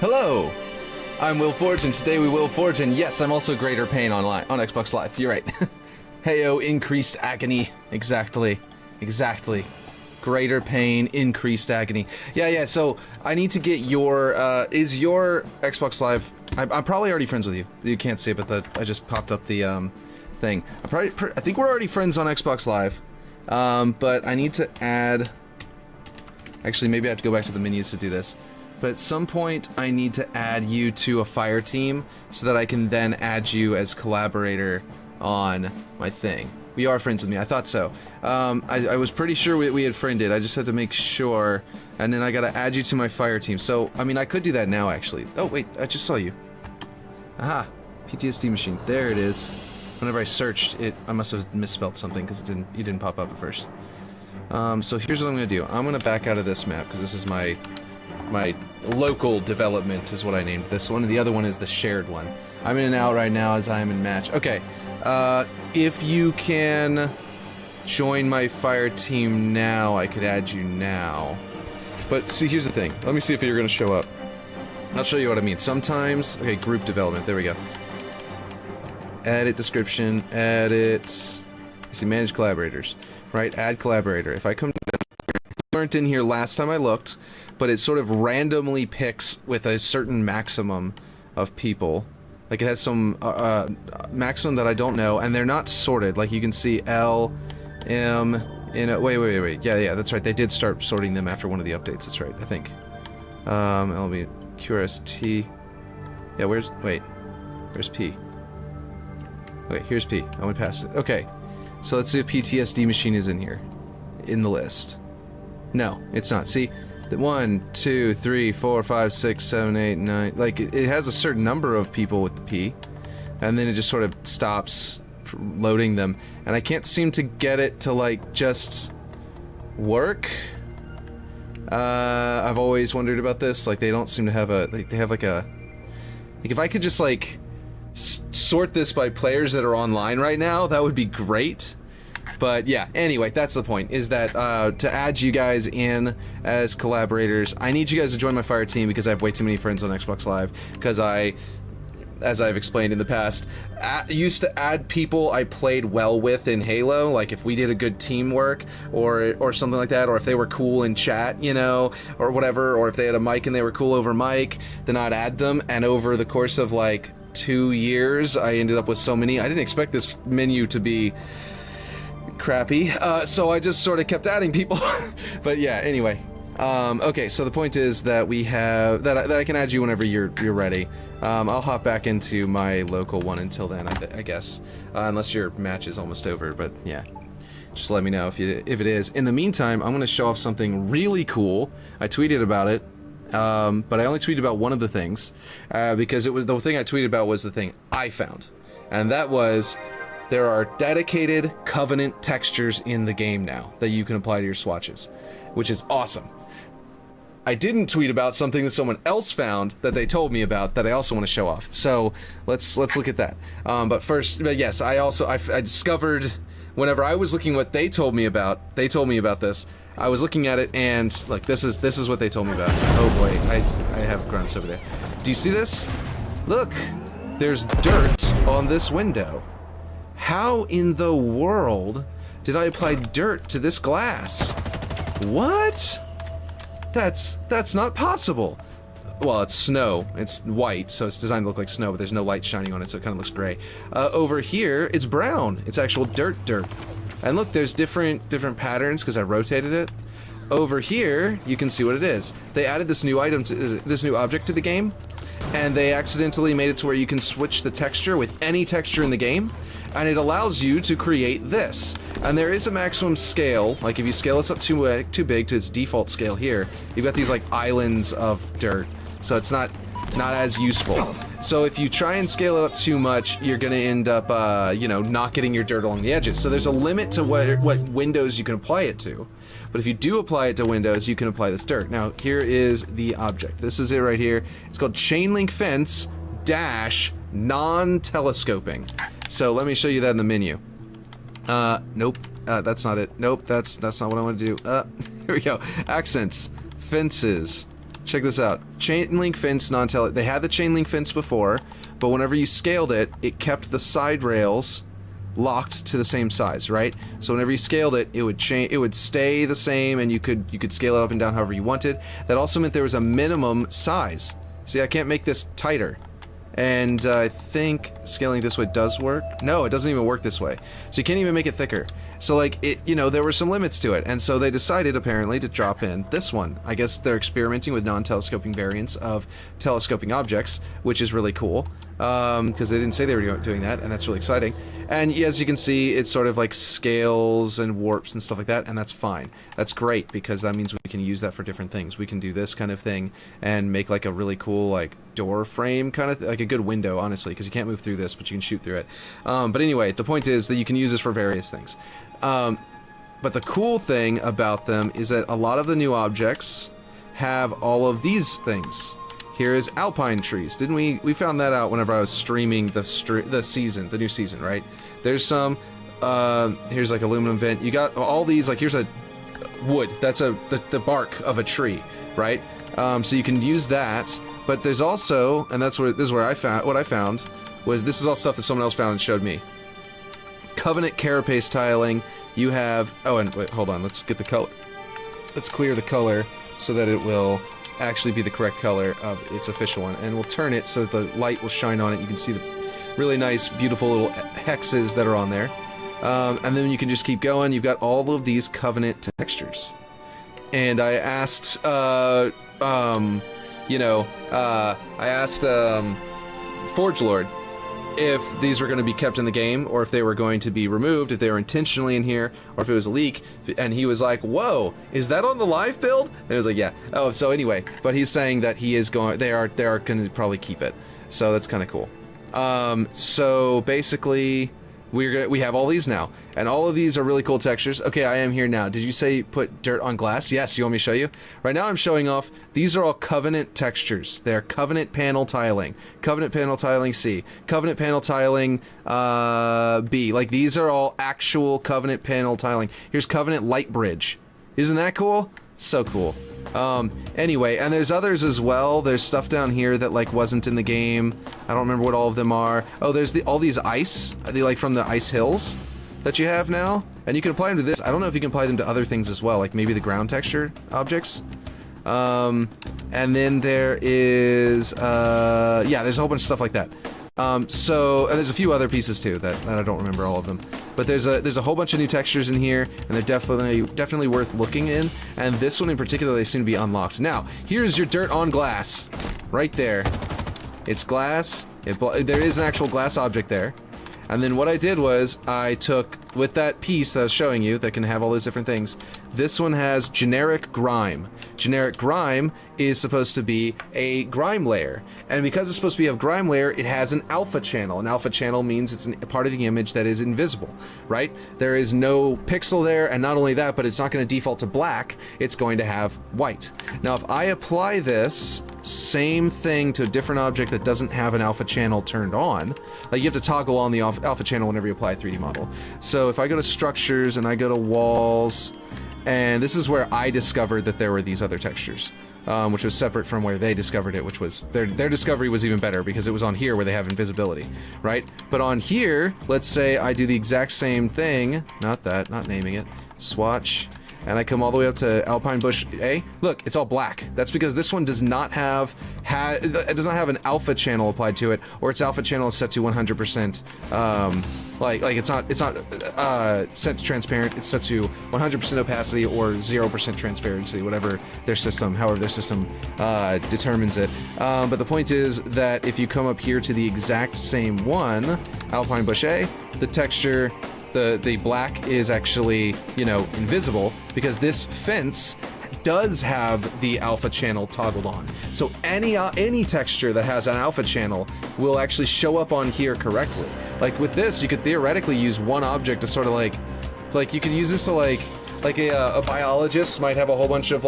Hello! I'm Will Forge, and today we will forge, and yes, I'm also Greater Pain online, on Xbox Live. You're right. Heyo, increased agony. Exactly. Exactly. Greater pain, increased agony. Yeah, so I need to get your, is your Xbox Live... I'm probably already friends with you. You can't see it, but I just popped up the, thing. I think we're already friends on Xbox Live. But I need to add... Actually, maybe I have to go back to the menus to do this. But at some point, I need to add you to a fire team so that I can then add you as collaborator on my thing. We are friends with me. I thought so. I was pretty sure we had friended. I just had to make sure. And then I gotta add you to my fire team. So, I mean, I could do that now, actually. Oh, wait. I just saw you. Aha. PTSD machine. There it is. Whenever I searched it, I must have misspelled something because you didn't pop up at first. So here's what I'm gonna do. I'm gonna back out of this map because this is my local development is what I named this one, and the other one is the shared one. I'm in and out right now as I am in match. Okay, if you can join my fire team now, I could add you now. But see, here's the thing. Let me see if you're gonna show up. I'll show you what I mean. Sometimes, okay, group development, there we go. Edit description, edit, see, manage collaborators, right, add collaborator. If I come weren't in here last time I looked, but it sort of randomly picks with a certain maximum of people. Like it has some maximum that I don't know, and they're not sorted. Like you can see L, M, N. Wait. Yeah, that's right. They did start sorting them after one of the updates. That's right. I think. LB, QRST. Yeah, where's P? Wait, here's P. I went past it. Okay, so let's see if PTSD machine is in here, in the list. No, it's not. See, the 1, 2, 3, 4, 5, 6, 7, 8, 9. Like it has a certain number of people with the P, and then it just sort of stops loading them, and I can't seem to get it to like just work. I've always wondered about this. Like they don't seem to have a. Like, they have like a. Like if I could just like sort this by players that are online right now, that would be great. But yeah, anyway, that's the point, is that to add you guys in as collaborators, I need you guys to join my fire team because I have way too many friends on Xbox Live, because as I've explained in the past, used to add people I played well with in Halo, like if we did a good teamwork or something like that, or if they were cool in chat, you know, or whatever, or if they had a mic and they were cool over mic, then I'd add them, and over the course of like 2 years, I ended up with so many. I didn't expect this menu to be crappy, so I just sort of kept adding people. But yeah, anyway, okay, so the point is that we have that I can add you whenever you're ready. I'll hop back into my local one until then, I guess, unless your match is almost over. But yeah, just let me know if it is. In the meantime, I'm gonna show off something really cool. I tweeted about it, but I only tweeted about one of the things, because it was the thing I tweeted about was the thing I found, and that was there are dedicated Covenant textures in the game now that you can apply to your swatches, which is awesome. I didn't tweet about something that someone else found that they told me about that I also want to show off. So let's look at that. But yes, I discovered whenever I was looking what they told me about this. I was looking at it and look, this is what they told me about. Oh boy, I have grunts over there. Do you see this? Look, there's dirt on this window. How in the world did I apply dirt to this glass? What? That's not possible. Well, it's snow. It's white, so it's designed to look like snow, but there's no light shining on it, so it kind of looks gray. Over here, it's brown. It's actual dirt. And look, there's different patterns because I rotated it. Over here, you can see what it is. They added this new item, this new object to the game, and they accidentally made it to where you can switch the texture with any texture in the game, and it allows you to create this. And there is a maximum scale, like if you scale this up too big to its default scale here, you've got these like islands of dirt, so it's not as useful. So if you try and scale it up too much, you're gonna end up, you know, not getting your dirt along the edges. So there's a limit to what windows you can apply it to. But if you do apply it to windows, you can apply this dirt. Now, here is the object. This is it right here. It's called Chain Link Fence dash non-telescoping. So let me show you that in the menu. Nope. That's not it. Nope, that's not what I want to do. Here we go. Accents. Fences. check this out. Chain link fence non-tele. They had the chain link fence before, but whenever you scaled it, it kept the side rails locked to the same size, right? So whenever you scaled it, it would change. It would stay the same, and you could scale it up and down however you wanted. That also meant there was a minimum size. See, I can't make this tighter. And I think scaling this way does work. No, it doesn't even work this way. So you can't even make it thicker. So like, there were some limits to it. And so they decided, apparently, to drop in this one. I guess they're experimenting with non-telescoping variants of telescoping objects, which is really cool. Because they didn't say they were doing that, and that's really exciting. And as you can see, it sort of like scales and warps and stuff like that, and that's fine. That's great, because that means we can use that for different things. We can do this kind of thing and make like a really cool like door frame kind of like a good window, honestly, because you can't move through this, but you can shoot through it. But anyway, the point is that you can use this for various things. But the cool thing about them is that a lot of the new objects have all of these things. Here is alpine trees. Didn't we found that out whenever I was streaming the new season, right? There's some, here's like aluminum vent. You got all these, like here's a wood. That's the bark of a tree, right? So you can use that, but there's also, and this is where I found, what I found was this is all stuff that someone else found and showed me. Covenant carapace tiling. You have, oh, and wait, hold on, let's get the color. Let's clear the color so that it will actually be the correct color of its official one, and we'll turn it so that the light will shine on it. You can see the really nice, beautiful little hexes that are on there, and then you can just keep going. You've got all of these Covenant textures, and I asked, I asked Forge Lord if these were going to be kept in the game, or if they were going to be removed, if they were intentionally in here, or if it was a leak, and he was like, whoa, is that on the live build? And I was like, yeah. Oh, so anyway, but he's saying that he is going, they are going to probably keep it, so that's kind of cool. So basically, we have all these now, and all of these are really cool textures. Okay, I am here now. Did you say put dirt on glass? Yes, you want me to show you? Right now I'm showing off, these are all Covenant textures. They are Covenant panel tiling. Covenant panel tiling C. Covenant panel tiling B. Like, these are all actual Covenant panel tiling. Here's Covenant light bridge. Isn't that cool? So cool. Anyway, and there's others as well. There's stuff down here that like wasn't in the game. I don't remember what all of them are. Oh, there's all these ice, like from the ice hills that you have now, and you can apply them to this. I don't know if you can apply them to other things as well, like maybe the ground texture objects. And then there is, yeah, there's a whole bunch of stuff like that. And there's a few other pieces too that I don't remember all of them, but there's a whole bunch of new textures in here, and they're definitely worth looking in. And this one in particular, they seem to be unlocked. Now, here's your dirt on glass, right there. It's glass. There is an actual glass object there. And then what I did was I took, with that piece that I was showing you that can have all those different things, this one has generic grime. Generic grime is supposed to be a grime layer. And because it's supposed to be a grime layer, it has an alpha channel. An alpha channel means it's a part of the image that is invisible, right? There is no pixel there, and not only that, but it's not going to default to black, it's going to have white. Now if I apply this same thing to a different object that doesn't have an alpha channel turned on, like you have to toggle on the alpha channel whenever you apply a 3D model. So if I go to structures and I go to walls, and this is where I discovered that there were these other textures, which was separate from where they discovered it, which was, their discovery was even better because it was on here where they have invisibility, right? But on here, let's say I do the exact same thing, not naming it, swatch, and I come all the way up to Alpine Bush A. Look, it's all black. That's because this one does not have it does not have an alpha channel applied to it, or its alpha channel is set to 100%. Like it's not set to transparent. It's set to 100% opacity or 0% transparency, whatever their system, however their system determines it. But the point is that if you come up here to the exact same one, Alpine Bush A, the texture. The black is actually, invisible, because this fence does have the alpha channel toggled on. So any texture that has an alpha channel will actually show up on here correctly. Like with this, you could theoretically use one object to sort of like you could use this to like a biologist might have a whole bunch of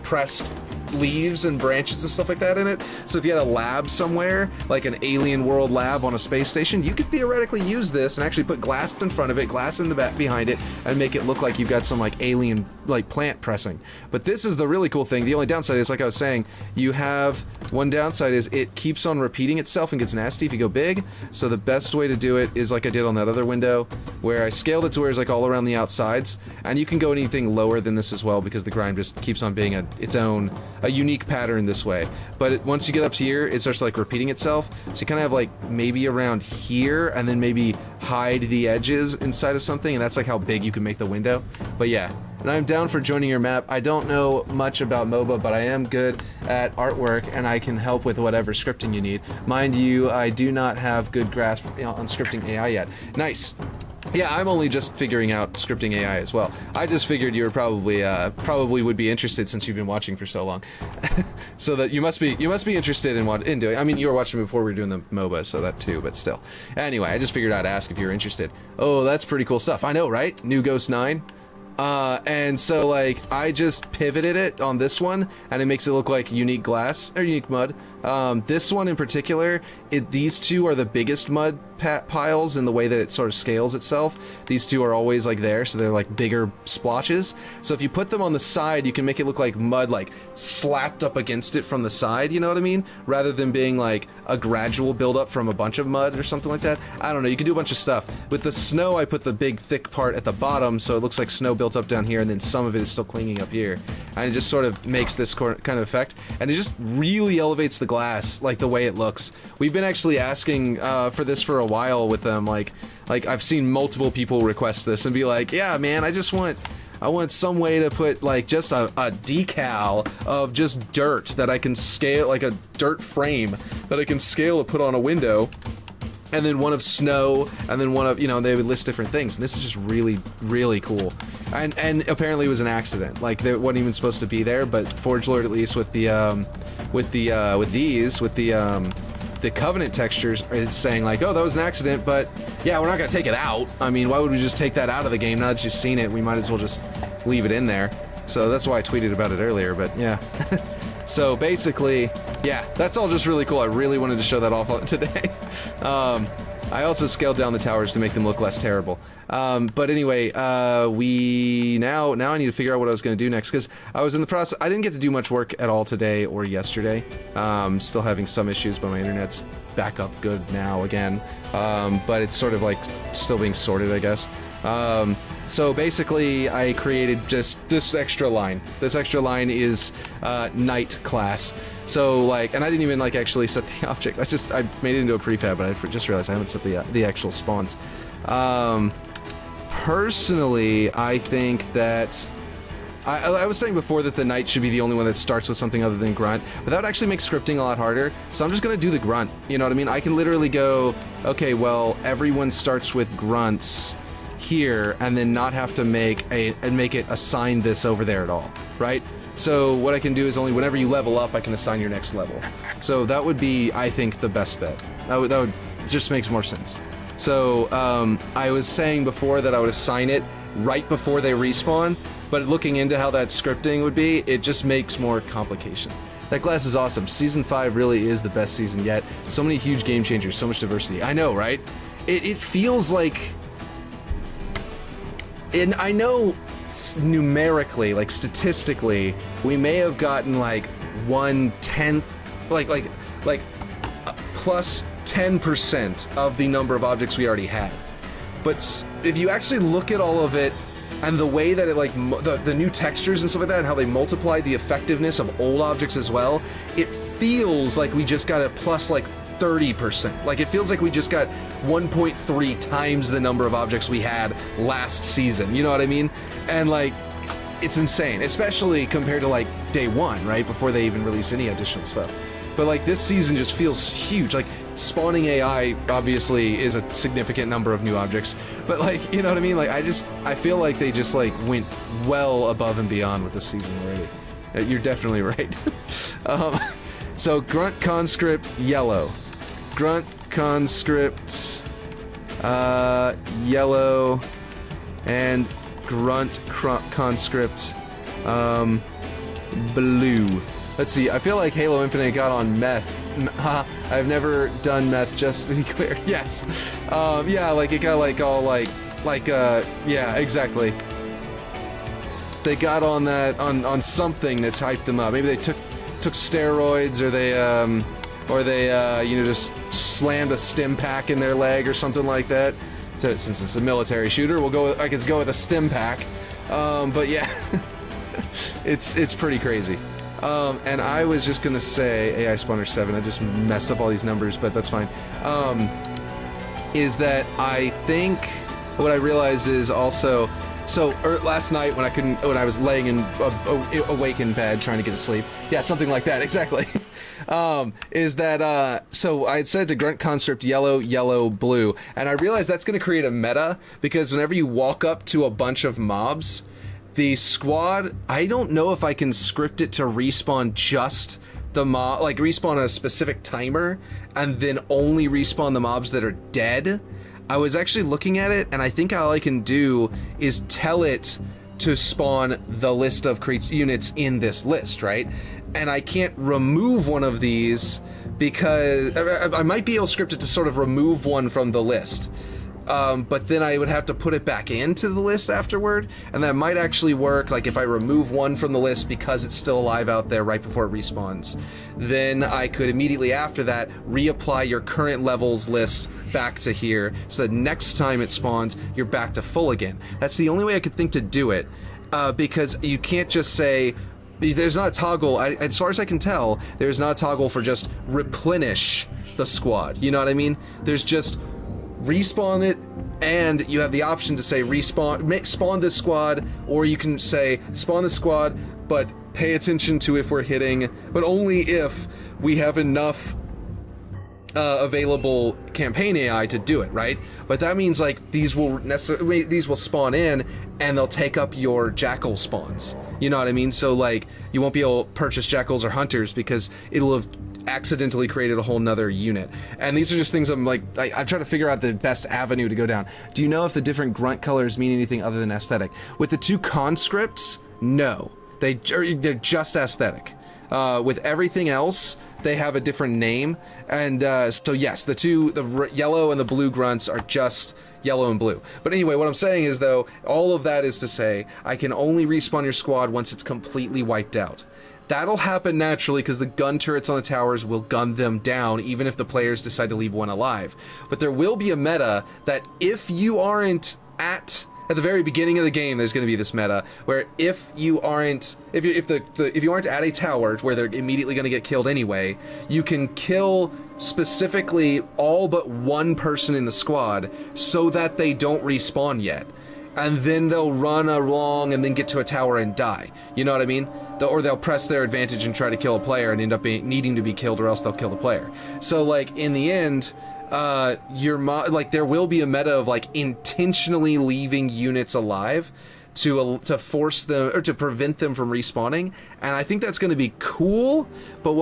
pressed leaves and branches and stuff like that in it. So if you had a lab somewhere, like an alien world lab on a space station, you could theoretically use this and actually put glass in front of it, glass in the back behind it, and make it look like you've got some like alien like plant pressing. But this is the really cool thing. The only downside is, like I was saying, you have one downside is it keeps on repeating itself and gets nasty if you go big. So the best way to do it is like I did on that other window, where I scaled it to where it's like all around the outsides, and you can go anything lower than this as well, because the grime just keeps on being a unique pattern this way. But once you get up to here, it starts like repeating itself. So you kind of have like maybe around here, and then maybe hide the edges inside of something, and that's like how big you can make the window. But yeah, and I'm down for joining your map. I don't know much about MOBA, but I am good at artwork, and I can help with whatever scripting you need. Mind you, I do not have good grasp on scripting AI yet. Nice. Yeah, I'm only just figuring out scripting AI as well. I just figured you were probably would be interested since you've been watching for so long. So that you must be interested in doing. I mean, you were watching before we were doing the MOBA, so that too, but still. Anyway, I just figured I'd ask if you were interested. Oh, that's pretty cool stuff. I know, right? New Ghost 9. And so like I just pivoted it on this one, and it makes it look like unique glass or unique mud. This one in particular, these two are the biggest mud piles in the way that it sort of scales itself. These two are always like there, so they're like bigger splotches. So if you put them on the side, you can make it look like mud like slapped up against it from the side, you know what I mean? Rather than being like a gradual buildup from a bunch of mud or something like that. I don't know, you can do a bunch of stuff. With the snow, I put the big thick part at the bottom, so it looks like snow built up down here, and then some of it is still clinging up here. And it just sort of makes this kind of effect, and it just really elevates the glass, like the way it looks. We've been actually asking for this for a while with them, like I've seen multiple people request this and be like, yeah man, I want some way to put like just a decal of just dirt that I can scale, like a dirt frame that I can scale to put on a window, and then one of snow, and then one of, you know, they would list different things. And this is just really, really cool. And apparently it was an accident. Like, they wasn't even supposed to be there, but Forge Lord, at least with the Covenant textures, is saying like, oh, that was an accident, but yeah, we're not gonna take it out. I mean, why would we just take that out of the game? Now that you've seen it, we might as well just leave it in there. So that's why I tweeted about it earlier, but yeah. So basically, yeah, that's all just really cool. I really wanted to show that off today. I also scaled down the towers to make them look less terrible. But anyway, now I need to figure out what I was going to do next, because I was in the process. I didn't get to do much work at all today or yesterday. Still having some issues, but my internet's back up good now again. But it's sort of like still being sorted, I guess. So basically, I created just this extra line. This extra line is night class. So like, and I didn't even like actually set the object. I made it into a prefab, but I just realized I haven't set the actual spawns. Personally, I think that I was saying before that the knight should be the only one that starts with something other than grunt, but that would actually make scripting a lot harder. So I'm just gonna do the grunt. You know what I mean? I can literally go, okay, well, everyone starts with grunts here, and then not have to make it assign this over there at all, right? So what I can do is only whenever you level up, I can assign your next level. So that would be, I think, the best bet. That would just makes more sense. So I was saying before that I would assign it right before they respawn, but looking into how that scripting would be, it just makes more complication. That class is awesome. Season 5 really is the best season yet. So many huge game changers, so much diversity. I know, right? It feels like... And I know numerically, like statistically, we may have gotten like 1/10, like plus 10% of the number of objects we already had. But if you actually look at all of it, and the way that it like the new textures and stuff like that, and how they multiply the effectiveness of old objects as well, it feels like we just got a plus like 30%. Like, it feels like we just got 1.3 times the number of objects we had last season, you know what I mean? And like, it's insane, especially compared to like day one, right? Before they even release any additional stuff. But like, this season just feels huge. Like, spawning AI obviously is a significant number of new objects, but like, you know what I mean? Like, I feel like they just like went well above and beyond with this season already. You're definitely right. So grunt conscript yellow. Grunt conscript yellow, and grunt conscript blue. Let's see. I feel like Halo Infinite got on meth. I've never done meth, just to be clear. Yes. Yeah, like it got like all yeah, exactly. They got on that on something that's hyped them up. Maybe they took steroids, or they you know, just slammed a stim pack in their leg or something like that. So since it's a military shooter, I could go with a stim pack. But yeah, it's pretty crazy. And I was just gonna say AI Spawner 7. I just messed up all these numbers, but that's fine. Is that I think what I realized is also. So last night when I was laying awake in bed trying to get to sleep, yeah, something like that, exactly. Is that so I had said to grunt conscript yellow, yellow, blue, and I realized that's going to create a meta, because whenever you walk up to a bunch of mobs, the squad, I don't know if I can script it to respawn just the mob, like respawn a specific timer and then only respawn the mobs that are dead. I was actually looking at it, and I think all I can do is tell it to spawn the list of units in this list, right? And I can't remove one of these because I might be able to script it to sort of remove one from the list. But then I would have to put it back into the list afterward, and that might actually work. Like if I remove one from the list because it's still alive out there right before it respawns, then I could immediately after that reapply your current levels list back to here, so that next time it spawns, you're back to full again. That's the only way I could think to do it, because you can't just say, there's not a toggle, as far as I can tell, there's not a toggle for just replenish the squad, you know what I mean? There's just respawn it, and you have the option to say spawn this squad, or you can say spawn the squad, but pay attention to if we're hitting, but only if we have enough available campaign AI to do it, right? But that means like these will spawn in and they'll take up your jackal spawns. You know what I mean? So like you won't be able to purchase jackals or hunters because it'll have accidentally created a whole nother unit. And these are just things I'm trying to figure out the best avenue to go down. Do you know if the different grunt colors mean anything other than aesthetic? With the two conscripts, no. They're just aesthetic. With everything else, they have a different name, and so yes, the yellow and the blue grunts are just yellow and blue. But anyway, what I'm saying is, though, all of that is to say, I can only respawn your squad once it's completely wiped out. That'll happen naturally because the gun turrets on the towers will gun them down, even if the players decide to leave one alive. But there will be a meta that if you aren't at the very beginning of the game, there's going to be this meta where if you aren't at a tower where they're immediately going to get killed anyway, you can kill specifically all but one person in the squad so that they don't respawn yet, and then they'll run along and then get to a tower and die. You know what I mean? Or they'll press their advantage and try to kill a player and end up needing to be killed, or else they'll kill the player. So like in the end, there will be a meta of like intentionally leaving units alive to force them, or to prevent them from respawning, and I think that's going to be cool. But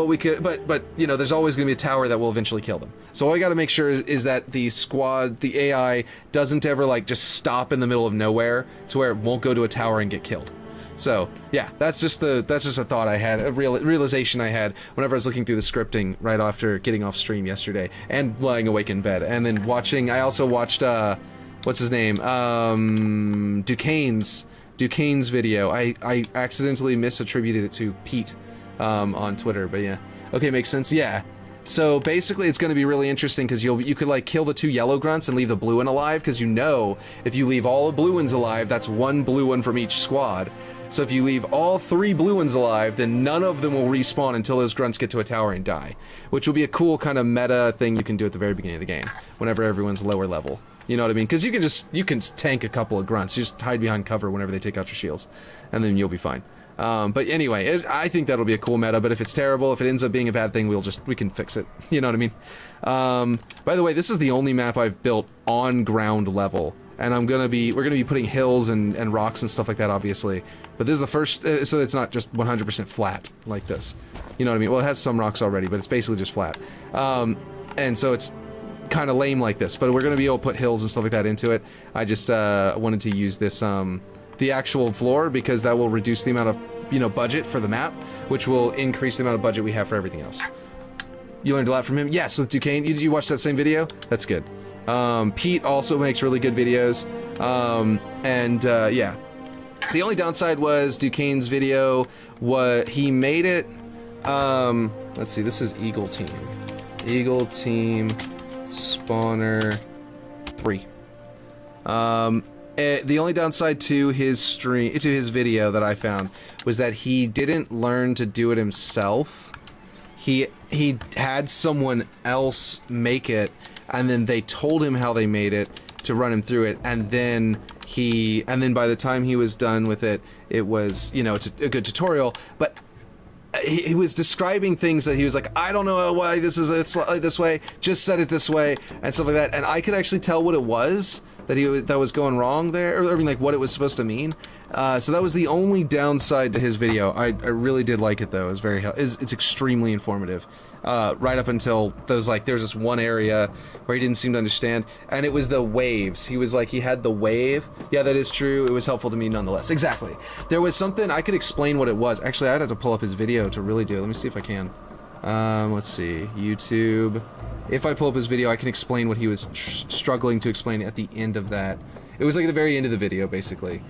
but you know, there's always going to be a tower that will eventually kill them. So all I got to make sure is that the AI doesn't ever like just stop in the middle of nowhere to where it won't go to a tower and get killed. So yeah, that's just a thought I had, a realization I had whenever I was looking through the scripting right after getting off stream yesterday and lying awake in bed, and then watching. I also watched what's his name, Duquesne's video. I accidentally misattributed it to Pete on Twitter, but yeah, okay, makes sense. Yeah. So basically, it's going to be really interesting because you could like kill the two yellow grunts and leave the blue one alive, because you know if you leave all the blue ones alive, that's one blue one from each squad. So if you leave all three blue ones alive, then none of them will respawn until those grunts get to a tower and die, which will be a cool kind of meta thing you can do at the very beginning of the game, whenever everyone's lower level. You know what I mean? Because you can tank a couple of grunts. You just hide behind cover whenever they take out your shields, and then you'll be fine. But anyway, I think that'll be a cool meta, but if it's terrible, if it ends up being a bad thing, we can fix it. You know what I mean? By the way, this is the only map I've built on ground level, and we're gonna be putting hills and rocks and stuff like that, obviously. But this is the first, so it's not just 100% flat like this. You know what I mean? Well, it has some rocks already, but it's basically just flat. And so it's kind of lame like this, but we're gonna be able to put hills and stuff like that into it. I just wanted to use this the actual floor, because that will reduce the amount of, you know, budget for the map, which will increase the amount of budget we have for everything else. You learned a lot from him? Yes, with Duquesne. Did you watch that same video? That's good. Pete also makes really good videos. Yeah. The only downside was Duquesne's video, he made it, let's see, this is Eagle Team. Eagle Team Spawner 3. The only downside to his video that I found was that he didn't learn to do it himself. He had someone else make it, and then they told him how they made it to run him through it, and then by the time he was done with it, it was, you know, it's a good tutorial, but he was describing things that he was like, I don't know why it's like this way, just set it this way, and stuff like that, and I could actually tell what it was that was going wrong there, or I mean, like, what it was supposed to mean. So that was the only downside to his video. I really did like it, though. It was it's extremely informative. Right up until there's this one area where he didn't seem to understand, and it was the waves. He was like, he had the wave. Yeah, that is true. It was helpful to me nonetheless. Exactly. There was something, I could explain what it was. Actually, I'd have to pull up his video to really do it. Let me see if I can. Let's see. YouTube. If I pull up his video, I can explain what he was struggling to explain at the end of that. It was like at the very end of the video, basically.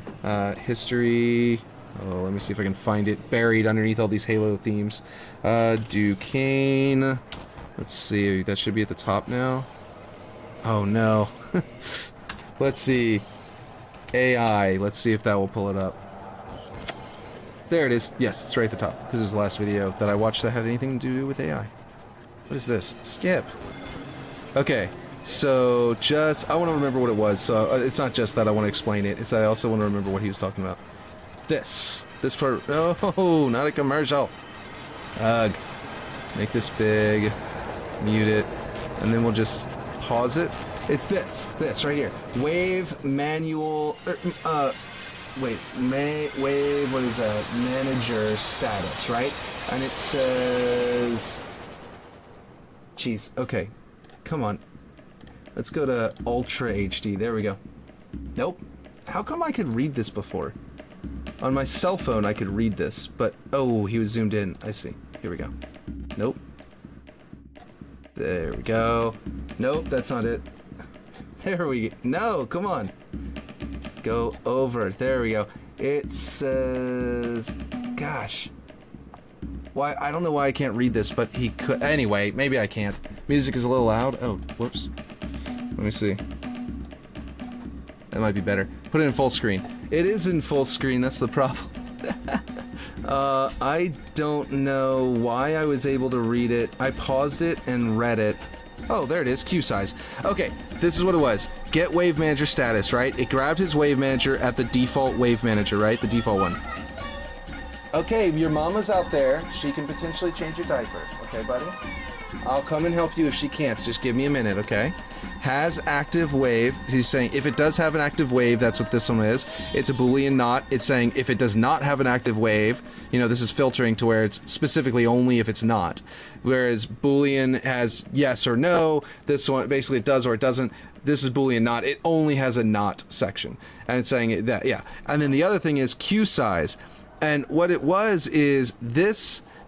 History. Oh, let me see if I can find it buried underneath all these Halo themes. Duquesne. Let's see, that should be at the top now. Oh no. Let's see. AI. Let's see if that will pull it up. There it is. Yes, it's right at the top, because it was the last video that I watched that had anything to do with AI. What is this? Skip. Okay, so I want to remember what it was. So it's not just that I want to explain it. It's that I also want to remember what he was talking about. This part. Oh, not a commercial. Ugh. Make this big. Mute it, and then we'll just pause it. It's this right here. Wave manual. Wave. What is that? Manager status, right? And it says. Jeez, okay. Come on. Let's go to Ultra HD. There we go. Nope. How come I could read this before? On my cell phone, I could read this, but... Oh, he was zoomed in. I see. Here we go. Nope. There we go. Nope, that's not it. There we go. No, come on. Go over. There we go. It says... Gosh. Why? I don't know why I can't read this, but he could. Anyway, maybe I can't. Music is a little loud. Oh, whoops. Let me see. That might be better. Put it in full screen. It is in full screen. That's the problem. I don't know why I was able to read it. I paused it and read it. Oh, there it is. Queue size. Okay, this is what it was. Get wave manager status, right? It grabbed his wave manager at the default wave manager, right? The default one. Okay, your mama's out there. She can potentially change your diaper. Okay, buddy? I'll come and help you if she can't. Just give me a minute, okay? Has active wave. He's saying if it does have an active wave, that's what this one is. It's a Boolean not. It's saying if it does not have an active wave, you know, this is filtering to where it's specifically only if it's not. Whereas Boolean has yes or no. This one, basically it does or it doesn't. This is Boolean not. It only has a not section. And it's saying that, yeah. And then the other thing is queue size. And what it was is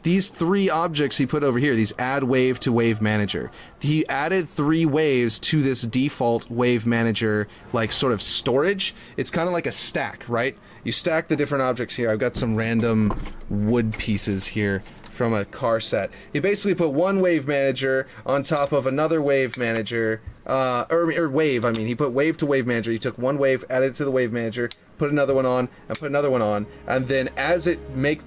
these three objects he put over here, these add wave to wave manager. He added 3 waves to this default wave manager, like sort of storage. It's kind of like a stack, right? You stack the different objects here. I've got some random wood pieces here from a car set. He basically put one wave manager on top of another wave manager, or wave, I mean. He put wave to wave manager. He took one wave, added it to the wave manager, put another one on, and put another one on, and then as it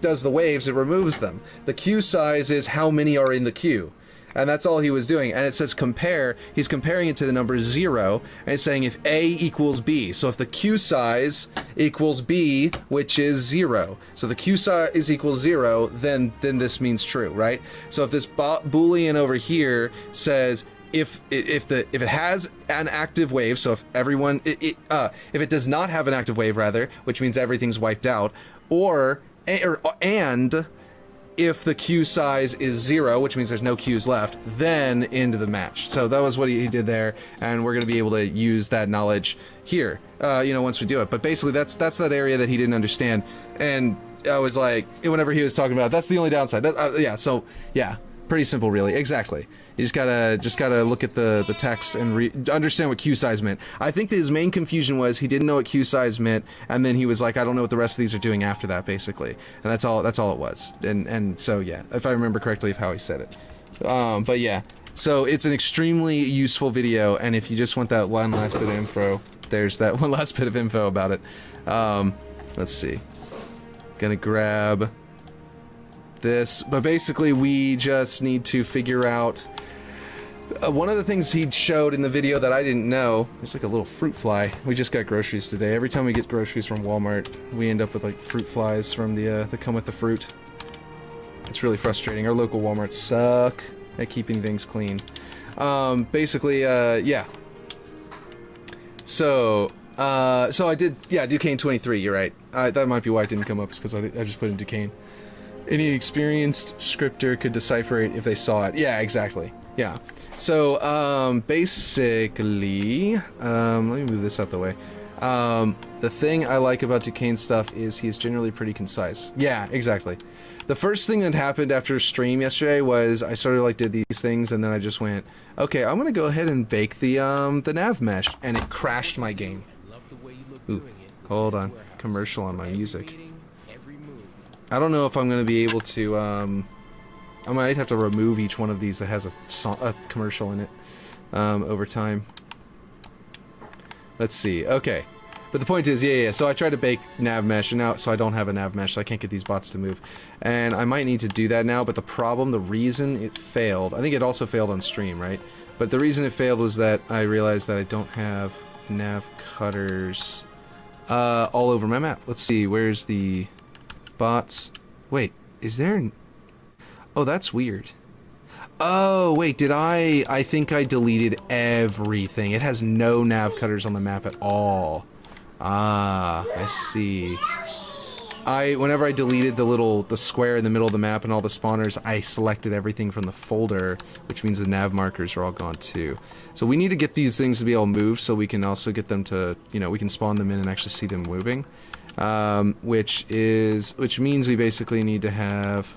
does the waves, it removes them. The queue size is how many are in the queue. And that's all he was doing. And it says compare. He's comparing it to the number 0, and it's saying if A equals B. So if the queue size equals B, which is 0. So the queue size equals 0, then this means true, right? So if this Boolean over here says if it has an active wave, so if everyone if it does not have an active wave, rather, which means everything's wiped out, and if the queue size is 0, which means there's no queues left, then into the match. So that was what he did there, and we're going to be able to use that knowledge here, you know, once we do it. But basically, that's that area that he didn't understand, and I was like, whenever he was talking about, that's the only downside. Yeah, so yeah, pretty simple, really. Exactly. You just gotta look at the text and understand what queue size meant. I think that his main confusion was he didn't know what queue size meant, and then he was like, I don't know what the rest of these are doing after that, basically. And that's all it was. And so yeah, if I remember correctly of how he said it. But yeah, so it's an extremely useful video, and if you just want that one last bit of info, there's that one last bit of info about it. Let's see. Gonna grab this, but basically we just need to figure out one of the things he showed in the video that I didn't know. It's like a little fruit fly. We just got groceries today. Every time we get groceries from Walmart, we end up with like fruit flies from the that come with the fruit. It's really frustrating. Our local Walmarts suck at keeping things clean. Basically, yeah. So I did, yeah, Duquesne 23, you're right. That might be why it didn't come up, is because I just put in Duquesne. Any experienced scripter could decipher it if they saw it. Yeah, exactly. Yeah. So, basically, let me move this out the way. The thing I like about Duquesne stuff is he's generally pretty concise. Yeah, exactly. The first thing that happened after stream yesterday was I sort of like did these things, and then I just went, okay, I'm gonna go ahead and bake the nav mesh, and it crashed my game. Ooh, hold on. Commercial on my music. I don't know if I'm gonna be able to, I might have to remove each one of these that has a commercial in it, over time. Let's see, okay. But the point is, yeah, so I tried to bake nav mesh, and now, so I don't have a nav mesh, so I can't get these bots to move. And I might need to do that now, but the reason it failed, I think it also failed on stream, right? But the reason it failed was that I realized that I don't have nav cutters all over my map. Let's see, where's the bots? Wait, is there... Oh, that's weird. Oh, wait, did I think I deleted everything. It has no nav cutters on the map at all. Ah, I see. Whenever I deleted the square in the middle of the map and all the spawners, I selected everything from the folder, which means the nav markers are all gone too. So we need to get these things to be able to move so we can also get them to, you know, we can spawn them in and actually see them moving. Which means we basically need to have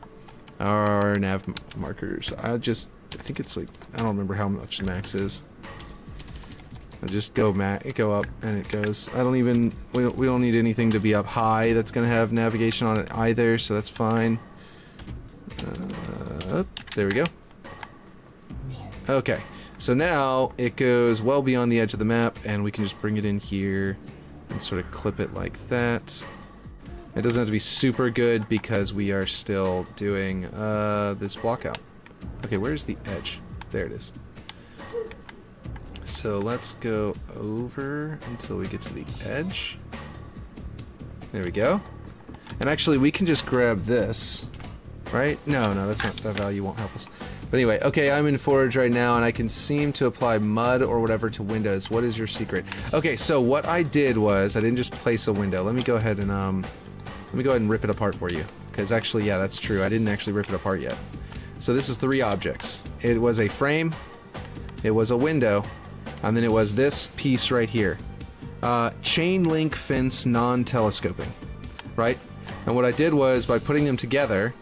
our nav markers. I think it's like, I don't remember how much the max is. I just go up and it goes. I don't even, we don't need anything to be up high that's gonna have navigation on it either, so that's fine. There we go. Okay, so now it goes well beyond the edge of the map, and we can just bring it in here and sort of clip it like that. It doesn't have to be super good because we are still doing this block out. Okay, where's the edge? There it is. So let's go over until we get to the edge. There we go. And actually, we can just grab this, right? No, that's not, that value won't help us. But anyway, okay, I'm in Forge right now, and I can seem to apply mud or whatever to windows. What is your secret? Okay, so what I did was, I didn't just place a window. Let me go ahead and rip it apart for you. Because actually, yeah, that's true. I didn't actually rip it apart yet. So this is 3 objects. It was a frame, it was a window, and then it was this piece right here. Chain link fence non-telescoping, right? And what I did was, by putting them together,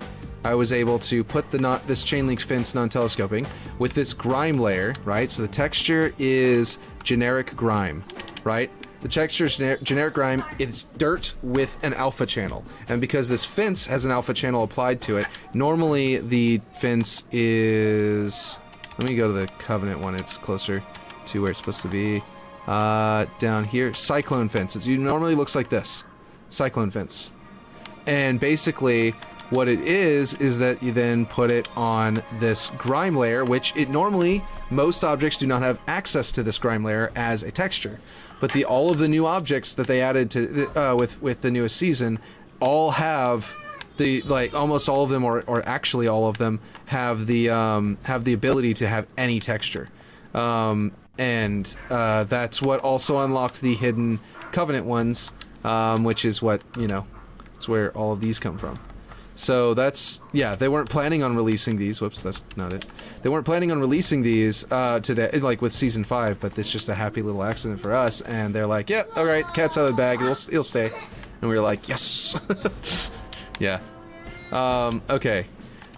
I was able to put this chain link fence non-telescoping with this grime layer, right? So the texture is generic grime, right? The texture is generic grime. It's dirt with an alpha channel. And because this fence has an alpha channel applied to it, normally the fence is... Let me go to the Covenant one. It's closer to where it's supposed to be. Down here. Cyclone fence. It normally looks like this. Cyclone fence. And basically, what it is that you then put it on this grime layer, which most objects do not have access to this grime layer as a texture. But all of the new objects that they added to with the newest season all have almost all of them, or actually all of them, have the ability to have any texture. And that's what also unlocked the hidden Covenant ones, which is what, it's where all of these come from. So that's, yeah, they weren't planning on releasing these. Whoops, that's not it. They weren't planning on releasing these today, like with Season 5, but it's just a happy little accident for us, and they're like, yeah, alright, cat's out of the bag, it'll stay. And we were like, yes! Yeah. Okay.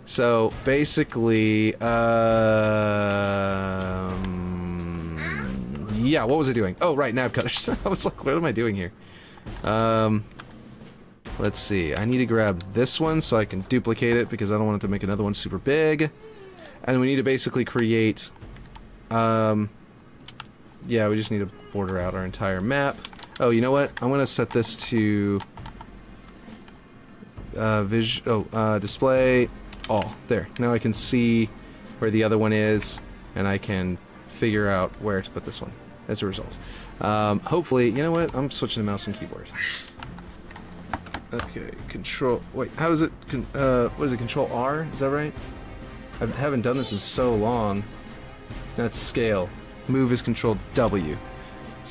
So, basically, yeah, what was I doing? Oh, right, nav cutters. I was like, what am I doing here? Let's see, I need to grab this one so I can duplicate it because I don't want it to make another one super big. And we need to basically create, yeah, we just need to border out our entire map. Oh, you know what? I'm gonna set this to, display all. There, now I can see where the other one is, and I can figure out where to put this one as a result. Hopefully, you know what? I'm switching to mouse and keyboard. Okay, control, wait, how is it, what is it, control R? Is that right? I haven't done this in so long. That's scale. Move is control W.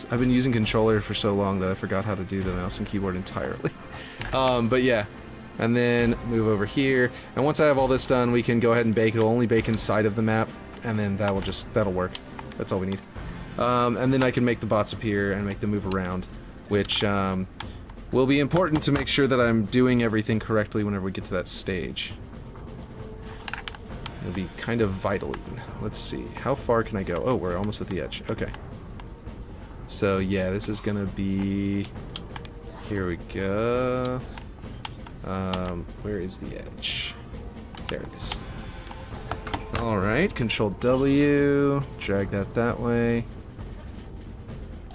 I've been using controller for so long that I forgot how to do the mouse and keyboard entirely. But yeah. And then move over here. And once I have all this done, we can go ahead and bake. It'll only bake inside of the map, and then that'll work. That's all we need. And then I can make the bots appear and make them move around, which will be important to make sure that I'm doing everything correctly whenever we get to that stage. It'll be kind of vital even. Let's see, how far can I go? Oh, we're almost at the edge. Okay. So yeah, this is gonna be... Here we go. Where is the edge? There it is. Alright, control W, drag that way.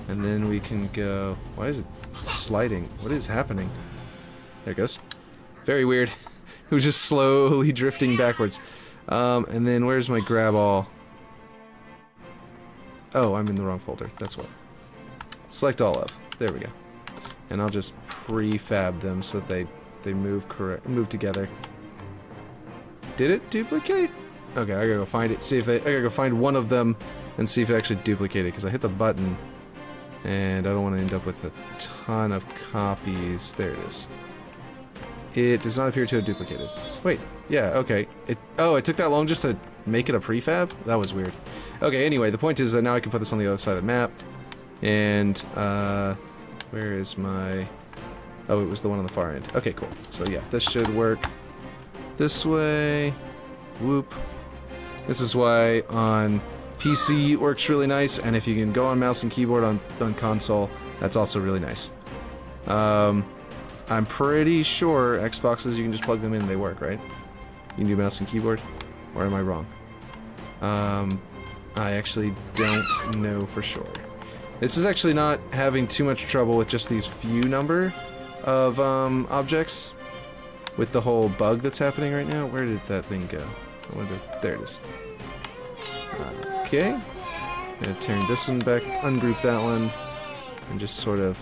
And then we can go... Why is it sliding? What is happening? There it goes. Very weird. It was just slowly drifting backwards. And then where's my grab all? Oh, I'm in the wrong folder. That's what. Select all of. There we go. And I'll just prefab them so that they move together. Did it duplicate? Okay, I gotta go find it. I gotta go find one of them and see if it actually duplicated, because I hit the button and I don't want to end up with a ton of copies. There it is. It does not appear to have duplicated. Wait, yeah, okay. It took that long just to make it a prefab? That was weird. Okay, anyway, the point is that now I can put this on the other side of the map. And, where is my... Oh, it was the one on the far end. Okay, cool. So yeah, this should work this way. Whoop. This is why on PC it works really nice, and if you can go on mouse and keyboard on console, that's also really nice. I'm pretty sure Xboxes, you can just plug them in and they work, right? You can do mouse and keyboard? Or am I wrong? I actually don't know for sure. This is actually not having too much trouble with just these few number of objects with the whole bug that's happening right now. Where did that thing go? There it is. Okay. I'm gonna turn this one back, ungroup that one, and just sort of...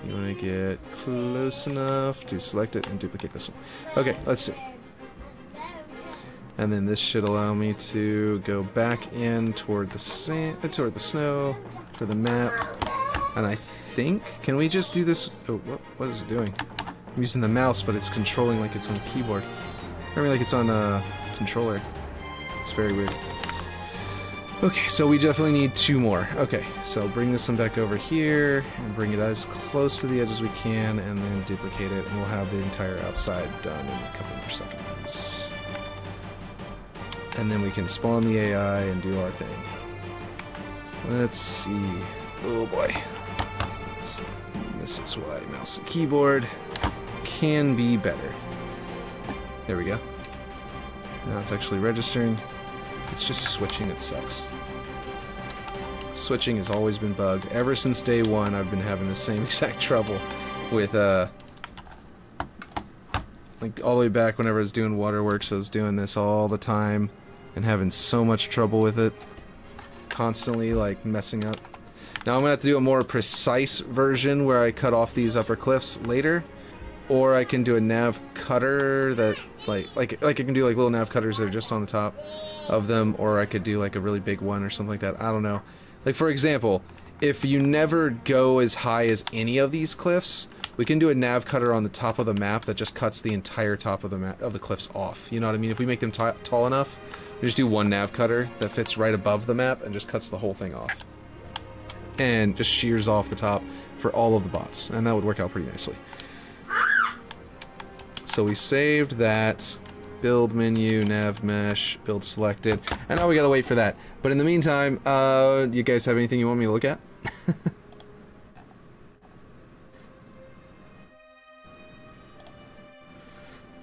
You want to get close enough to select it and duplicate this one. Okay, let's see. And then this should allow me to go back in toward the toward the map. And I think, can we just do this? Oh, what is it doing? I'm using the mouse, but it's controlling like it's on keyboard. I mean, like it's on a controller. It's very weird. Okay, so we definitely need two more. Okay, so bring this one back over here, and bring it as close to the edge as we can, and then duplicate it, and we'll have the entire outside done in a couple more seconds. And then we can spawn the AI and do our thing. Let's see. Oh boy. So this is why mouse and keyboard can be better. There we go. Now it's actually registering. It's just switching that sucks. Switching has always been bugged. Ever since day one, I've been having the same exact trouble with, like, all the way back whenever I was doing Waterworks, I was doing this all the time and having so much trouble with it. Constantly, like, messing up. Now I'm gonna have to do a more precise version where I cut off these upper cliffs later. Or I can do a nav cutter that, like I can do like little nav cutters that are just on the top of them, or I could do like a really big one or something like that. I don't know. Like, for example, if you never go as high as any of these cliffs, we can do a nav cutter on the top of the map that just cuts the entire top of the of the cliffs off. You know what I mean? If we make them tall enough, we just do one nav cutter that fits right above the map and just cuts the whole thing off. And just shears off the top for all of the bots. And that would work out pretty nicely. So we saved that. Build menu, nav mesh, build selected. And now we gotta wait for that. But in the meantime, you guys have anything you want me to look at?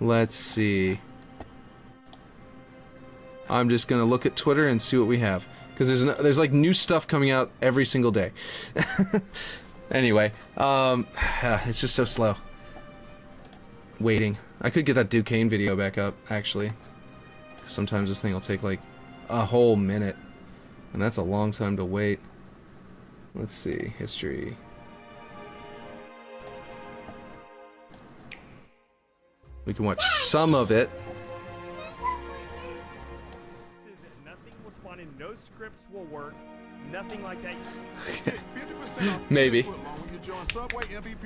Let's see. I'm just gonna look at Twitter and see what we have. Because there's like new stuff coming out every single day. Anyway, it's just so slow. Waiting. I could get that Duquesne video back up, actually. Sometimes this thing will take like a whole minute. And that's a long time to wait. Let's see. History. We can watch some of it. Nothing will spawn in, no scripts will work. Nothing like that. Maybe.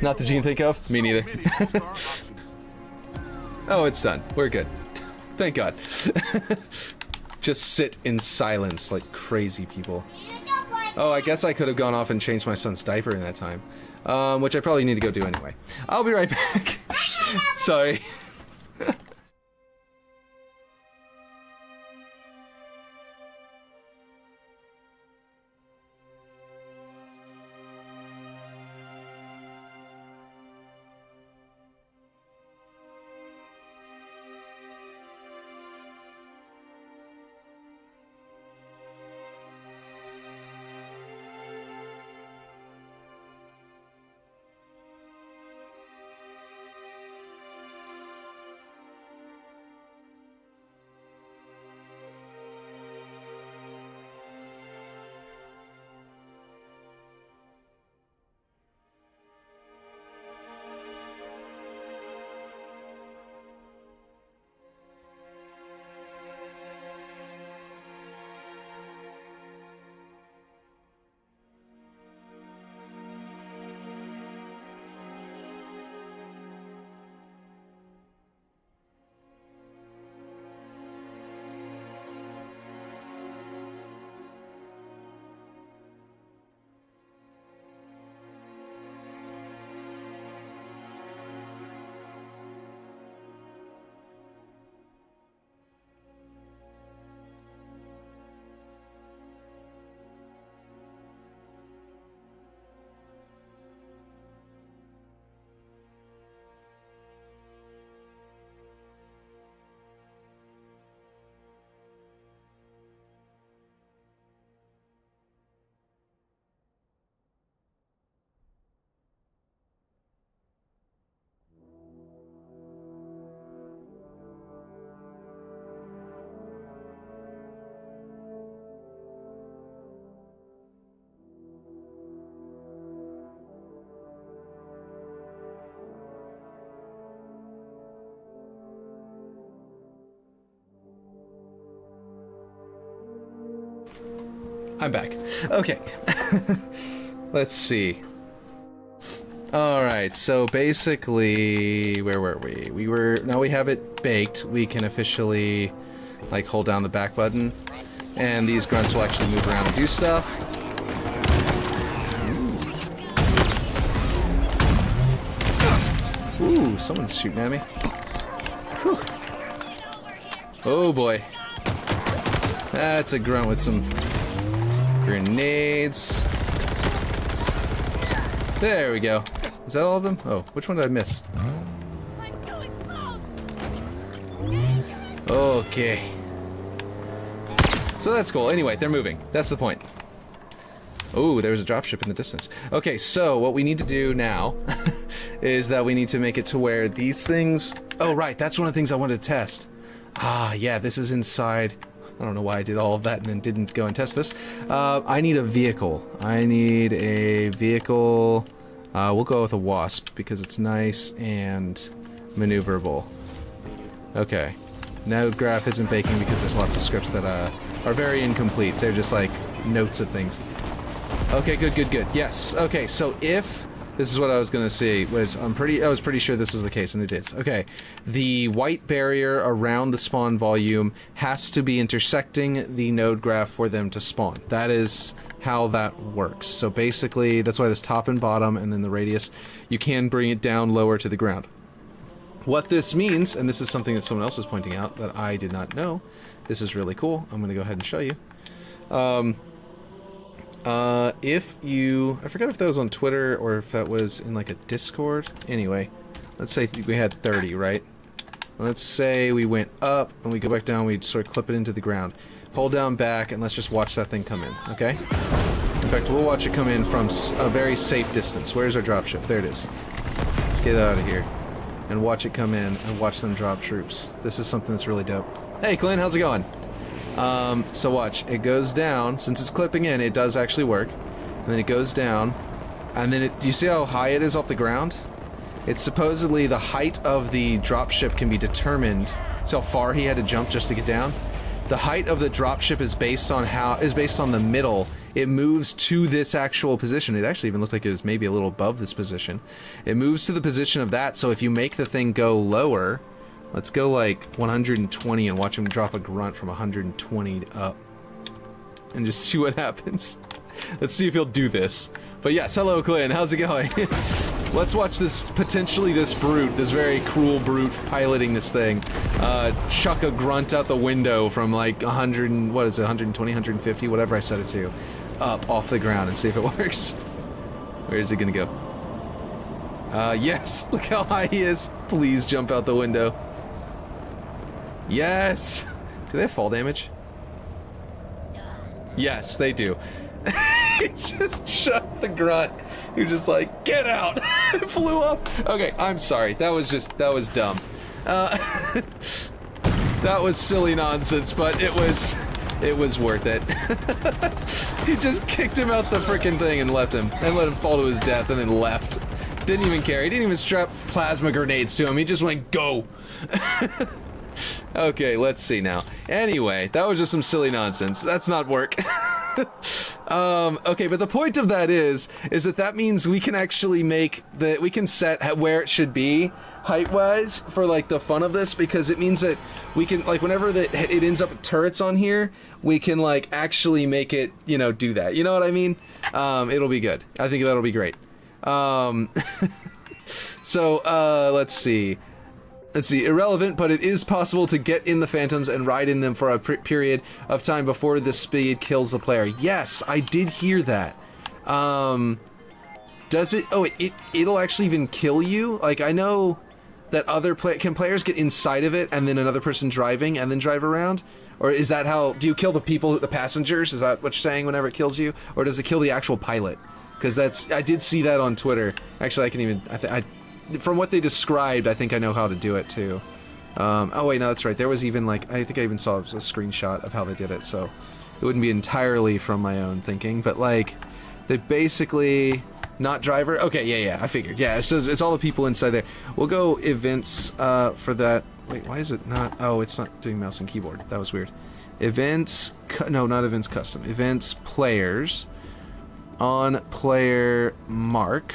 Not that you can think of? Me neither. Oh, it's done. We're good. Thank God. Just sit in silence like crazy people. Oh, I guess I could have gone off and changed my son's diaper in that time. Which I probably need to go do anyway. I'll be right back. Sorry. I'm back. Okay. Let's see. Alright, so basically, where were we? Now we have it baked, we can officially, like, hold down the back button, and these grunts will actually move around and do stuff. Ooh, someone's shooting at me. Whew. Oh boy. That's a grunt with some grenades. There we go. Is that all of them? Oh, which one did I miss? Okay. So that's cool. Anyway, they're moving. That's the point. Oh, there was a dropship in the distance. Okay, so what we need to do now is that we need to make it to where these things... Oh, right, that's one of the things I wanted to test. Ah, yeah, this is inside... I don't know why I did all of that and then didn't go and test this. I need a vehicle. We'll go with a wasp because it's nice and maneuverable. Okay. Node graph isn't baking because there's lots of scripts that are very incomplete. They're just like notes of things. Okay, good. Yes. Okay, so if This is what I was gonna see. Was I was pretty sure this was the case, and it is. Okay, the white barrier around the spawn volume has to be intersecting the node graph for them to spawn. That is how that works. So basically, that's why this top and bottom, and then the radius, you can bring it down lower to the ground. What this means, and this is something that someone else was pointing out that I did not know. This is really cool. I'm gonna go ahead and show you. If you... I forgot if that was on Twitter or if that was in like a Discord. Anyway, let's say we had 30, right? Let's say we went up and we go back down, we sort of clip it into the ground. Hold down back and let's just watch that thing come in, okay? In fact, we'll watch it come in from a very safe distance. Where's our dropship? There it is. Let's get out of here and watch it come in and watch them drop troops. This is something that's really dope. Hey Clint, how's it going? So watch, it goes down. Since it's clipping in, it does actually work. And then it goes down, and then do you see how high it is off the ground? It's supposedly the height of the dropship can be determined. See how far he had to jump just to get down? The height of the dropship is based on the middle. It moves to this actual position. It actually even looked like it was maybe a little above this position. It moves to the position of that, so if you make the thing go lower, let's go like 120 and watch him drop a grunt from 120 up. And just see what happens. Let's see if he'll do this. But yes, hello Clint, how's it going? Let's watch this, potentially this brute, this very cruel brute piloting this thing, chuck a grunt out the window from like 100, what is it, 120, 150, whatever I set it to, up off the ground and see if it works. Where is it gonna go? Yes, look how high he is. Please jump out the window. Yes! Do they have fall damage? Yes, they do. He just shot the grunt. You're just like, get out! It flew off. Okay, I'm sorry. That was dumb. That was silly nonsense, but it was worth it. He just kicked him out the frickin' thing and left him, and let him fall to his death, and then left. Didn't even care. He didn't even strap plasma grenades to him. He just went, go! Okay, let's see now. Anyway, that was just some silly nonsense. That's not work. Okay, but the point of that is that means we can actually we can set where it should be height-wise for like the fun of this, because it means that we can, like, whenever it ends up with turrets on here, we can like actually make it, you know, do that. You know what I mean? It'll be good. I think that'll be great. So, let's see. Irrelevant, but it is possible to get in the Phantoms and ride in them for a period of time before the speed kills the player. Yes, I did hear that. Does it? Oh, it'll actually even kill you? Like, I know that can players get inside of it and then another person driving and then drive around? Or is that how, do you kill the passengers? Is that what you're saying whenever it kills you? Or does it kill the actual pilot? Because I did see that on Twitter. Actually, I can even, from what they described, I think I know how to do it too. Oh wait, no, that's right. There was even like, I think I even saw a screenshot of how they did it, so it wouldn't be entirely from my own thinking, but like, they basically, not driver? Okay, yeah, I figured. Yeah, so it's all the people inside there. We'll go events for that. Wait, why is it not? Oh, it's not doing mouse and keyboard. That was weird. Events, no, not events custom. Events players on player mark,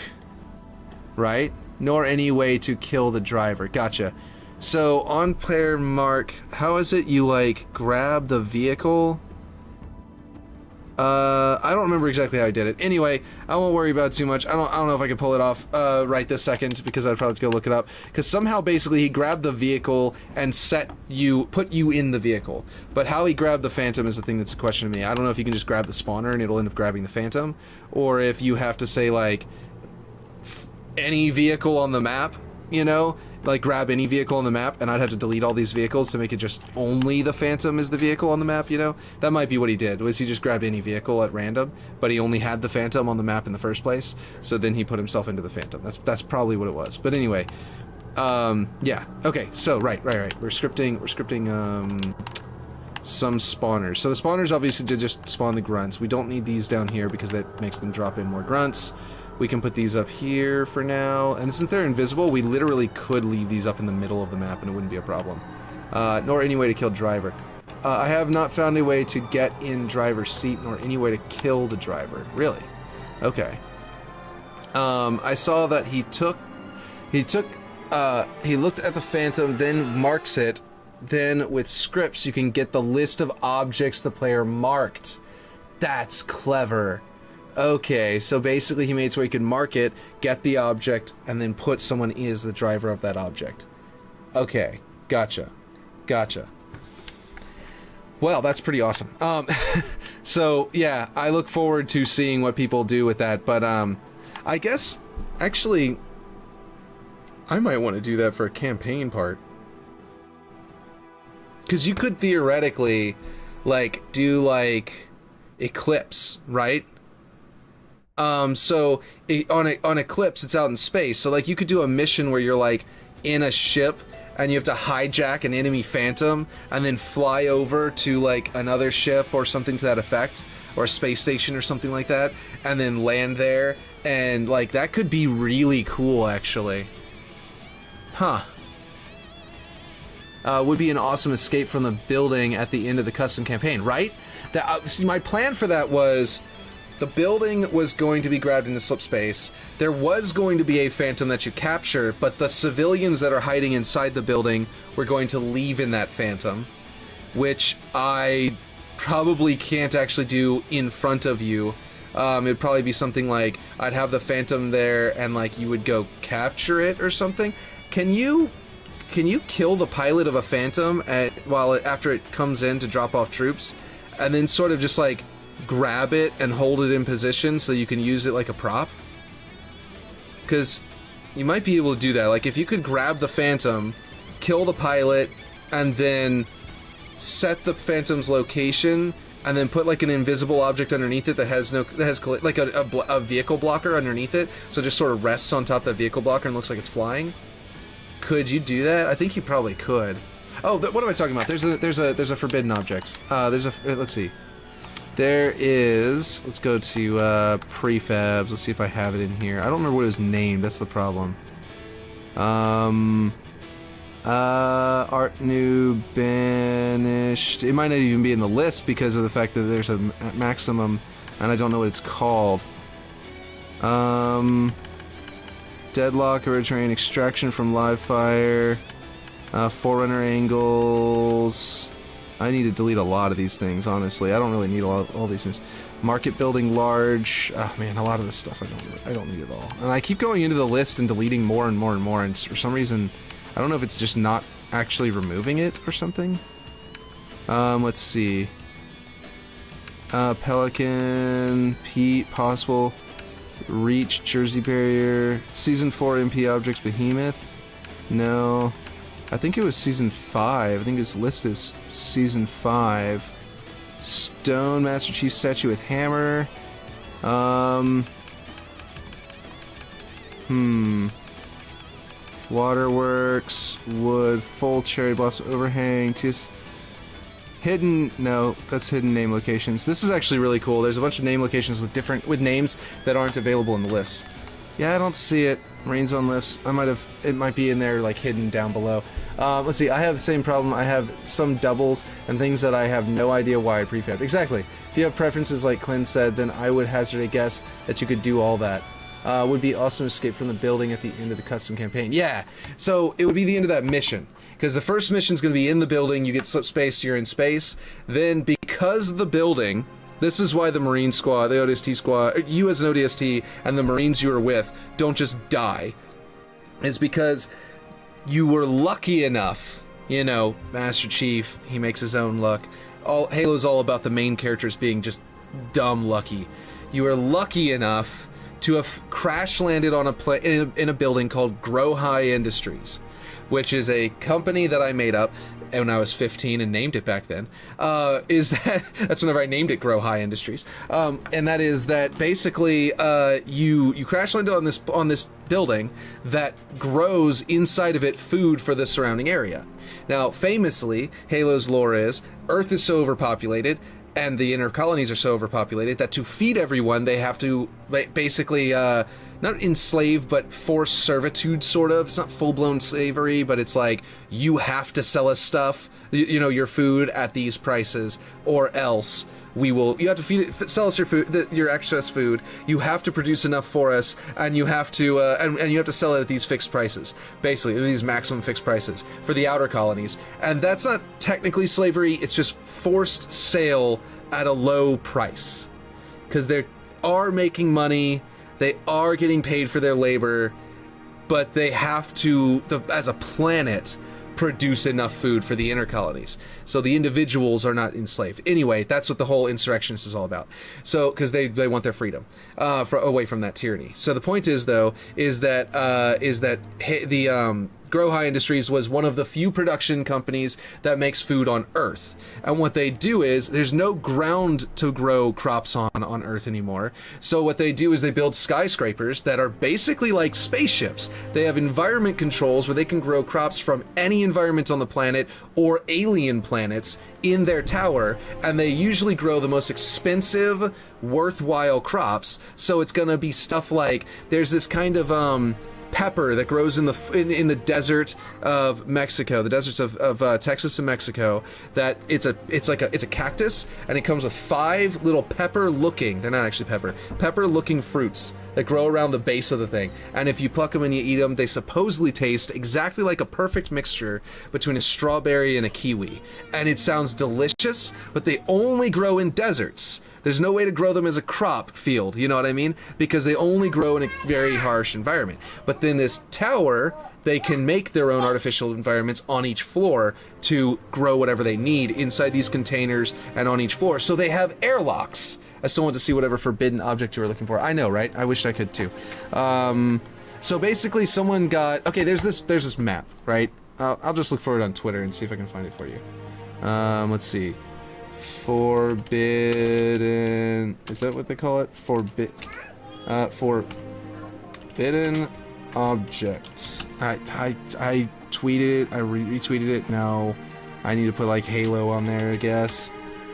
right? Nor any way to kill the driver. Gotcha. So, on player mark, how is it you, like, grab the vehicle? I don't remember exactly how I did it. Anyway, I won't worry about it too much. I don't know if I can pull it off right this second, because I'd probably have to go look it up. Because somehow, basically, he grabbed the vehicle and put you in the vehicle. But how he grabbed the Phantom is the thing that's a question to me. I don't know if you can just grab the spawner and it'll end up grabbing the Phantom, or if you have to say, like, any vehicle on the map, you know, like grab any vehicle on the map, and I'd have to delete all these vehicles to make it just only the Phantom is the vehicle on the map, you know? That might be what he did, was he just grabbed any vehicle at random, but he only had the Phantom on the map in the first place, so then he put himself into the Phantom. That's probably what it was. But anyway, yeah, okay, so right. We're scripting some spawners. So the spawners obviously did just spawn the grunts. We don't need these down here because that makes them drop in more grunts. We can put these up here for now, and since they're invisible, we literally could leave these up in the middle of the map and it wouldn't be a problem. Nor any way to kill driver. I have not found a way to get in driver's seat, nor any way to kill the driver. Really? Okay. I saw that he looked at the Phantom, then marks it. Then with scripts, you can get the list of objects the player marked. That's clever. Okay, so basically he made it so he could mark it, get the object, and then put someone as the driver of that object. Okay, gotcha. Well, that's pretty awesome. So yeah, I look forward to seeing what people do with that, but I guess, actually, I might want to do that for a campaign part. Because you could theoretically, like, do, like, Eclipse, right? So, on Eclipse, it's out in space, so, like, you could do a mission where you're, like, in a ship, and you have to hijack an enemy Phantom, and then fly over to, like, another ship or something to that effect, or a space station or something like that, and then land there, and, like, that could be really cool, actually. Huh. Would be an awesome escape from the building at the end of the custom campaign, right? See, my plan for that was the building was going to be grabbed into slip space. There was going to be a Phantom that you capture, but the civilians that are hiding inside the building were going to leave in that Phantom, which I probably can't actually do in front of you. It'd probably be something like I'd have the Phantom there and, like, you would go capture it or something. Can you kill the pilot of a Phantom after it comes in to drop off troops, and then sort of just, like, grab it and hold it in position so you can use it like a prop? Because you might be able to do that. Like, if you could grab the Phantom, kill the pilot, and then set the Phantom's location, and then put, like, an invisible object underneath it that has like a vehicle blocker underneath it, so it just sort of rests on top of that vehicle blocker and looks like it's flying. Could you do that? I think you probably could. Oh, what am I talking about? There's a forbidden object. Let's see. There is. Let's go to prefabs. Let's see if I have it in here. I don't remember what it was named. That's the problem. Art new banished. It might not even be in the list because of the fact that there's a maximum, and I don't know what it's called. Deadlock, Terrain, Extraction from Live Fire, Forerunner Angles. I need to delete a lot of these things, honestly. I don't really need all these things. Market Building Large. Oh man, a lot of this stuff I don't need it all. And I keep going into the list and deleting more and more and more, and for some reason, I don't know if it's just not actually removing it or something. Let's see. Pelican, Pete, Possible. Reach, Jersey Barrier, Season 4 MP Objects, Behemoth. No. I think it was Season 5. I think its list is Season 5. Stone, Master Chief Statue with Hammer. Waterworks, Wood, Full Cherry Blossom Overhang, Hidden, no, that's hidden name locations. This is actually really cool. There's a bunch of name locations with names that aren't available in the list. Yeah, I don't see it. Rains on Lifts. It might be in there, like, hidden down below. Let's see, I have the same problem. I have some doubles and things that I have no idea why I prefabbed. Exactly. If you have preferences like Clint said, then I would hazard a guess that you could do all that. Would be awesome escape from the building at the end of the custom campaign. Yeah, so it would be the end of that mission. Because the first mission is going to be in the building, you get slip space, you're in space. Then, because of the building, this is why the Marine Squad, the ODST Squad, you as an ODST, and the Marines you are with don't just die. It's because you were lucky enough, you know, Master Chief, he makes his own luck. Halo's all about the main characters being just dumb lucky. You were lucky enough to have crash landed on in a building called Grow High Industries, which is a company that I made up when I was 15 and named it back then. That's whenever I named it Grow High Industries, and that is that basically you crash landed on this building that grows inside of it food for the surrounding area. Now, famously, Halo's lore is Earth is so overpopulated and the inner colonies are so overpopulated that to feed everyone they have to basically not enslave, but force servitude, sort of. It's not full-blown slavery, but it's like, you have to sell us stuff, you know, your food at these prices, or else you have to feed it, sell us your food, your excess food. You have to produce enough for us, and you have to and you have to sell it at these fixed prices, basically these maximum fixed prices for the outer colonies. And that's not technically slavery; it's just forced sale at a low price, because they are making money, they are getting paid for their labor, but they have to, as a planet, produce enough food for the inner colonies, so the individuals are not enslaved. Anyway, that's what the whole insurrectionist is all about. So, because they want their freedom away from that tyranny. So the point is, though, is that the Grow High Industries was one of the few production companies that makes food on Earth. And what they do is, there's no ground to grow crops on Earth anymore. So what they do is they build skyscrapers that are basically like spaceships. They have environment controls where they can grow crops from any environment on the planet or alien planets in their tower, and they usually grow the most expensive, worthwhile crops. So it's gonna be stuff like, there's this kind of pepper that grows in the desert of Mexico, the deserts of Texas and Mexico, that it's a cactus, and it comes with 5 little they're not actually pepper looking fruits that grow around the base of the thing. And if you pluck them and you eat them, they supposedly taste exactly like a perfect mixture between a strawberry and a kiwi. And it sounds delicious, but they only grow in deserts. There's no way to grow them as a crop field, you know what I mean? Because they only grow in a very harsh environment. But then this tower, they can make their own artificial environments on each floor to grow whatever they need inside these containers and on each floor. So they have airlocks. I still want to see whatever forbidden object you were looking for. I know, right? I wish I could too. So basically someone got... Okay, there's this map, right? I'll just look for it on Twitter and see if I can find it for you. Let's see. Forbidden... Is that what they call it? Forbidden objects. I tweeted it. I retweeted it. No. I need to put like Halo on there, I guess.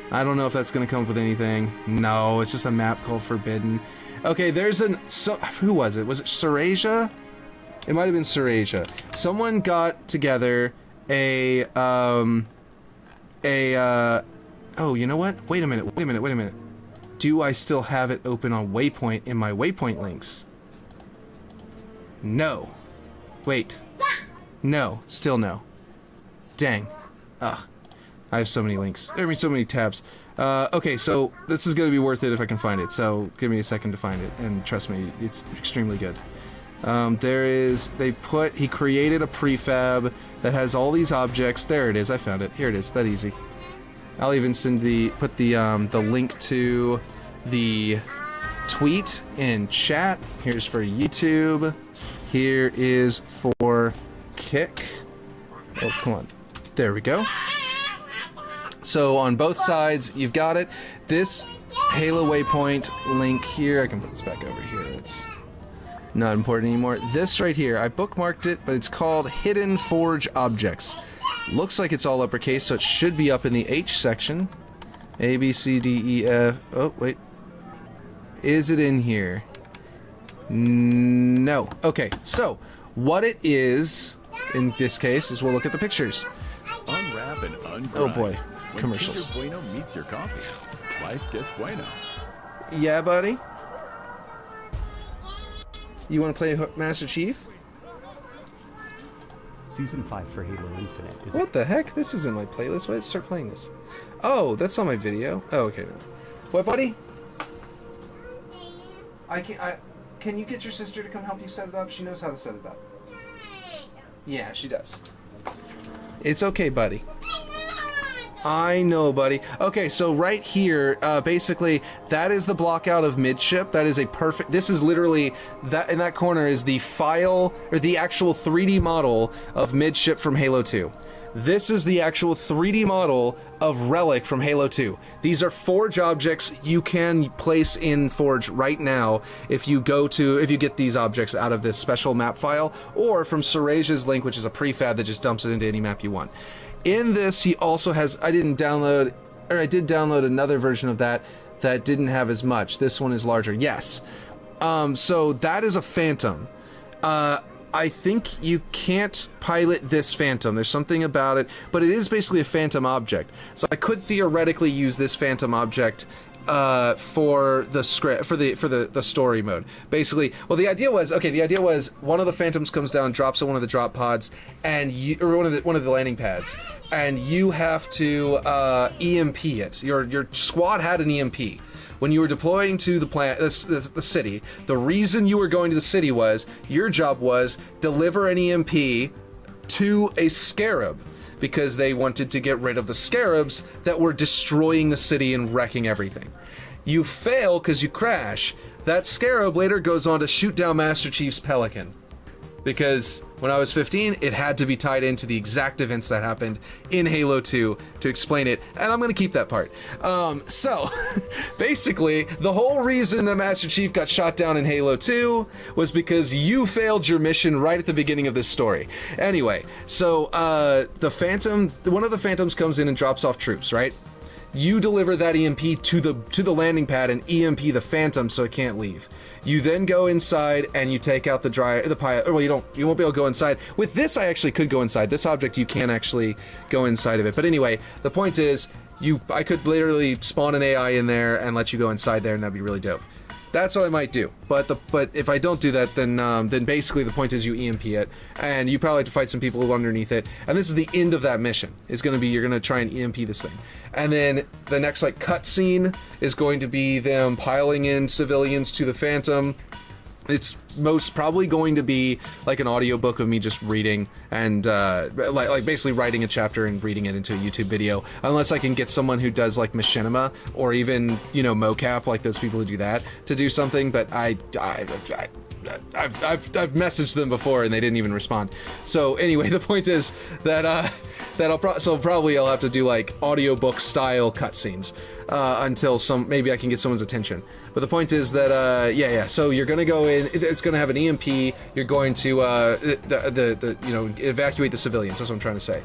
I don't know if that's gonna come up with anything. No, it's just a map called Forbidden. Okay, there's who was it? Was it Surasia? It might have been Surasia. Someone got together oh, you know what? Wait a minute. Do I still have it open on Waypoint in my Waypoint links? No. Wait. No. Still no. Dang. Ugh. I have so many links. I mean, so many tabs. Okay, so this is going to be worth it if I can find it. So give me a second to find it, and trust me, it's extremely good. He created a prefab that has all these objects. There it is. I found it. Here it is. That easy. I'll even put the link to the tweet in chat. Here's for YouTube. Here is for Kick. Oh, come on. There we go. So on both sides, you've got it. This Halo Waypoint link here, I can put this back over here. It's not important anymore. This right here, I bookmarked it, but it's called Hidden Forge Objects. Looks like it's all uppercase, so it should be up in the H section. A, B, C, D, E, F. Oh, wait. Is it in here? No. Okay, so what it is, in this case, is we'll look at the pictures. Unwrap and ungrind. Oh boy, when commercials. Kinder Bueno meets your coffee, life gets bueno. Yeah, buddy? You want to play Master Chief? Season 5 for Halo Infinite. What the heck? This isn't my playlist. Why did I start playing this? Oh, that's not my video. Oh, okay. What, buddy? Can you get your sister to come help you set it up? She knows how to set it up. Yeah, she does. It's okay, buddy. I know, buddy. Okay, so right here, basically, that is the block out of midship. That is a perfect... This is literally... that in that corner is the file, or the actual 3D model of midship from Halo 2. This is the actual 3D model of Relic from Halo 2. These are Forge objects you can place in Forge right now if you get these objects out of this special map file, or from Surasia's link, which is a prefab that just dumps it into any map you want. In this, he also has... I did download another version of that didn't have as much. This one is larger. Yes. So that is a Phantom. I think you can't pilot this Phantom. There's something about it, but it is basically a Phantom object. So I could theoretically use this Phantom object for the script, for the story mode. Basically, well, the idea was one of the Phantoms comes down, drops on one of the drop pods, and one of the landing pads, and you have to EMP it. Your squad had an EMP. When you were deploying to the city, the reason you were going to the city was your job was deliver an EMP to a scarab, because they wanted to get rid of the scarabs that were destroying the city and wrecking everything. You fail because you crash. That scarab later goes on to shoot down Master Chief's Pelican. Because when I was 15, it had to be tied into the exact events that happened in Halo 2 to explain it, and I'm going to keep that part. So, basically, the whole reason that Master Chief got shot down in Halo 2 was because you failed your mission right at the beginning of this story. Anyway, so one of the Phantoms comes in and drops off troops, right? You deliver that EMP to the landing pad and EMP the Phantom so it can't leave. You then go inside and you take out the pilot. Well, you won't be able to go inside. With this, I actually could go inside. This object, you can actually go inside of it. But anyway, the point is, I could literally spawn an AI in there and let you go inside there, and that'd be really dope. That's what I might do. But if I don't do that, then basically the point is you EMP it, and you probably have to fight some people underneath it. And this is the end of that mission. It's going to be, you're going to try and EMP this thing. And then the next cutscene is going to be them piling in civilians to the Phantom. It's most probably going to be like an audiobook of me just reading and like basically writing a chapter and reading it into a YouTube video, unless I can get someone who does like machinima or even mocap, like those people who do that, to do something. But I've messaged them before and they didn't even respond. So anyway, the point is that probably I'll have to do like audiobook style cutscenes until maybe I can get someone's attention. But the point is that so you're gonna go in. It's gonna have an EMP. You're going to evacuate the civilians. That's what I'm trying to say.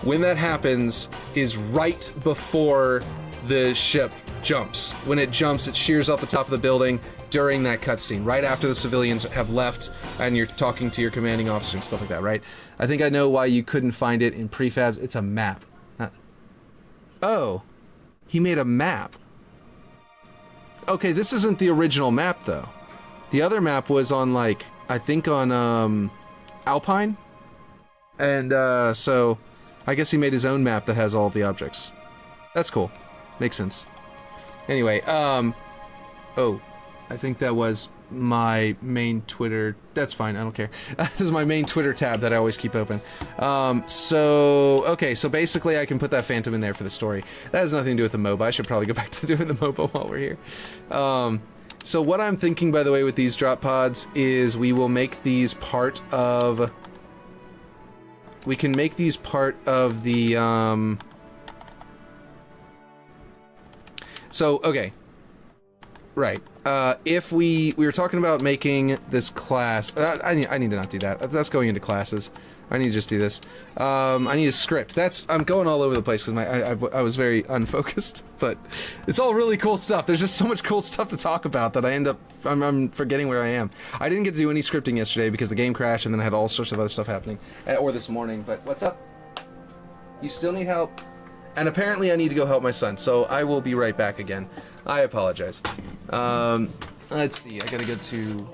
When that happens is right before the ship jumps. When it jumps, it shears off the top of the building during that cutscene, right after the civilians have left and you're talking to your commanding officer and stuff like that, right? I think I know why you couldn't find it in prefabs. It's a map. Oh, he made a map. Okay, this isn't the original map, though. The other map was on, I think on, Alpine? And, so, I guess he made his own map that has all of the objects. That's cool. Makes sense. Anyway, oh, I think that was my main Twitter. That's fine, I don't care. This is my main Twitter tab that I always keep open. Okay, so basically I can put that Phantom in there for the story. That has nothing to do with the MOBA. I should probably go back to doing the MOBA while we're here. So what I'm thinking, by the way, with these drop pods is we will make these part of... We can make these part of the, So, okay. Right. If we were talking about making this class... I need to not do that. That's going into classes. I need to just do this. I need a script. I'm going all over the place because I was very unfocused, but it's all really cool stuff. There's just so much cool stuff to talk about that I'm forgetting where I am. I didn't get to do any scripting yesterday because the game crashed and then I had all sorts of other stuff happening. Or this morning, but what's up? You still need help? And apparently I need to go help my son, so I will be right back again. I apologize. Let's see, I gotta go to...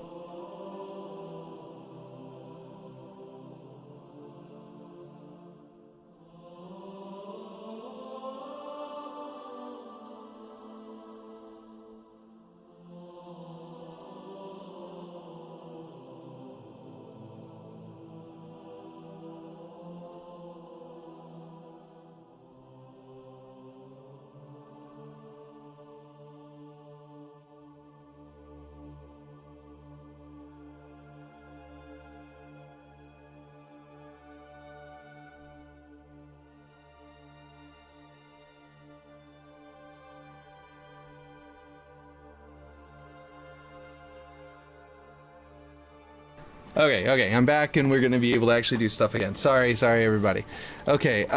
Okay, I'm back and we're gonna be able to actually do stuff again. Sorry everybody. Okay,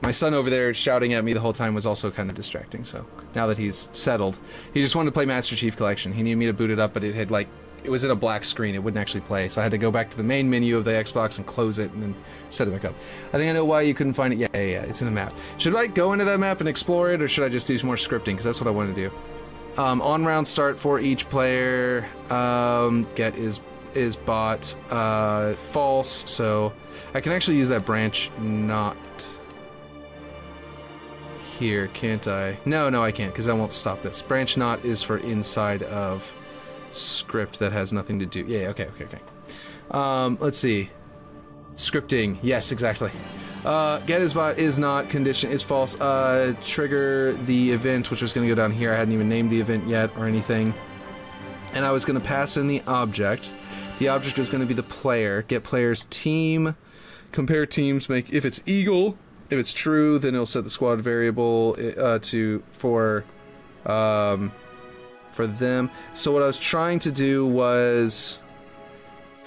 my son over there shouting at me the whole time was also kind of distracting, so now that he's settled. He just wanted to play Master Chief Collection. He needed me to boot it up, but it it was in a black screen. It wouldn't actually play, so I had to go back to the main menu of the Xbox and close it and then set it back up. I think I know why you couldn't find it. Yeah, it's in the map. Should I go into that map and explore it, or should I just do some more scripting? Because that's what I want to do. On round start for each player. Get is bot false, so I can actually use that branch not here, can't I? No, I can't, because I won't stop this. Branch not is for inside of script that has nothing to do. Yeah, okay. Let's see. Scripting. Yes, exactly. Get is bot is not, condition is false. Trigger the event, which was going to go down here. I hadn't even named the event yet or anything. And I was going to pass in the object. The object is going to be the player. Get player's team. Compare teams. Make if it's eagle. If it's true, then it'll set the squad variable for them. So what I was trying to do was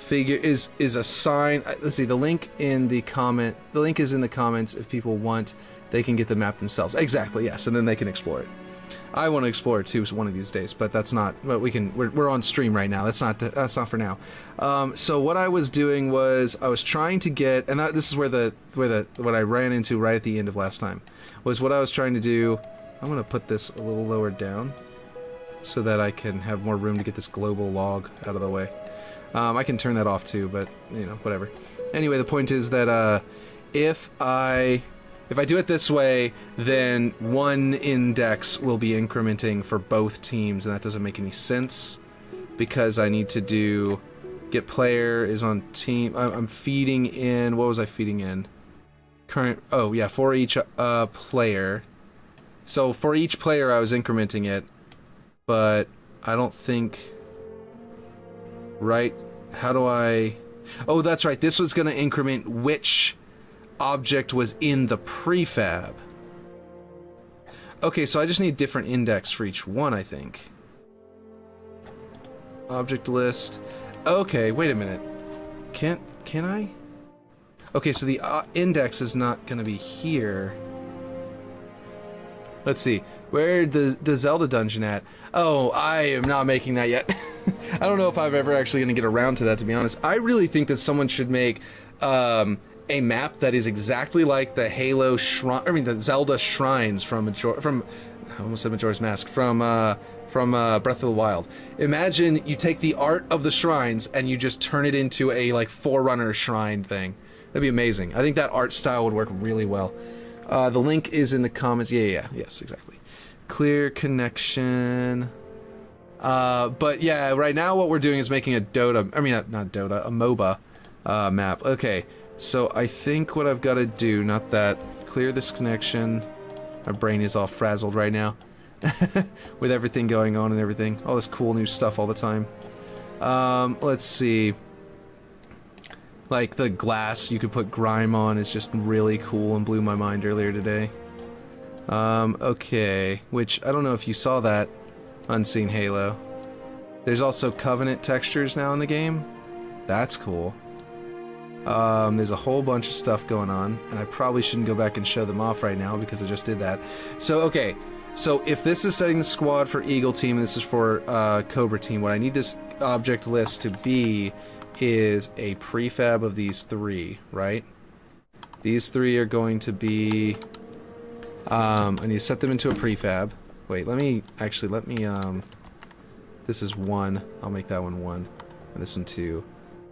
is assign. Let's see. The link in the comment. The link is in the comments. If people want, they can get the map themselves. Exactly. Yes, and then they can explore it. I want to explore it too one of these days, but that's not. But we can. We're on stream right now. That's not for now. So what I was doing was I was trying to get, and this is where what I ran into right at the end of last time was what I was trying to do. I'm gonna put this a little lower down so that I can have more room to get this global log out of the way. I can turn that off too, but you know, whatever. Anyway, the point is that if I do it this way, then one index will be incrementing for both teams, and that doesn't make any sense because I need to do get player is on team. I'm feeding in. What was I feeding in? Current. Oh yeah, for each player. So for each player, I was incrementing it, but I don't think. Right? How do I? Oh, that's right. This was going to increment which object was in the prefab. Okay, so I just need different index for each one, I think. Object list. Okay, wait a minute. Can I? Okay, so the index is not going to be here. Let's see. Where the Zelda dungeon at? Oh, I am not making that yet. I don't know if I'm ever actually going to get around to that, to be honest. I really think that someone should make a map that is exactly like the Halo shrine. I mean, the Zelda shrines from I almost said Majora's Mask from Breath of the Wild. Imagine you take the art of the shrines and you just turn it into a like Forerunner shrine thing. That'd be amazing. I think that art style would work really well. The link is in the comments. Yes, exactly. Clear connection. But yeah, right now what we're doing is making a Dota. I mean, not Dota, a MOBA map. Okay. So I think what I've got to do, not that, clear this connection. My brain is all frazzled right now with everything going on and everything. All this cool new stuff all the time. Let's see. Like the glass you could put grime on is just really cool and blew my mind earlier today. Okay, which I don't know if you saw that, Unseen Halo. There's also Covenant textures now in the game. That's cool. There's a whole bunch of stuff going on, and I probably shouldn't go back and show them off right now because I just did that. So, okay, so if this is setting the squad for Eagle Team and this is for Cobra Team, what I need this object list to be is a prefab of these three, right? These three are going to be... I need to set them into a prefab. Wait, let me... this is 1. I'll make that one 1. And this one 2.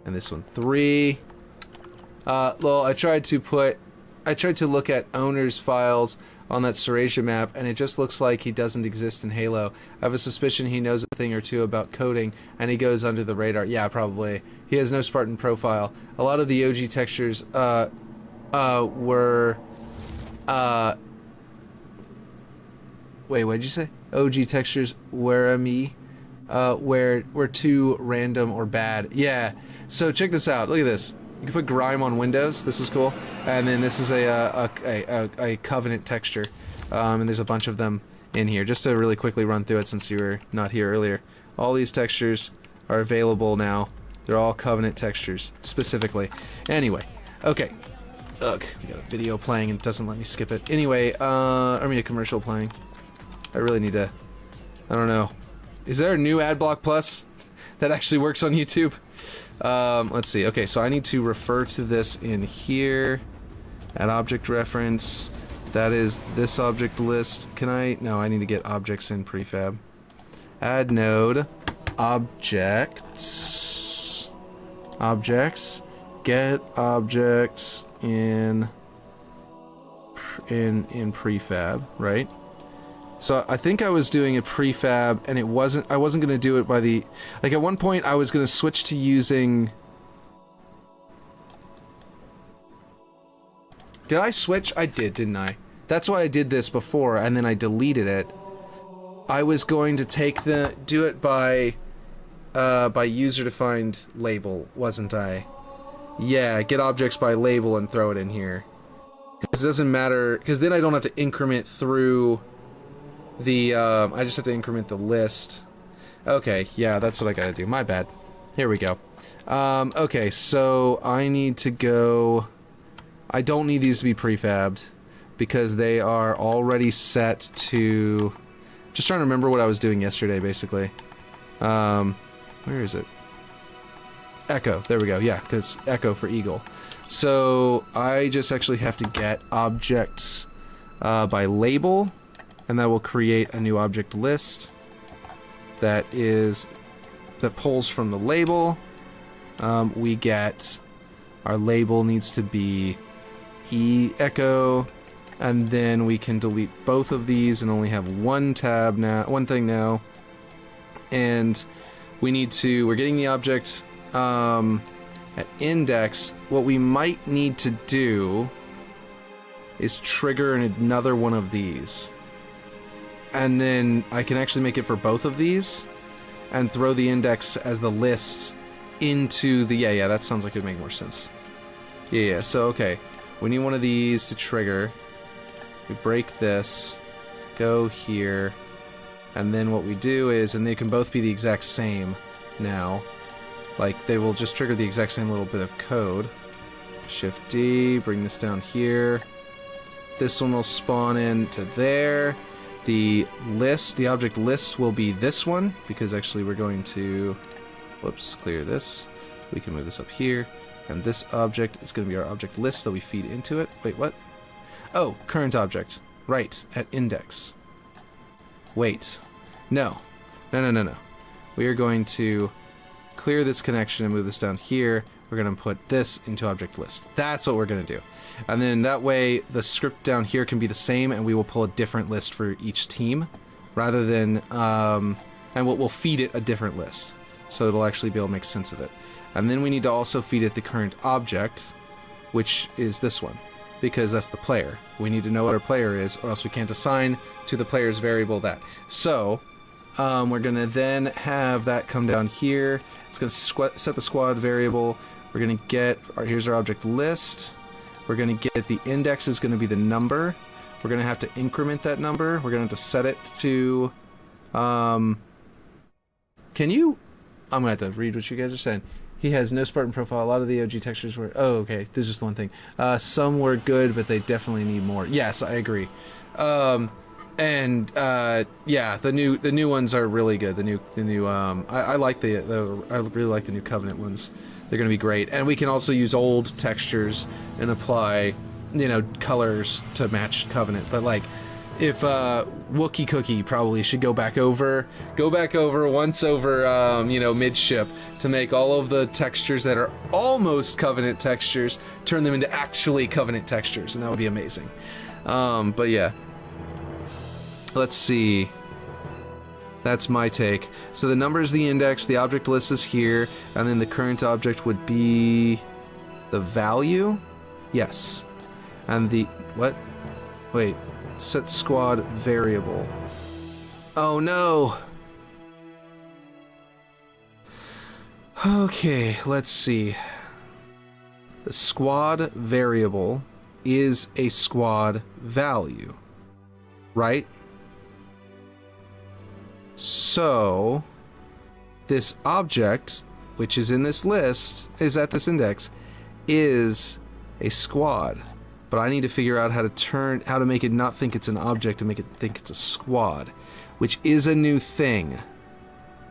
And this one 3. Well, I tried to look at owner's files on that Serasia map, and it just looks like he doesn't exist in Halo. I have a suspicion he knows a thing or two about coding, and he goes under the radar. Yeah, probably. He has no Spartan profile. A lot of the OG textures, were, wait, what did you say? OG textures were too random or bad. Yeah, so check this out. Look at this. You can put grime on windows. This is cool. And then this is a Covenant texture. And there's a bunch of them in here. Just to really quickly run through it since you were not here earlier. All these textures are available now. They're all Covenant textures, specifically. Anyway, okay. Ugh, we got a video playing and it doesn't let me skip it. Anyway, a commercial playing. I really need to... I don't know. Is there a new Adblock Plus? that actually works on YouTube. Let's see. Okay, so I need to refer to this in here. Add object reference. That is this object list. Can I? No, I need to get objects in prefab. Add node. Objects. Objects. Get objects in prefab, right? So I think I was doing a prefab, and I wasn't going to do it by the... Like, at one point, I was going to switch to using... Did I switch? I did, didn't I? That's why I did this before, and then I deleted it. I was going to do it by user-defined label, wasn't I? Yeah, get objects by label and throw it in here. Because it doesn't matter, because then I don't have to increment through... I just have to increment the list. Okay, yeah, that's what I gotta do. My bad. Here we go. Okay, so I need to go... I don't need these to be prefabbed, because they are already set to... Just trying to remember what I was doing yesterday, basically. Where is it? Echo, there we go, yeah, because Echo for Eagle. So, I just actually have to get objects by label, and that will create a new object list that pulls from the label. We get our label needs to be echo, and then we can delete both of these and only have one thing now. And we're getting the object at index. What we might need to do is trigger another one of these. And then I can actually make it for both of these and throw the index as the list into the... Yeah, that sounds like it would make more sense. Yeah, so okay. We need one of these to trigger. We break this, go here, and then what we do is, and they can both be the exact same now. Like, they will just trigger the exact same little bit of code. Shift D, bring this down here. This one will spawn into there. The object list will be this one, because actually we're going to, whoops, clear this. We can move this up here, and this object is going to be our object list that we feed into it. Wait, what? Oh, current object. Right, at index. Wait. No. No. We are going to clear this connection and move this down here. We're going to put this into object list. That's what we're going to do. And then that way the script down here can be the same, and we will pull a different list for each team rather than and we'll feed it a different list, so it'll actually be able to make sense of it. And then we need to also feed it the current object, which is this one, because that's the player. We need to know what our player is, or else we can't assign to the player's variable that. So we're going to then have that come down here. It's going to set the squad variable. We're going to get here's our object list. We're going to get the index is going to be the number. We're going to have to increment that number. We're going to have to set it to... I'm going to have to read what you guys are saying. He has no Spartan profile. A lot of the OG textures were... Oh, okay. This is just the one thing. Some were good, but they definitely need more. Yes, I agree. Yeah, the new ones are really good. I like I really like the new Covenant ones. They're going to be great. And we can also use old textures and apply, colors to match Covenant. But, like, if Wookie Cookie probably should go back over once over, midship to make all of the textures that are almost Covenant textures, turn them into actually Covenant textures, and that would be amazing. But yeah. Let's see. That's my take. So the number is the index, the object list is here, and then the current object would be the value? Yes. And the... what? Wait. Set squad variable. Oh no! Okay, let's see. The squad variable is a squad value, right? So, this object, which is in this list, is at this index, is a squad. But I need to figure out how to make it not think it's an object and make it think it's a squad, which is a new thing.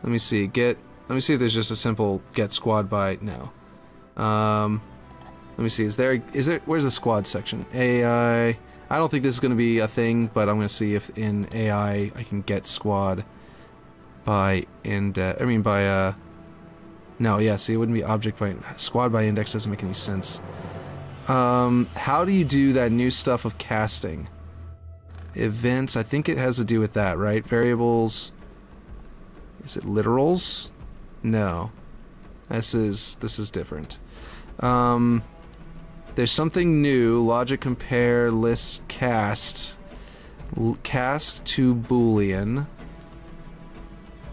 Let me see, get Let me see if there's just a simple get squad by. No. Let me see. Is there? Where's the squad section? AI. I don't think this is going to be a thing, but I'm going to see if in AI I can get squad by index. I mean by. No, yeah. See, it wouldn't be object by squad by index. Doesn't make any sense. How do you do that new stuff of casting? Events. I think it has to do with that, right? Variables. Is it literals? No. This is different. There's something new. Logic compare list cast. Cast to Boolean.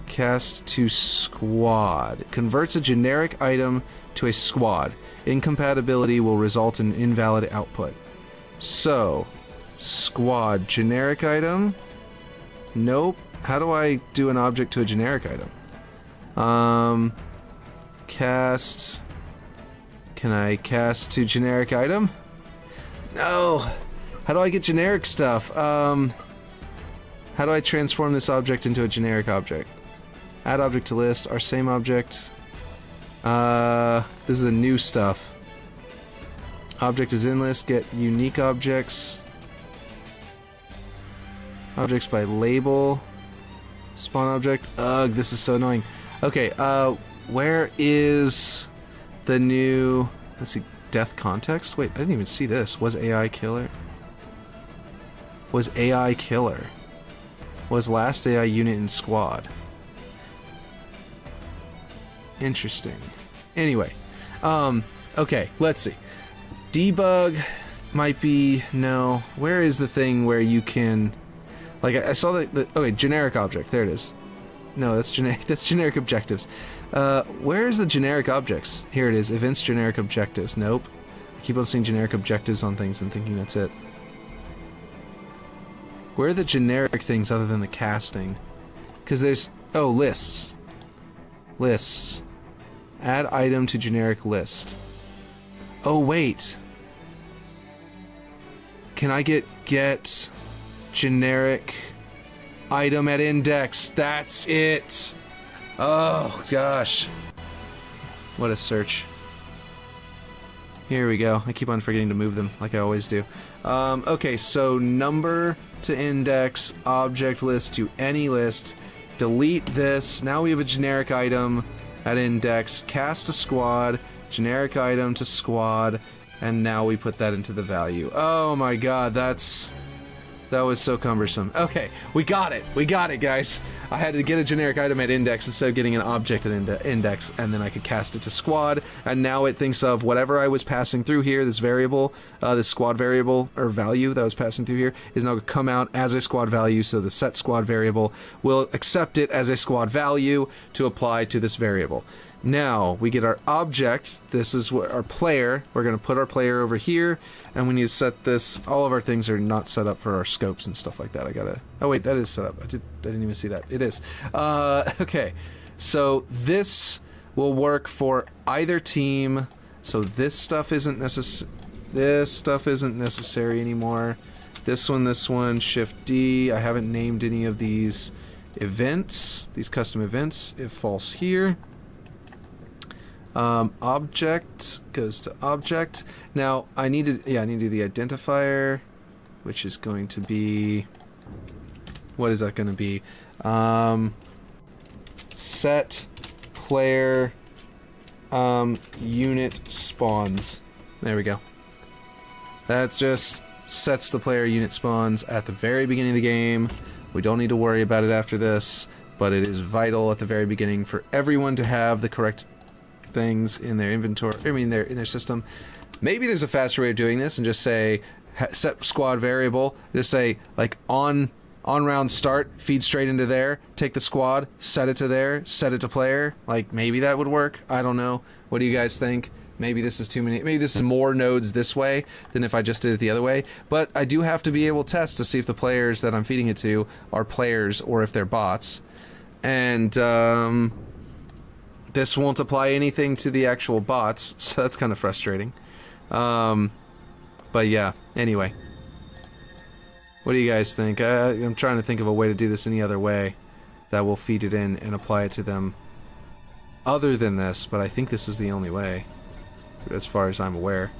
Cast to squad. Converts a generic item to a squad. Incompatibility will result in invalid output. So, squad generic item. Nope. How do I do an object to a generic item? Cast. Can I cast to generic item? No. How do I get generic stuff? How do I transform this object into a generic object? Add object to list. Our same object. This is the new stuff. Object is in list. Get unique objects. Objects by label. Spawn object. Ugh, this is so annoying. Okay, where is the new... Let's see, death context? Wait, I didn't even see this. Was AI killer? Was AI killer? Was last AI unit in squad? Interesting. Anyway, okay, let's see. Debug might be... No. Where is the thing where you can... Like, I saw the okay, generic object. There it is. No, that's generic objectives. Where's the generic objects? Here it is. Events generic objectives. Nope. I keep on seeing generic objectives on things and thinking that's it. Where are the generic things other than the casting? Because there's... Oh, lists. Lists. Add item to generic list. Oh, wait. Can I get generic item at index? That's it. Oh gosh, what a search. Here we go. I keep on forgetting to move them like I always do. Okay, so number to index, object list to any list, delete this. Now we have a generic item at index, cast to squad, generic item to squad, and now we put that into the value. Oh my god, that was so cumbersome. Okay, we got it. We got it, guys. I had to get a generic item at index instead of getting an object at index, and then I could cast it to squad, and now it thinks of whatever I was passing through here, this variable, this squad variable, or value that I was passing through here, is now going to come out as a squad value, so the set squad variable will accept it as a squad value to apply to this variable. Now, we get our object. This is what our player. We're going to put our player over here, and we need to set this. All of our things are not set up for our scopes and stuff like that. I gotta... Oh, wait, that is set up. I didn't even see that. It is. Okay, so this will work for either team. So this stuff isn't necessary anymore. This one, Shift D. I haven't named any of these events, these custom events. If false here. Object goes to object. Now I need to do the identifier, which is going to be, what is that going to be? Set player unit spawns. There we go. That just sets the player unit spawns at the very beginning of the game. We don't need to worry about it after this, but it is vital at the very beginning for everyone to have the correct things in their inventory, in their system. Maybe there's a faster way of doing this and just say set squad variable, just say like on round start, feed straight into there, take the squad, set it to there, set it to player. Like maybe that would work. I don't know. What do you guys think? Maybe this is too many. Maybe this is more nodes this way than if I just did it the other way. But I do have to be able to test to see if the players that I'm feeding it to are players or if they're bots. And this won't apply anything to the actual bots, so that's kind of frustrating. But yeah, anyway. What do you guys think? I'm trying to think of a way to do this any other way that will feed it in and apply it to them. other than this, but I think this is the only way, as far as I'm aware.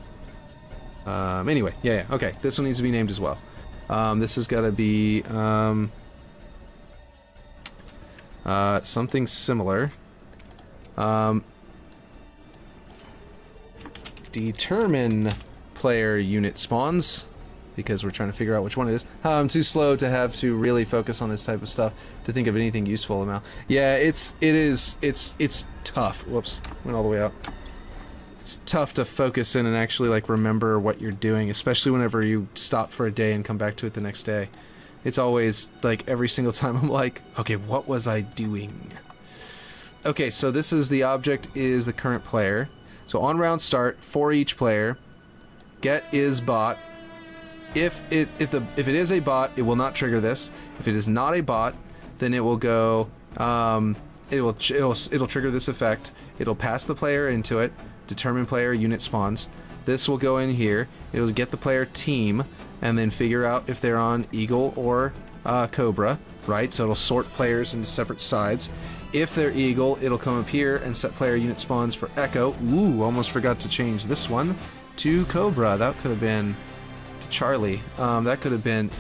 Anyway, yeah, okay. This one needs to be named as well. This has got to be something similar. Determine player unit spawns, because we're trying to figure out which one it is. I'm too slow to have to really focus on this type of stuff to think of anything useful now. Yeah, it's tough. Whoops, went all the way out. It's tough to focus in and actually like remember what you're doing, especially whenever you stop for a day and come back to it the next day. It's always like every single time I'm like, okay, what was I doing? Okay, so this is the object is the current player. So on round start, for each player, get is bot. If it is a bot, it will not trigger this. If it is not a bot, then it will go. It'll trigger this effect. It'll pass the player into it. Determine player unit spawns. This will go in here. It'll get the player team, and then figure out if they're on Eagle or Cobra. Right. So it'll sort players into separate sides. If they're Eagle, it'll come up here and set player unit spawns for Echo. Ooh, almost forgot to change this one to Cobra. That could have been to Charlie. That could have been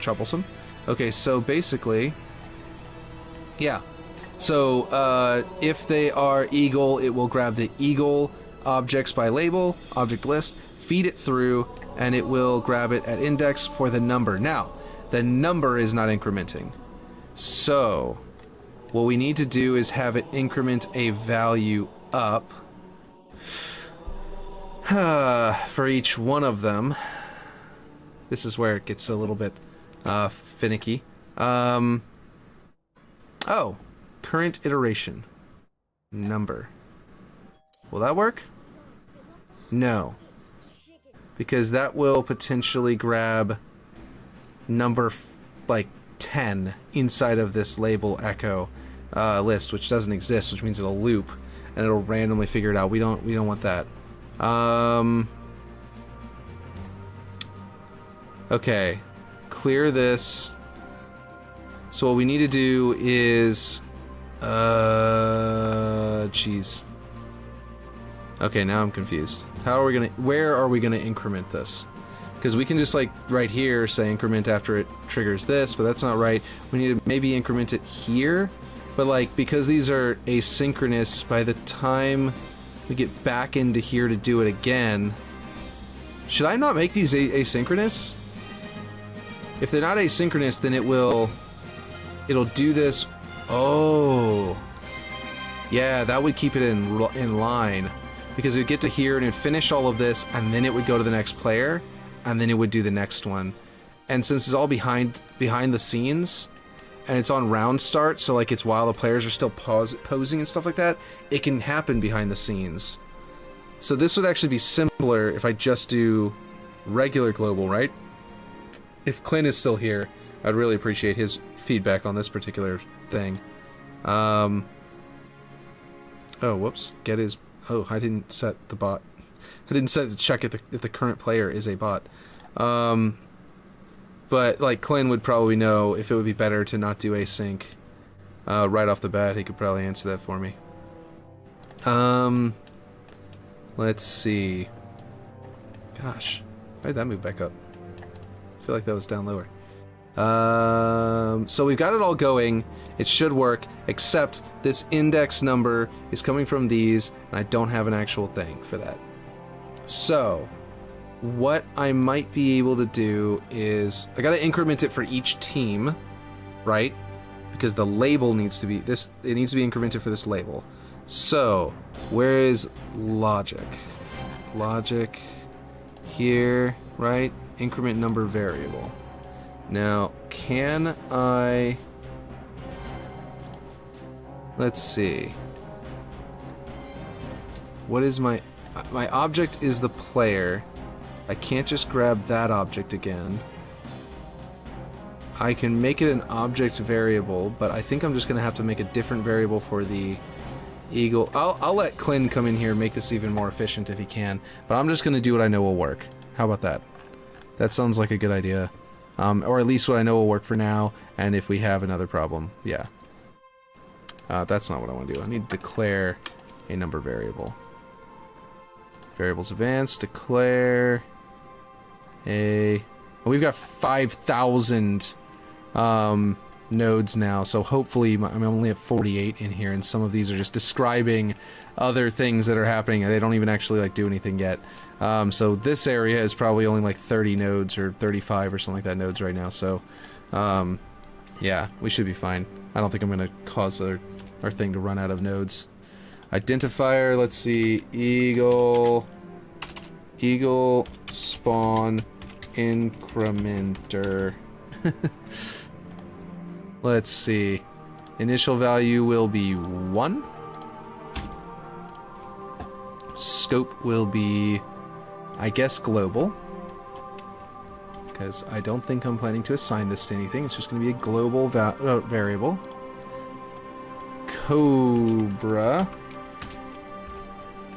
troublesome. Okay, so basically, yeah. So if they are Eagle, it will grab the Eagle objects by label, object list, feed it through, and it will grab it at index for the number. Now, the number is not incrementing. So what we need to do is have it increment a value up for each one of them. This is where it gets a little bit finicky. Oh, current iteration number. Will that work? No, because that will potentially grab number like 10 inside of this label echo list, which doesn't exist, which means it'll loop and it'll randomly figure it out. We don't want that. Okay, clear this. So what we need to do is jeez. Okay, now I'm confused. Where are we gonna increment this? Because we can just like right here say increment after it triggers this, but that's not right. We need to maybe increment it here, but like because these are asynchronous, by the time we get back into here to do it again, should I not make these asynchronous? If they're not asynchronous, then it'll do this. Oh, yeah, that would keep it in line, because it would get to here and it'd finish all of this, and then it would go to the next player, and then it would do the next one. And since it's all behind the scenes, and it's on round start, so like it's while the players are still posing and stuff like that, it can happen behind the scenes. So this would actually be simpler if I just do regular global, right? If Clint is still here, I'd really appreciate his feedback on this particular thing. Oh, whoops. Get is... Oh, I didn't set the bot. I didn't set it to check if the current player is a bot. But, like, Clint would probably know if it would be better to not do async right off the bat. He could probably answer that for me. Let's see. Gosh, why did that move back up? I feel like that was down lower. So we've got it all going. It should work, except this index number is coming from these, and I don't have an actual thing for that. So what I might be able to do is I gotta increment it for each team, right? Because the label needs to be this. It needs to be incremented for this label. So where is logic? Logic here, right? Increment number variable. Now, can I... Let's see. What is my object is the player. I can't just grab that object again. I can make it an object variable, but I think I'm just going to have to make a different variable for the eagle. I'll let Clint come in here and make this even more efficient if he can, but I'm just going to do what I know will work. How about that? That sounds like a good idea. Or at least what I know will work for now, and if we have another problem, yeah. That's not what I want to do. I need to declare a number variable. Variables advanced, declare a... Well, we've got 5,000 nodes now, so hopefully I'm only at 48 in here, and some of these are just describing other things that are happening, and they don't even actually like do anything yet. So this area is probably only like 30 nodes or 35 or something like that nodes right now, so yeah, we should be fine. I don't think I'm going to cause our thing to run out of nodes. Identifier, let's see, eagle spawn incrementer. Let's see. Initial value will be 1. Scope will be, I guess, global. Because I don't think I'm planning to assign this to anything. It's just going to be a global variable. Cobra.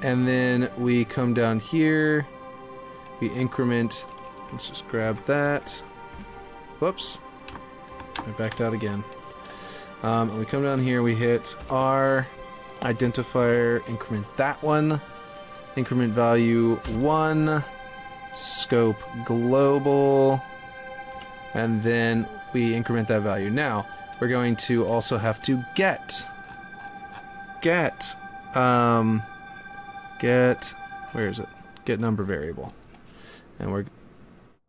And then we come down here. We increment. Let's just grab that. Whoops. I backed out again. And we come down here, we hit our identifier, increment that one. Increment value 1. Scope global. And then we increment that value. Now, we're going to also have to get, where is it? Get number variable. And we're,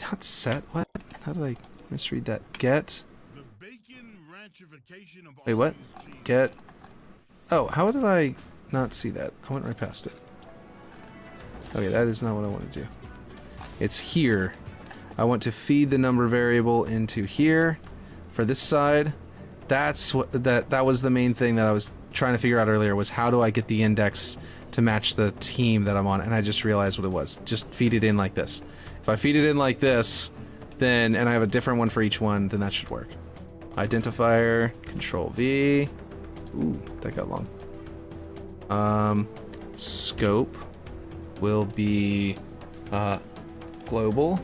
not set, what? How did I misread that? Get. Wait, what? Get. Oh, how did I not see that? I went right past it. Okay, that is not what I want to do. It's here. I want to feed the number variable into here for this side. That's what that was the main thing that I was trying to figure out earlier, was how do I get the index to match the team that I'm on, and I just realized what it was. Just feed it in like this. If I feed it in like this, then, and I have a different one for each one, then that should work. Identifier, Control V. Ooh, that got long. Scope will be global,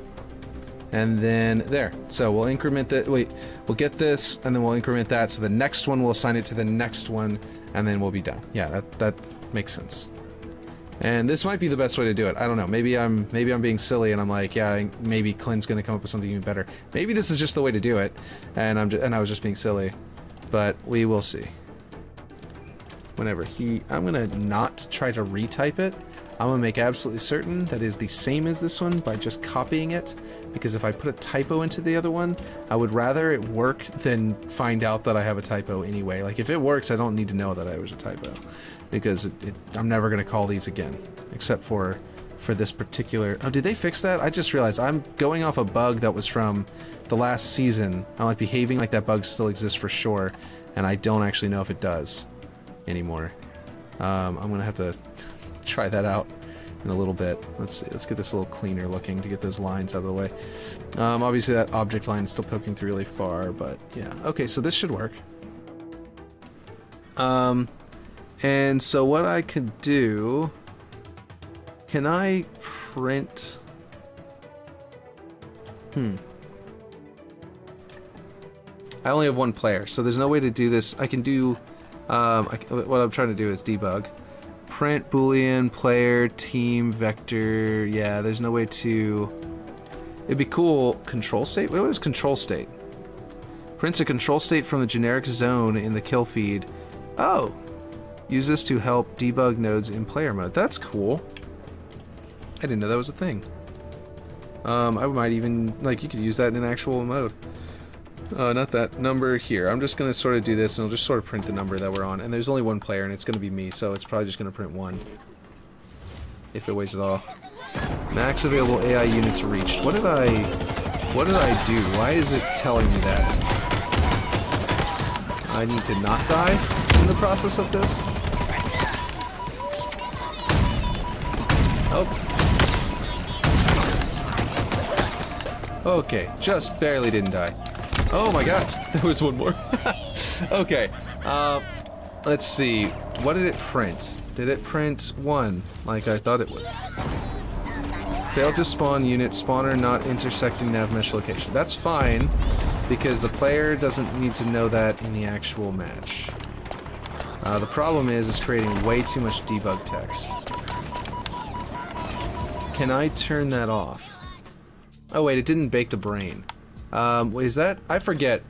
and then there. So we'll increment that. Wait, we'll get this, and then we'll increment that. So the next one, we'll assign it to the next one, and then we'll be done. Yeah, that makes sense. And this might be the best way to do it. I don't know. Maybe I'm being silly, and I'm like, yeah, maybe Clint's gonna come up with something even better. Maybe this is just the way to do it, and I was just being silly. But we will see. Whenever I'm gonna not try to retype it. I'm gonna make absolutely certain that it is the same as this one by just copying it, because if I put a typo into the other one, I would rather it work than find out that I have a typo anyway. Like, if it works, I don't need to know that I was a typo, because I'm never gonna call these again, except for this particular... Oh, did they fix that? I just realized I'm going off a bug that was from the last season. I'm like behaving like that bug still exists for sure, and I don't actually know if it does anymore. I'm gonna have to try that out in a little bit. Let's see. Let's get this a little cleaner looking to get those lines out of the way. Obviously that object line is still poking through really far, but yeah. Okay, so this should work. And so what I could do... Can I print... I only have one player, so there's no way to do this. I can do... what I'm trying to do is debug. Print boolean player team vector. Yeah, there's no way to... It'd be cool. Control state? What is control state? Prints a control state from the generic zone in the kill feed. Oh! Use this to help debug nodes in player mode. That's cool. I didn't know that was a thing. I might even... Like, you could use that in actual mode. Not that number here. I'm just going to sort of do this, and I'll just sort of print the number that we're on. And there's only one player, and it's going to be me, so it's probably just going to print 1. If it weighs at all. Max available AI units reached. What did I do? Why is it telling me that? I need to not die in the process of this? Oh. Okay, just barely didn't die. Oh my gosh, there was one more. Okay, let's see. What did it print? Did it print 1, like I thought it would? Failed to spawn unit, spawner not intersecting nav mesh location. That's fine, because the player doesn't need to know that in the actual match. The problem is it's creating way too much debug text. Can I turn that off? Oh wait, it didn't bake the brain. Is that? I forget.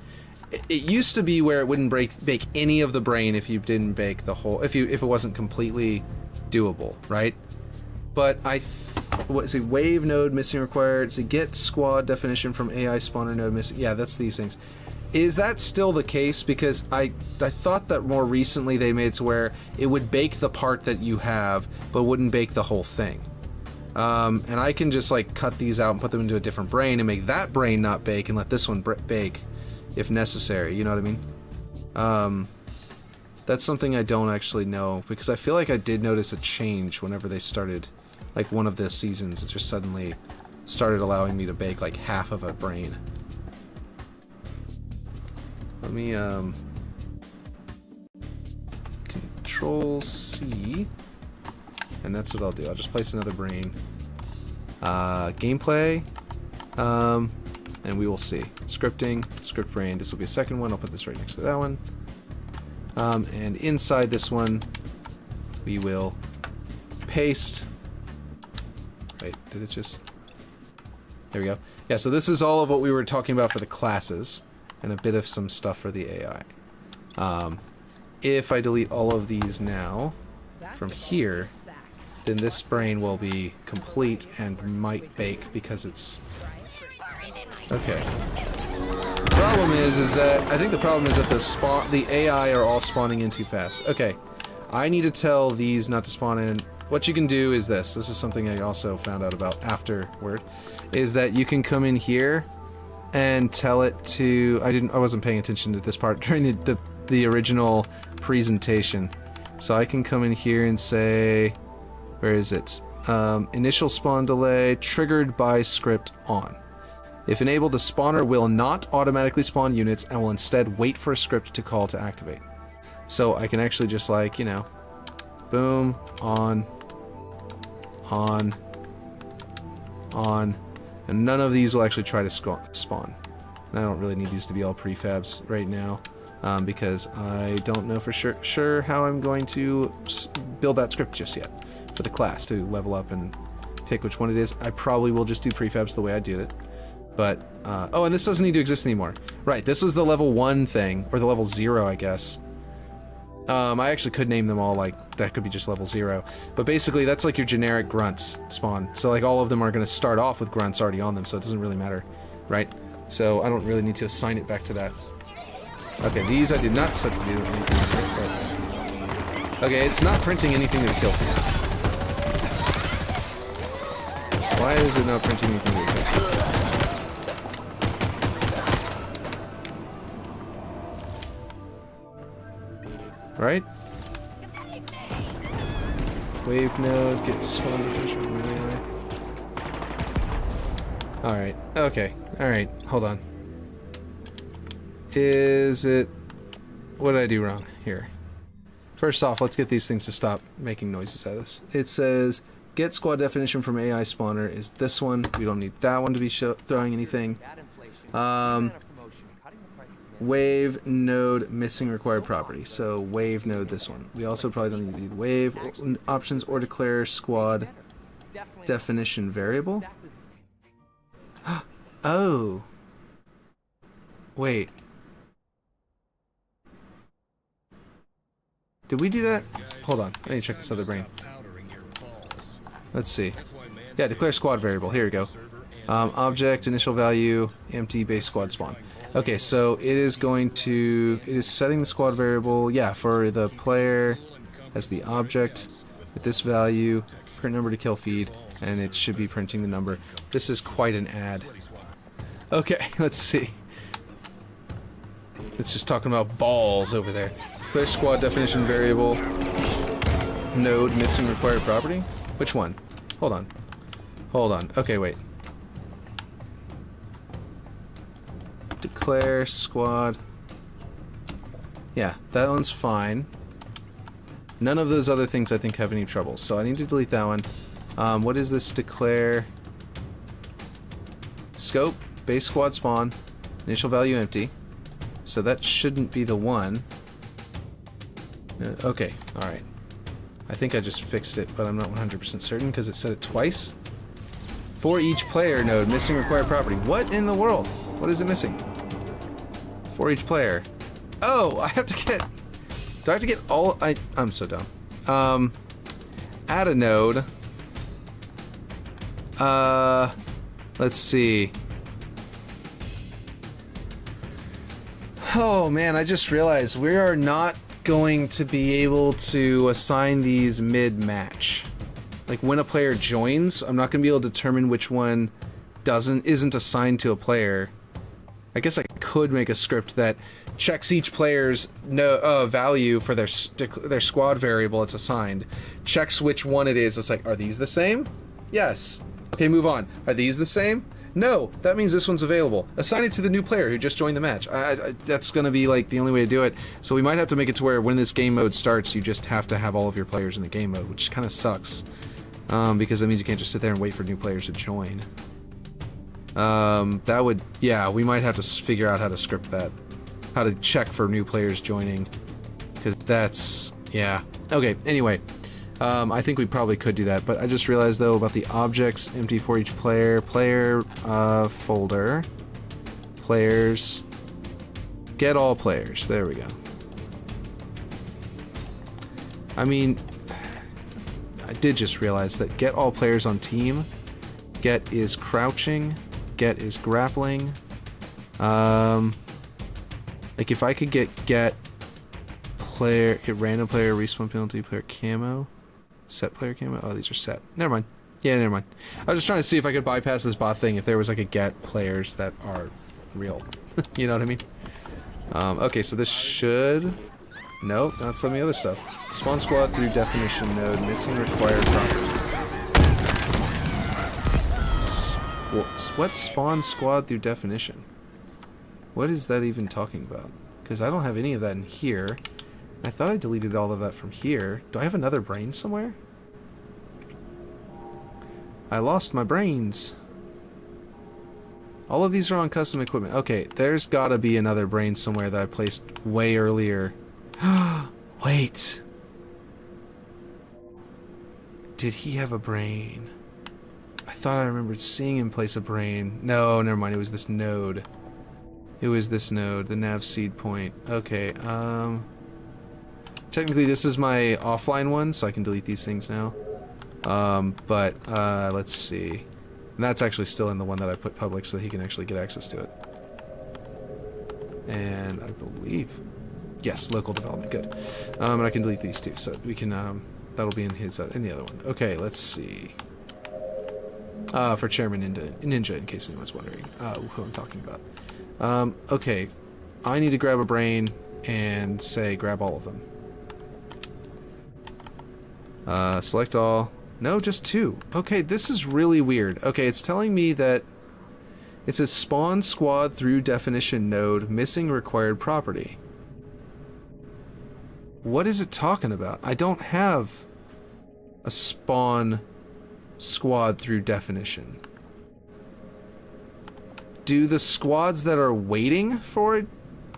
It used to be where it wouldn't bake any of the brain if you didn't bake the whole, if it wasn't completely doable, right? But what is it? Wave node missing required. Is it get squad definition from AI spawner node missing? Yeah, that's these things. Is that still the case? Because I thought that more recently they made it to where it would bake the part that you have, but wouldn't bake the whole thing. And I can just like cut these out and put them into a different brain and make that brain not bake and let this one bake if necessary, you know what I mean? That's something I don't actually know, because I feel like I did notice a change whenever they started, like one of the seasons, it just suddenly started allowing me to bake like half of a brain. Let me, Control C, and that's what I'll do. I'll just place another brain. Gameplay, and we will see. Scripting, script brain. This will be a second one. I'll put this right next to that one. And inside this one, we will paste. Wait, did it just? There we go. Yeah, so this is all of what we were talking about for the classes, and a bit of some stuff for the AI. If I delete all of these now, from here, then this brain will be complete and might bake because it's... Okay. The problem is that I think the problem is that the AI are all spawning in too fast. Okay. I need to tell these not to spawn in. What you can do is this. This is something I also found out about afterward, is that you can come in here and tell it to... I wasn't paying attention to this part during the original presentation. So I can come in here and say... Where is it? Initial spawn delay triggered by script on. If enabled, the spawner will not automatically spawn units and will instead wait for a script to call to activate. So I can actually just like, you know, boom, on, and none of these will actually try to spawn. And I don't really need these to be all prefabs right now, because I don't know for sure how I'm going to build that script just yet for the class to level up and pick which one it is. I probably will just do prefabs the way I did it. But, oh, and this doesn't need to exist anymore. Right, this was the level 1 thing, or the level 0, I guess. I actually could name them all, like, that could be just level 0. But basically, that's like your generic grunts spawn. So, like, all of them are going to start off with grunts already on them, so it doesn't really matter, right? So, I don't really need to assign it back to that. Okay, these I did not set to do anything. But... Okay, it's not printing anything to kill. Why is it not printing anything to kill? Right? Wave node, get spawn definition from AI. Alright, okay. Alright, hold on. Is it... What did I do wrong here? First off, let's get these things to stop making noises at us. It says, get squad definition from AI spawner is this one. We don't need that one to be throwing anything. Wave node missing required property. So wave node this one. We also probably don't need to do the wave options or declare squad definition variable. Oh. Wait. Did we do that? Hold on. I need to check this other brain. Let's see. Yeah, declare squad variable. Here we go. Object, initial value, empty, base squad spawn. Okay, so it is going to... It is setting the squad variable, yeah, for the player as the object with this value, print number to kill feed, and it should be printing the number. This is quite an ad. Okay, let's see. It's just talking about balls over there. Declare squad definition variable, node missing required property? Which one? Hold on. Hold on. Okay, wait. Declare squad. Yeah, that one's fine. None of those other things I think have any trouble, so I need to delete that one. What is this? Declare scope, base squad spawn, initial value empty. So that shouldn't be the one. Okay, alright. I think I just fixed it, but I'm not 100% certain because it said it twice. For each player node, missing required property. What in the world? What is it missing? For each player. Oh, I have to get... Do I have to get all... I'm so dumb. Add a node. Let's see. Oh man, I just realized we are not going to be able to assign these mid-match. Like when a player joins, I'm not going to be able to determine which one isn't assigned to a player. I guess I could make a script that checks each player's value for their squad variable it's assigned. Checks which one it is. It's like, are these the same? Yes. Okay, move on. Are these the same? No. That means this one's available. Assign it to the new player who just joined the match. That's going to be like the only way to do it. So we might have to make it to where when this game mode starts, you just have to have all of your players in the game mode, which kind of sucks. Because that means you can't just sit there and wait for new players to join. That would, yeah, we might have to figure out how to script that. How to check for new players joining. Because that's, yeah. Okay, anyway. I think we probably could do that, but I just realized though about the objects empty for each player. Player, folder. Players. Get all players. There we go. I mean, I did just realize that get all players on team. Get is crouching. Get is grappling. Like if I could get player, get random player, respawn penalty, player camo, set player camo. Oh, these are set. Never mind. Yeah, never mind. I was just trying to see if I could bypass this bot thing if there was like a get players that are real. You know what I mean? Okay, so this should... Nope, not some of the other stuff. Spawn squad through definition node, missing required property. What spawn squad through definition? What is that even talking about? Because I don't have any of that in here. I thought I deleted all of that from here. Do I have another brain somewhere? I lost my brains. All of these are on custom equipment. Okay, there's gotta be another brain somewhere that I placed way earlier. Wait. Did he have a brain? I thought I remembered seeing him place a brain. No, never mind. It was this node. It was this node, the nav seed point. Okay, technically this is my offline one, so I can delete these things now. Let's see. And that's actually still in the one that I put public so that he can actually get access to it. And I believe... Yes, local development, good. And I can delete these too, so we can, that'll be in his, in the other one. Okay, let's see. For Chairman Ninja, in case anyone's wondering who I'm talking about. Okay, I need to grab a brain and say grab all of them. Select all. No, just 2. Okay, this is really weird. Okay, it's telling me that it says spawn squad through definition node, missing required property. What is it talking about? I don't have a spawn squad through definition. Do the squads that are waiting for it?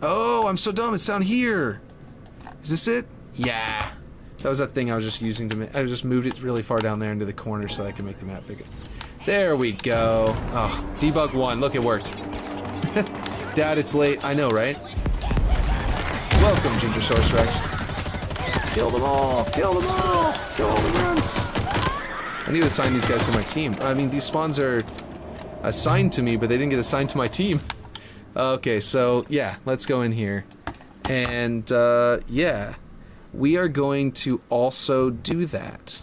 Oh, I'm so dumb. It's down here. Is this it? Yeah. That was that thing I was just using to... I just moved it really far down there into the corner so I can make the map bigger. There we go. Oh, debug 1. Look, it worked. Dad, it's late. I know, right? Welcome, Gingersaurus Rex. Kill them all. Kill them all. Kill all the grunts. I need to assign these guys to my team. I mean, these spawns are assigned to me, but they didn't get assigned to my team. Okay, so, yeah. Let's go in here. And, yeah. We are going to also do that.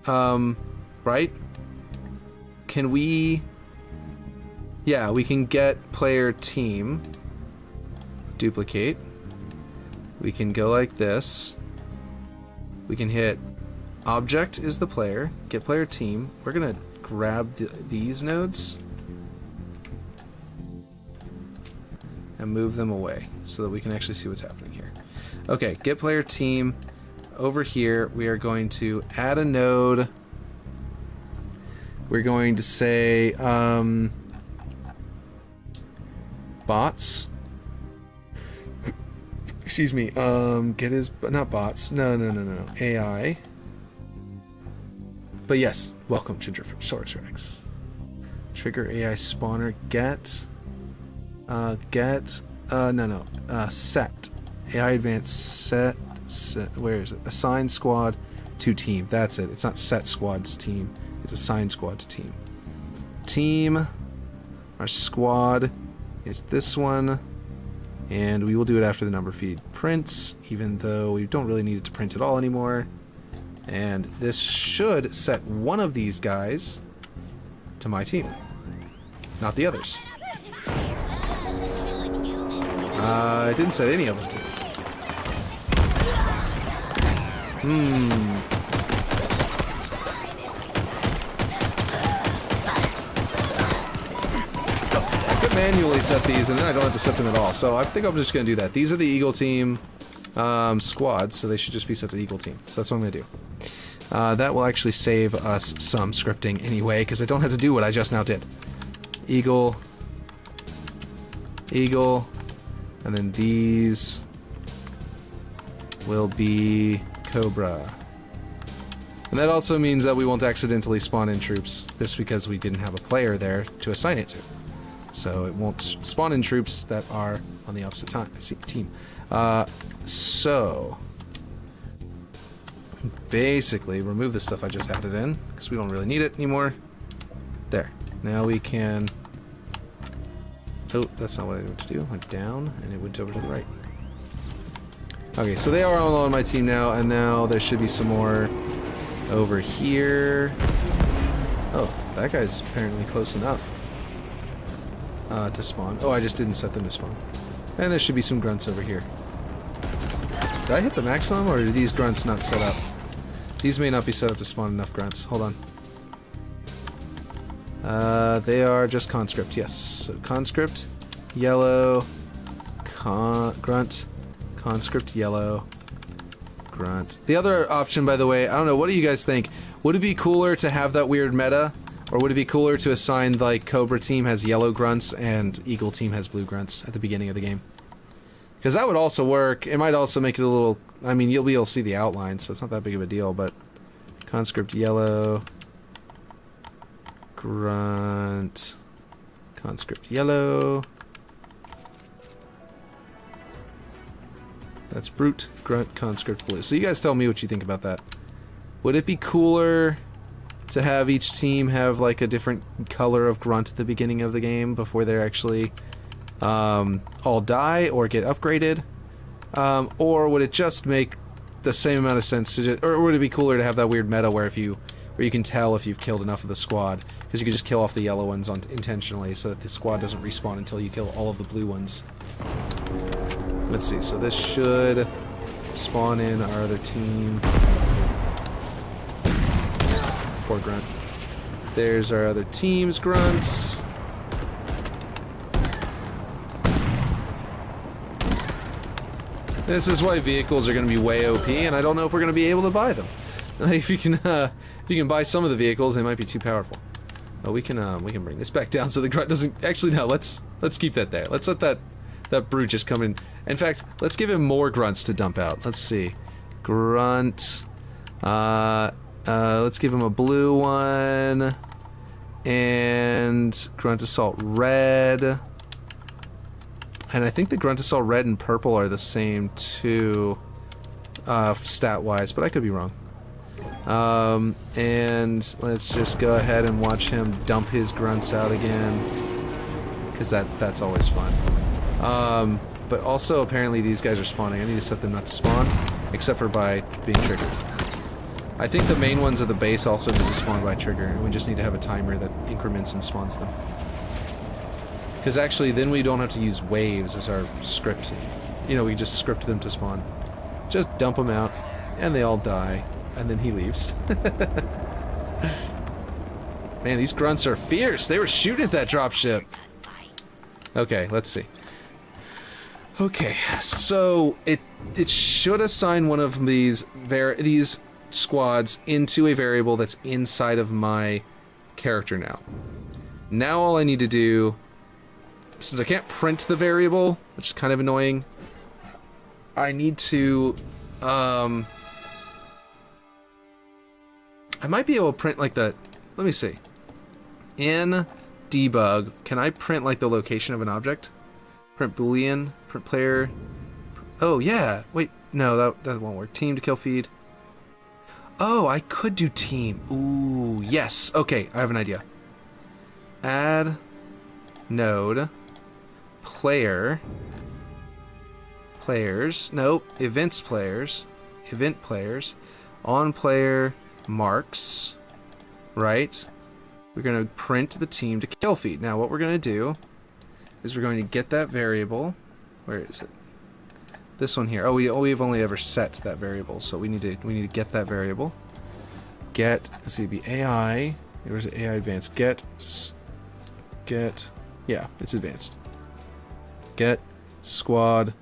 Right? Can we... Yeah, we can get player team. Duplicate. We can go like this. We can hit object is the player. Get player team. We're gonna grab these nodes and move them away so that we can actually see what's happening here. Okay, get player team. Over here, we are going to add a node. We're going to say bots. Excuse me. Get his not bots. No. AI. But yes, welcome Ginger from Source Rex. Trigger AI spawner. Get. Set. AI advanced set. Where is it? Assign squad to team. That's it. It's not set squads team. It's assign squad to team. Team. Our squad is this one. And we will do it after the number feed prints, even though we don't really need it to print at all anymore. And this should set one of these guys to my team, not the others. I didn't set any of them. I could manually set these, and then I don't have to set them at all. So I think I'm just going to do that. These are the Eagle Team squads, so they should just be set to Eagle Team. So that's what I'm going to do. That will actually save us some scripting anyway, because I don't have to do what I just now did. Eagle, and then these will be Cobra. And that also means that we won't accidentally spawn in troops, just because we didn't have a player there to assign it to. So it won't spawn in troops that are on the opposite team. So basically remove the stuff I just added in, because we don't really need it anymore. There. Now we can... Oh, that's not what I wanted to do. Went down, and it went over to the right. Okay, so they are all on my team now, and now there should be some more over here. Oh, that guy's apparently close enough to spawn. Oh, I just didn't set them to spawn. And there should be some grunts over here. Did I hit the maximum, or are these grunts not set up? These may not be set up to spawn enough grunts. Hold on. They are just conscript, yes. So conscript, yellow, grunt, conscript, yellow, grunt. The other option, by the way, I don't know, what do you guys think? Would it be cooler to have that weird meta? Or would it be cooler to assign, like, Cobra team has yellow grunts and Eagle team has blue grunts at the beginning of the game? Because that would also work. It might also make it a little... I mean, you'll be able to see the outline, so it's not that big of a deal, but... Conscript yellow... Grunt... Conscript yellow... That's brute, grunt, conscript, blue. So you guys tell me what you think about that. Would it be cooler to have each team have like a different color of grunt at the beginning of the game before they're actually all die or get upgraded? Or would it just make the same amount of sense to just, or would it be cooler to have that weird meta where you can tell if you've killed enough of the squad, because you can just kill off the yellow ones intentionally so that the squad doesn't respawn until you kill all of the blue ones. Let's see, so this should spawn in our other team. Poor grunt. There's our other team's grunts. This is why vehicles are going to be way OP, and I don't know if we're going to be able to buy them. If you can buy some of the vehicles, they might be too powerful. Oh, we can bring this back down so the grunt doesn't. Actually, no. Let's keep that there. Let's let that brute just come in. In fact, let's give him more grunts to dump out. Let's see, grunt. Let's give him a blue one, and grunt assault red. And I think the grunt assault red and purple are the same too, stat-wise, but I could be wrong. And let's just go ahead and watch him dump his grunts out again, because that's always fun. But also apparently these guys are spawning. I need to set them not to spawn, except for by being triggered. I think the main ones at the base also need to spawn by trigger, and we just need to have a timer that increments and spawns them. Because actually, then we don't have to use waves as our script. You know, we just script them to spawn. Just dump them out, and they all die, and then he leaves. Man, these grunts are fierce. They were shooting at that dropship. Okay, let's see. Okay, so it should assign one of these squads into a variable that's inside of my character now. Now all I need to do, since I can't print the variable, which is kind of annoying, I need to, I might be able to print like the, let me see. In debug, can I print like the location of an object? Print boolean, print player. Oh yeah, wait, no, that won't work. Team to kill feed. Oh, I could do team. Ooh, yes. Okay, I have an idea. Add node player players. Nope, events players. Event players. On player marks. Right? We're going to print the team to kill feed. Now what we're going to do is we're going to get that variable. Where is it? This one here. Oh, we've only ever set that variable, so we need to get that variable. Get, let's see, it'd be AI. Where's AI advanced? Get, yeah, it's advanced. Get squad.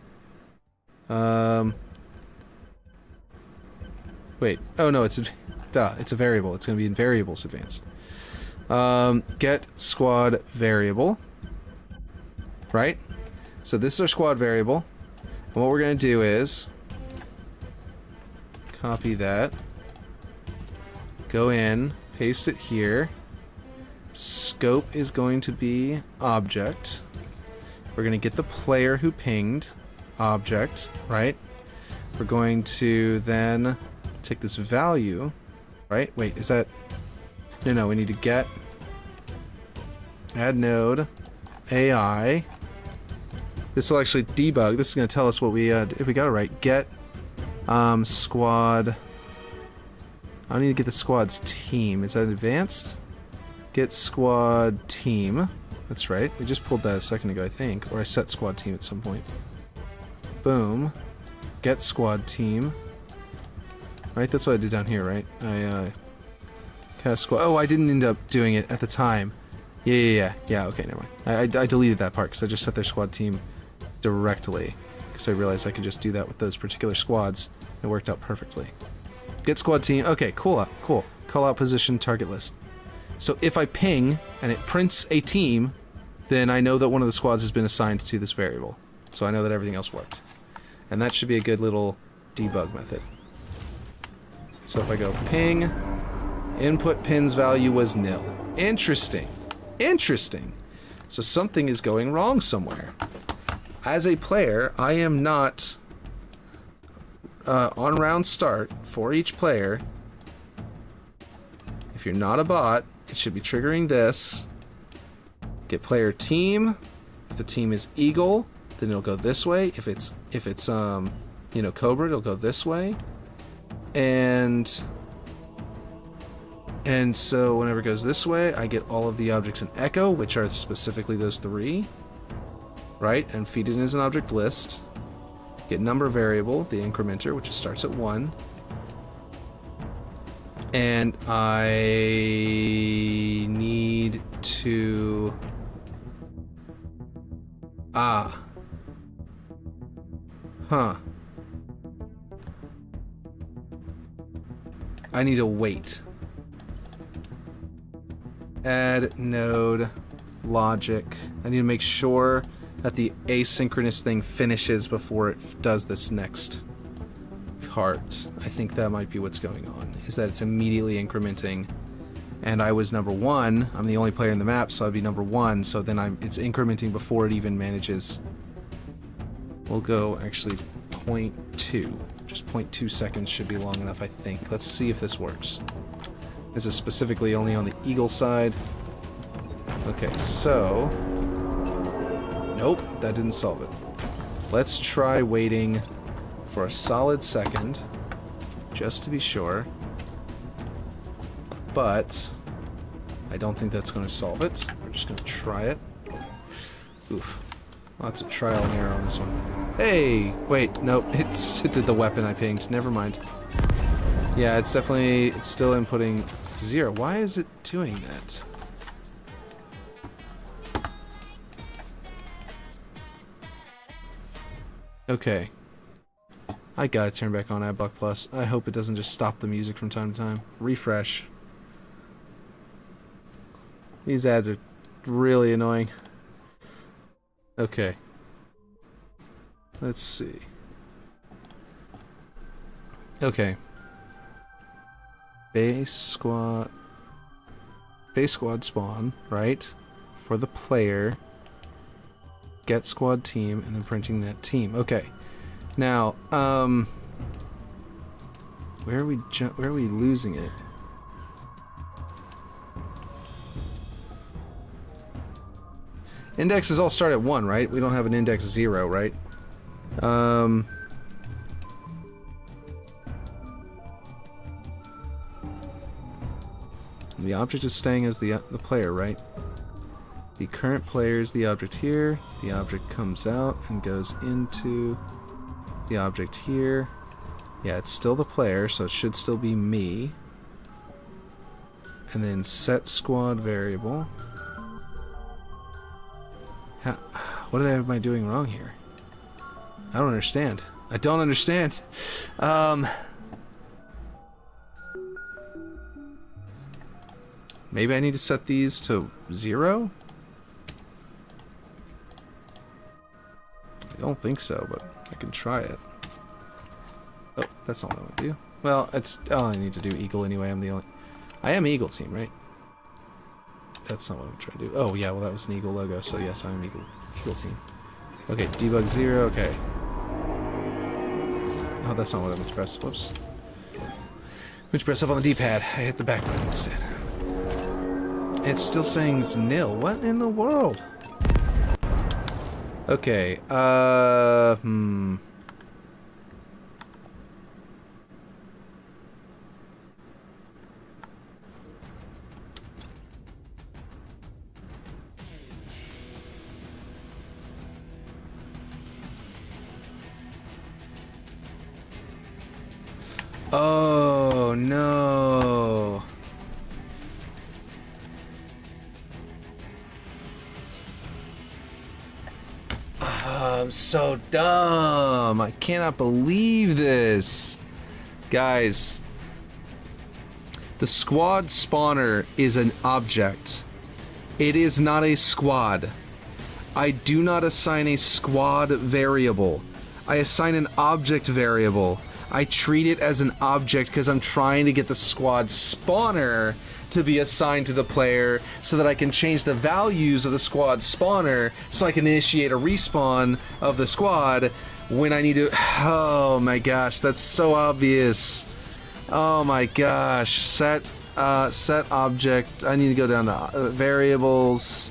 Wait. Oh no, it's it's a variable. It's going to be in variables advanced. Get squad variable. Right? So this is our squad variable. And what we're going to do is copy that, go in, paste it here. Scope is going to be object. We're going to get the player who pinged object, right? We're going to then take this value, right? Wait, is that... No, we need to get add node AI. This will actually debug. This is going to tell us what we, if we got it right. Get squad. I need to get the squad's team. Is that advanced? Get squad team. That's right. We just pulled that a second ago, I think. Or I set squad team at some point. Boom. Get squad team. Right? That's what I did down here, right? I cast squad. Oh, I didn't end up doing it at the time. Yeah, okay, never mind. I deleted that part because I just set their squad team directly because I realized I could just do that with those particular squads. It worked out perfectly. Get squad team. Okay, cool. Call out position target list. So if I ping and it prints a team, then I know that one of the squads has been assigned to this variable. So I know that everything else worked. And that should be a good little debug method. So if I go ping, input pin's value was nil. Interesting. So something is going wrong somewhere. As a player, I am not on round start for each player. If you're not a bot, it should be triggering this. Get player team. If the team is Eagle, then it'll go this way. If it's you know, Cobra, it'll go this way. And so whenever it goes this way, I get all of the objects in Echo, which are specifically those three, right? And feed it as an object list. Get number variable, the incrementer, which starts at 1. And I need to... I need to wait. Add node logic. I need to make sure that the asynchronous thing finishes before it does this next part. I think that might be what's going on, is that it's immediately incrementing. And I was number 1. I'm the only player in the map, so I'd be number 1. So then it's incrementing before it even manages. We'll go actually 0.2. Just 0.2 seconds should be long enough, I think. Let's see if this works. This is specifically only on the Eagle side. Okay, so... Nope, that didn't solve it. Let's try waiting for a solid second, just to be sure. But I don't think that's going to solve it. We're just going to try it. Oof. Lots of trial and error on this one. Hey! Wait, nope. It did the weapon I pinged. Never mind. Yeah, it's still inputting 0. Why is it doing that? Okay. I gotta turn back on AdBlock Plus. I hope it doesn't just stop the music from time to time. Refresh. These ads are really annoying. Okay. Let's see. Okay. Base squad spawn, right? For the player. Get squad team, and then printing that team. Okay. Now, where are we losing it? Indexes all start at 1, right? We don't have an index 0, right? The object is staying as the player, right? The current player is the object here. The object comes out and goes into the object here. Yeah, it's still the player, so it should still be me. And then set squad variable. What am I doing wrong here? I don't understand. I don't understand. Maybe I need to set these to 0? I don't think so, but I can try it. Oh, that's not what I want to do. Well, it's all I need to do. Eagle anyway. I am Eagle team, right? That's not what I'm trying to do. Oh yeah, well that was an Eagle logo, so yes, I am Eagle team. Okay, debug 0. Okay. Oh, that's not what I meant to press. Whoops. I meant to press up on the D-pad. I hit the back button instead. It's still saying it's nil. What in the world? Okay, oh, no. I'm so dumb. I cannot believe this. Guys, the squad spawner is an object. It is not a squad. I do not assign a squad variable. I assign an object variable. I treat it as an object because I'm trying to get the squad spawner to be assigned to the player so that I can change the values of the squad spawner so I can initiate a respawn of the squad when I need to. Oh my gosh, that's so obvious. Oh my gosh. Set object. I need to go down to variables,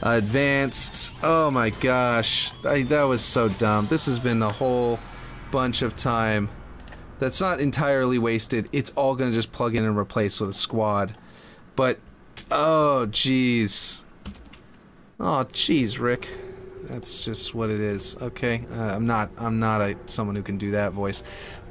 advanced. Oh my gosh, that was so dumb. This has been a whole bunch of time that's not entirely wasted. It's all gonna just plug in and replace with a squad. But, oh jeez. Oh jeez, Rick. That's just what it is. Okay, I'm not someone who can do that voice.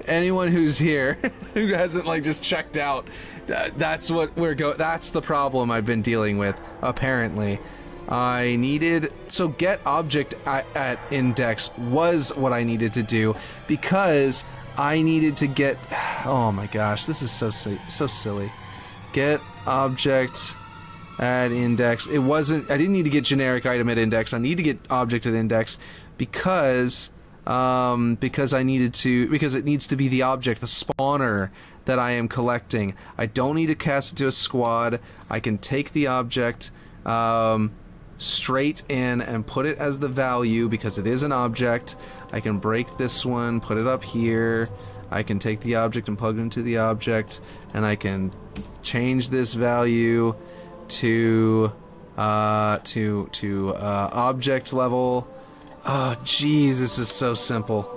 Anyone who's here who hasn't like just checked out, that's what that's the problem I've been dealing with. Apparently, I needed get object at index was what I needed to do because I needed to get. Oh my gosh, this is so silly. Get object at index. It wasn't. I didn't need to get generic item at index. I need to get object at index because I needed to, because it needs to be the object, the spawner that I am collecting. I don't need to cast it to a squad. I can take the object straight in and put it as the value because it is an object. I can break this one, put it up here. I can take the object and plug it into the object, and I can change this value to object level. Oh geez, this is so simple.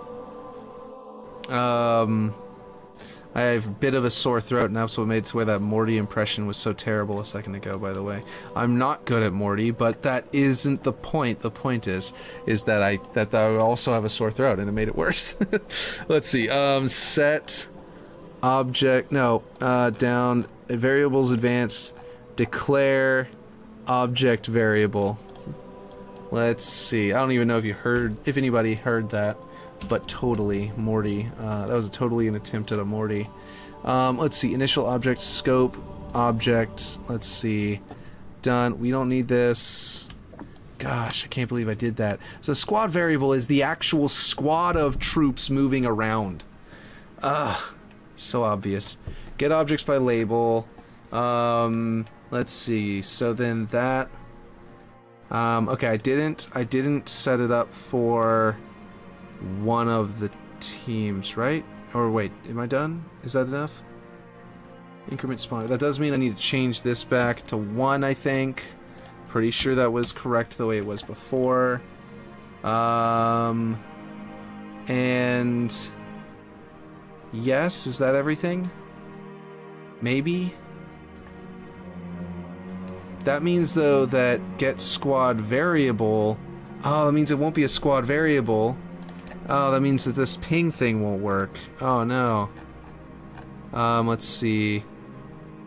I have a bit of a sore throat, and that's what made it to where that Morty impression was so terrible a second ago, by the way. I'm not good at Morty, but that isn't the point. The point is that I also have a sore throat, and it made it worse. Let's see. Set object, down variables advanced, declare object variable. Let's see. I don't even know if anybody heard that. But totally, Morty. That was totally an attempt at a Morty. Let's see, initial object, scope, object, let's see, done. We don't need this. Gosh, I can't believe I did that. So squad variable is the actual squad of troops moving around. So obvious. Get objects by label. Let's see. So then that. Okay, I didn't set it up for one of the teams, right? Or wait, am I done? Is that enough? Increment spawner. That does mean I need to change this back to 1, I think. Pretty sure that was correct the way it was before. And yes, is that everything? Maybe? That means, though, that get squad variable... Oh, that means it won't be a squad variable. Oh, that means that this ping thing won't work. Oh, no. Let's see.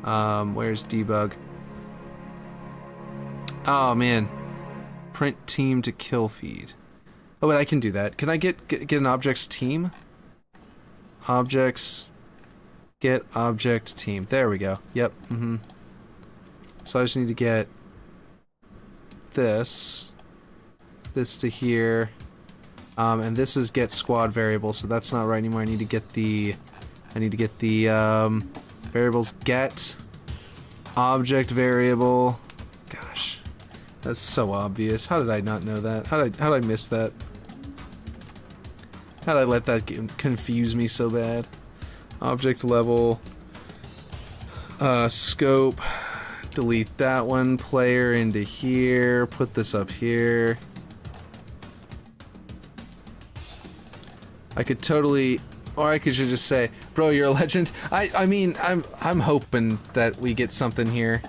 Where's debug? Oh, man. Print team to kill feed. Oh, wait, I can do that. Can I get an objects team? Objects... Get object team. There we go. Yep. So I just need to get this to here, and this is get squad variable. So that's not right anymore. I need to get the variables get object variable. Gosh, that's so obvious. How did I not know that? How did I miss that? How did I let that confuse me so bad? Object level, scope, delete that one, player into here, put this up here. I could totally, or I could just say, bro, you're a legend. I mean, I'm hoping that we get something here.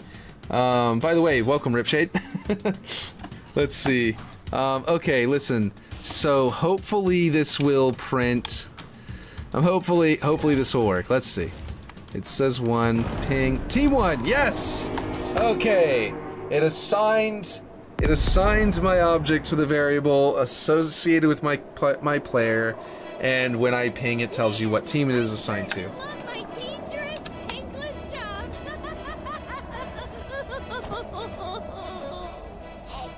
By the way, welcome Ripshade. Let's see. Okay, listen. So hopefully this will print. Hopefully this will work. Let's see. It says 1 ping. Team 1, yes! Okay. It assigned my object to the variable associated with my player, and when I ping, it tells you what team it is assigned to. My dangerous English job. Hey,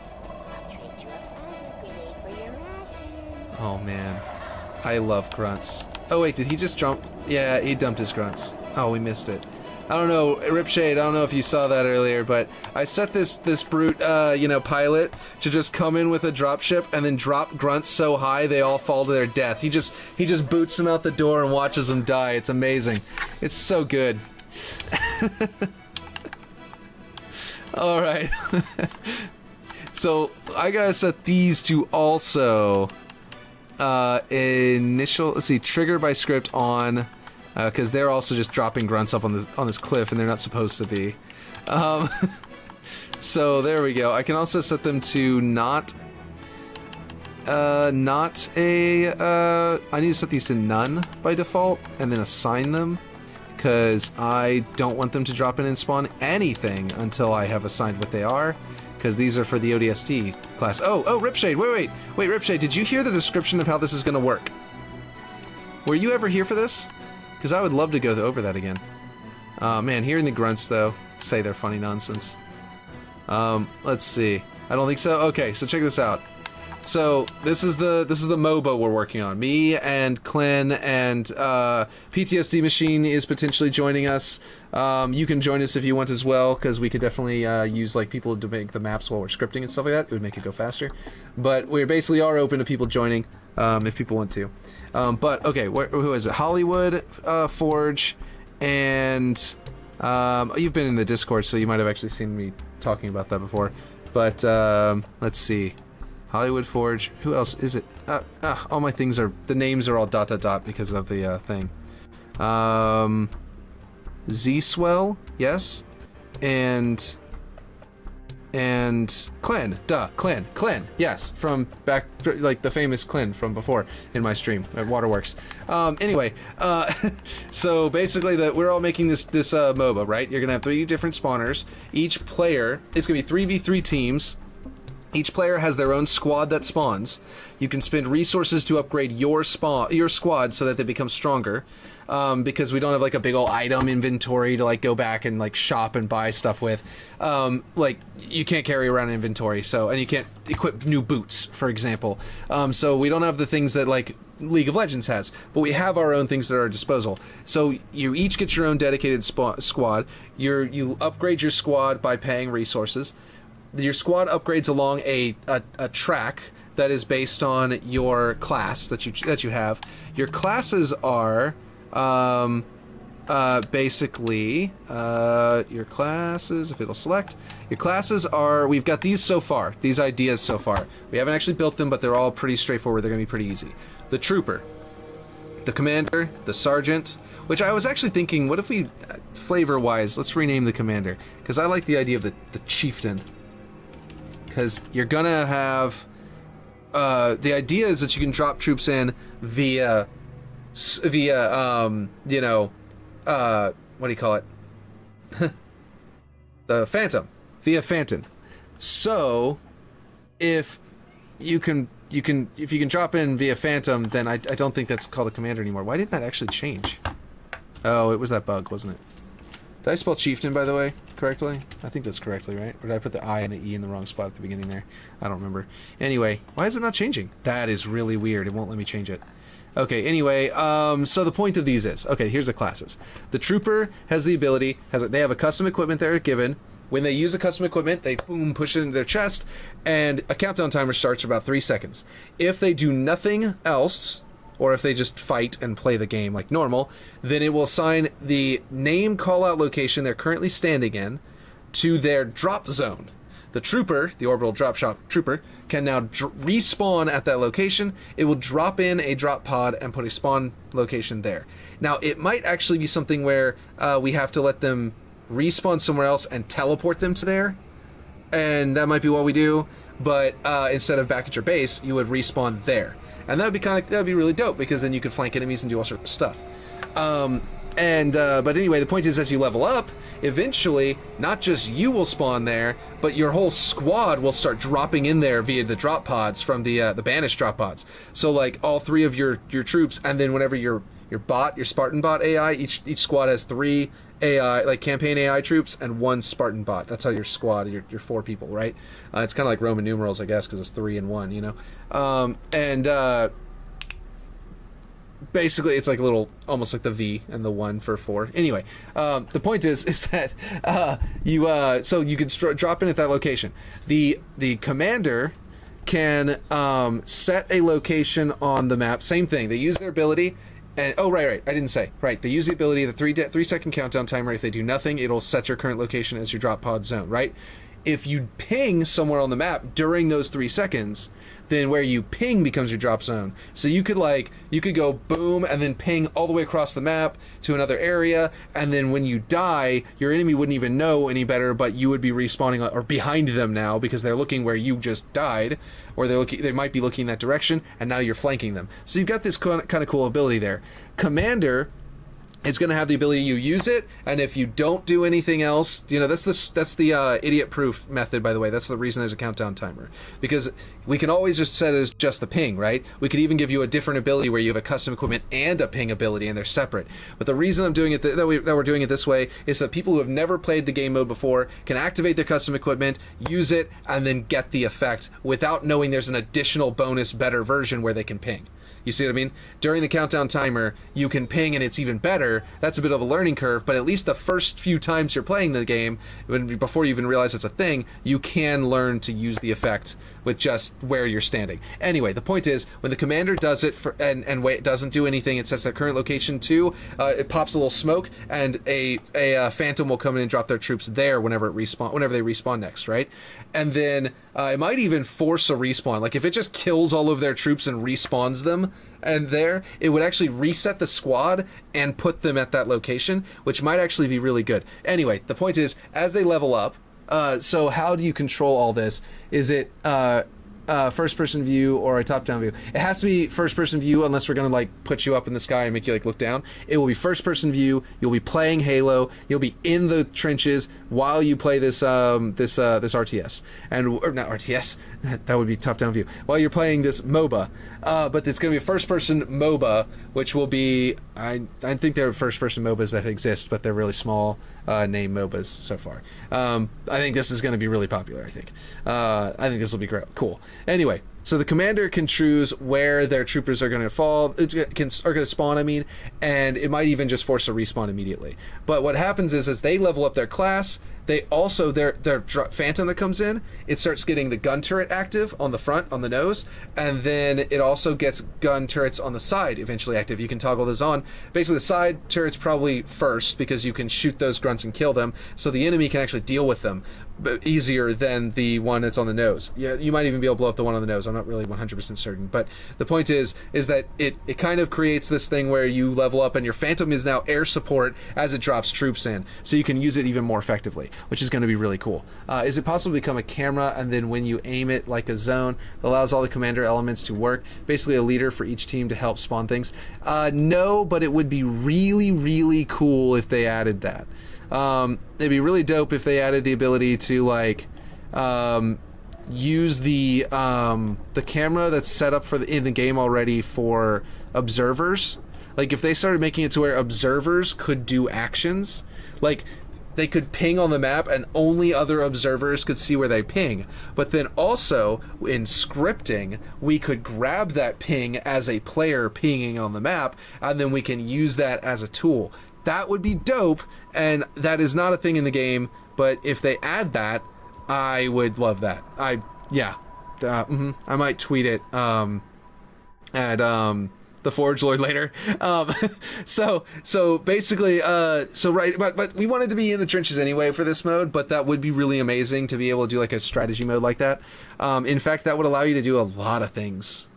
I'll trade you a plasma grenade for your rations. Oh man, I love grunts. Oh wait, did he just jump? Yeah, he dumped his grunts. Oh, we missed it. I don't know, Ripshade, I don't know if you saw that earlier, but I set this brute, pilot to just come in with a dropship and then drop grunts so high they all fall to their death. He just boots them out the door and watches them die. It's amazing. It's so good. Alright. So, I gotta set these to also... let's see, trigger by script on, because they're also just dropping grunts up on this cliff, and they're not supposed to be. So there we go. I can also set them to I need to set these to none by default, and then assign them, because I don't want them to drop in and spawn anything until I have assigned what they are. Because these are for the ODST class. Oh, Ripshade, wait, Ripshade, did you hear the description of how this is going to work? Were you ever here for this? Because I would love to go over that again. Man, hearing the grunts, though, say they're funny nonsense. Let's see. I don't think so. Okay, so check this out. So, this is the MOBA we're working on. Me and Clint and PTSD Machine is potentially joining us. You can join us if you want as well, because we could definitely use like people to make the maps while we're scripting and stuff like that. It would make it go faster. But we basically are open to people joining if people want to. But okay, who is it? Hollywood, Forge, and you've been in the Discord, so you might have actually seen me talking about that before. But let's see. Hollywood Forge. Who else is it? All my things are... The names are all ... because of the thing. Z-Swell, yes. And Clan. Clan, yes. From back... Like, the famous Clan from before in my stream at Waterworks. Anyway, so basically we're all making this MOBA, right? You're gonna have 3 different spawners. Each player... It's gonna be 3v3 teams. Each player has their own squad that spawns. You can spend resources to upgrade your squad so that they become stronger. Because we don't have like a big old item inventory to like go back and like shop and buy stuff with. Like you can't carry around an inventory, and you can't equip new boots, for example. So we don't have the things that like League of Legends has, but we have our own things at our disposal. So you each get your own dedicated squad. You upgrade your squad by paying resources. Your squad upgrades along a track that is based on your class that you have. Your classes are basically your classes, if it'll select, your classes are, we've got these so far, these ideas so far. We haven't actually built them, but they're all pretty straightforward. They're gonna be pretty easy. The trooper, the commander, the sergeant, which I was actually thinking, what if we, flavor wise, let's rename the commander, because I like the idea of the chieftain, because you're gonna have the idea is that you can drop troops in via you know, what do you call it? The Phantom. Via Phantom. So, if you can drop in via Phantom, then I don't think that's called a commander anymore. Why didn't that actually change? Oh, it was that bug, wasn't it? Did I spell chieftain, by the way, correctly? I think that's correctly, right? Or did I put the I and the E in the wrong spot at the beginning there? I don't remember. Anyway, why is it not changing? That is really weird. It won't let me change it. Okay, anyway, so the point of these is, okay, here's the classes. The trooper has the ability, they have a custom equipment they're given. When they use the custom equipment, they boom, push it into their chest, and a countdown timer starts about 3 seconds. If they do nothing else, or if they just fight and play the game like normal, then it will assign the name call-out location they're currently standing in to their drop zone. The trooper, the orbital drop shot trooper, can now respawn at that location. It will drop in a drop pod and put a spawn location there. Now, it might actually be something where we have to let them respawn somewhere else and teleport them to there, and that might be what we do. But instead of back at your base, you would respawn there, and that'd be really dope, because then you could flank enemies and do all sorts of stuff. But anyway, the point is, as you level up, eventually, not just you will spawn there, but your whole squad will start dropping in there via the drop pods from the banished drop pods. So like all 3 of your troops, and then whenever your Spartan bot AI, each squad has 3 AI, like campaign AI troops, and 1 Spartan bot. That's how your squad, your 4 people, right? It's kind of like Roman numerals, I guess, because it's 3 and 1, you know? Basically, it's like a little, almost like the V and the 1 for 4. Anyway, the point is that so you can drop in at that location. The commander can set a location on the map. Same thing. They use their ability. And oh, right, I didn't say. Right, they use the ability, the 3-second countdown timer. If they do nothing, it'll set your current location as your drop pod zone, right? If you ping somewhere on the map during those 3 seconds, then where you ping becomes your drop zone. So you could go boom and then ping all the way across the map to another area, and then when you die, your enemy wouldn't even know any better, but you would be respawning or behind them now, because they're looking where you just died, or they might be looking that direction, and now you're flanking them. So you've got this kind of cool ability there. Commander, it's going to have the ability, you use it, and if you don't do anything else, you know, that's the idiot-proof method, by the way. That's the reason there's a countdown timer. Because we can always just set it as just the ping, right? We could even give you a different ability where you have a custom equipment and a ping ability, and they're separate. But the reason I'm doing it that we're doing it this way is that people who have never played the game mode before can activate their custom equipment, use it, and then get the effect without knowing there's an additional bonus, better version where they can ping. You see what I mean? During the countdown timer, you can ping and it's even better. That's a bit of a learning curve, but at least the first few times you're playing the game, before you even realize it's a thing, you can learn to use the effect with just where you're standing. Anyway, the point is, when the commander does it and doesn't do anything, it sets their current location to, it pops a little smoke, and a phantom will come in and drop their troops there whenever they respawn next, right? And then it might even force a respawn. Like if it just kills all of their troops and respawns them, and there, it would actually reset the squad and put them at that location, which might actually be really good. Anyway, the point is, as they level up, so how do you control all this? Is it first-person view or a top-down view? It has to be first-person view, unless we're gonna like put you up in the sky and make you like look down. It will be first-person view. You'll be playing Halo. You'll be in the trenches while you play this RTS, or not RTS. That would be top-down view. While you're playing this MOBA, but it's gonna be a first-person MOBA, which will be I think there are first-person MOBAs that exist, but they're really small name MOBAs so far. I think this is going to be really popular. I think this will be great. Cool. Anyway, So the commander can choose where their troopers are going to fall, are going to spawn, I mean, and it might even just force a respawn immediately. But what happens is, as they level up their class, they also, their phantom that comes in, it starts getting the gun turret active on the front, on the nose, and then it also gets gun turrets on the side eventually active. You can toggle those on. Basically, the side turrets probably first, because you can shoot those grunts and kill them, so the enemy can actually deal with them easier than the one that's on the nose. Yeah, you might even be able to blow up the one on the nose. I'm not really 100% certain, but the point is that it kind of creates this thing where you level up and your phantom is now air support as it drops troops in, so you can use it even more effectively, which is going to be really cool. Is it possible to become a camera, and then when you aim it like a zone, it allows all the commander elements to work, basically a leader for each team to help spawn things? No, but it would be really, really cool if they added that. It'd be really dope if they added the ability to like use the camera that's set up in the game already for observers. Like if they started making it to where observers could do actions, like they could ping on the map and only other observers could see where they ping. But then also in scripting, we could grab that ping as a player pinging on the map, and then we can use that as a tool. That would be dope, and that is not a thing in the game, but if they add that, I would love that. I might tweet it at the Forge Lord later. So basically, right, but we wanted to be in the trenches anyway for this mode, but that would be really amazing to be able to do like a strategy mode like that. In fact, that would allow you to do a lot of things.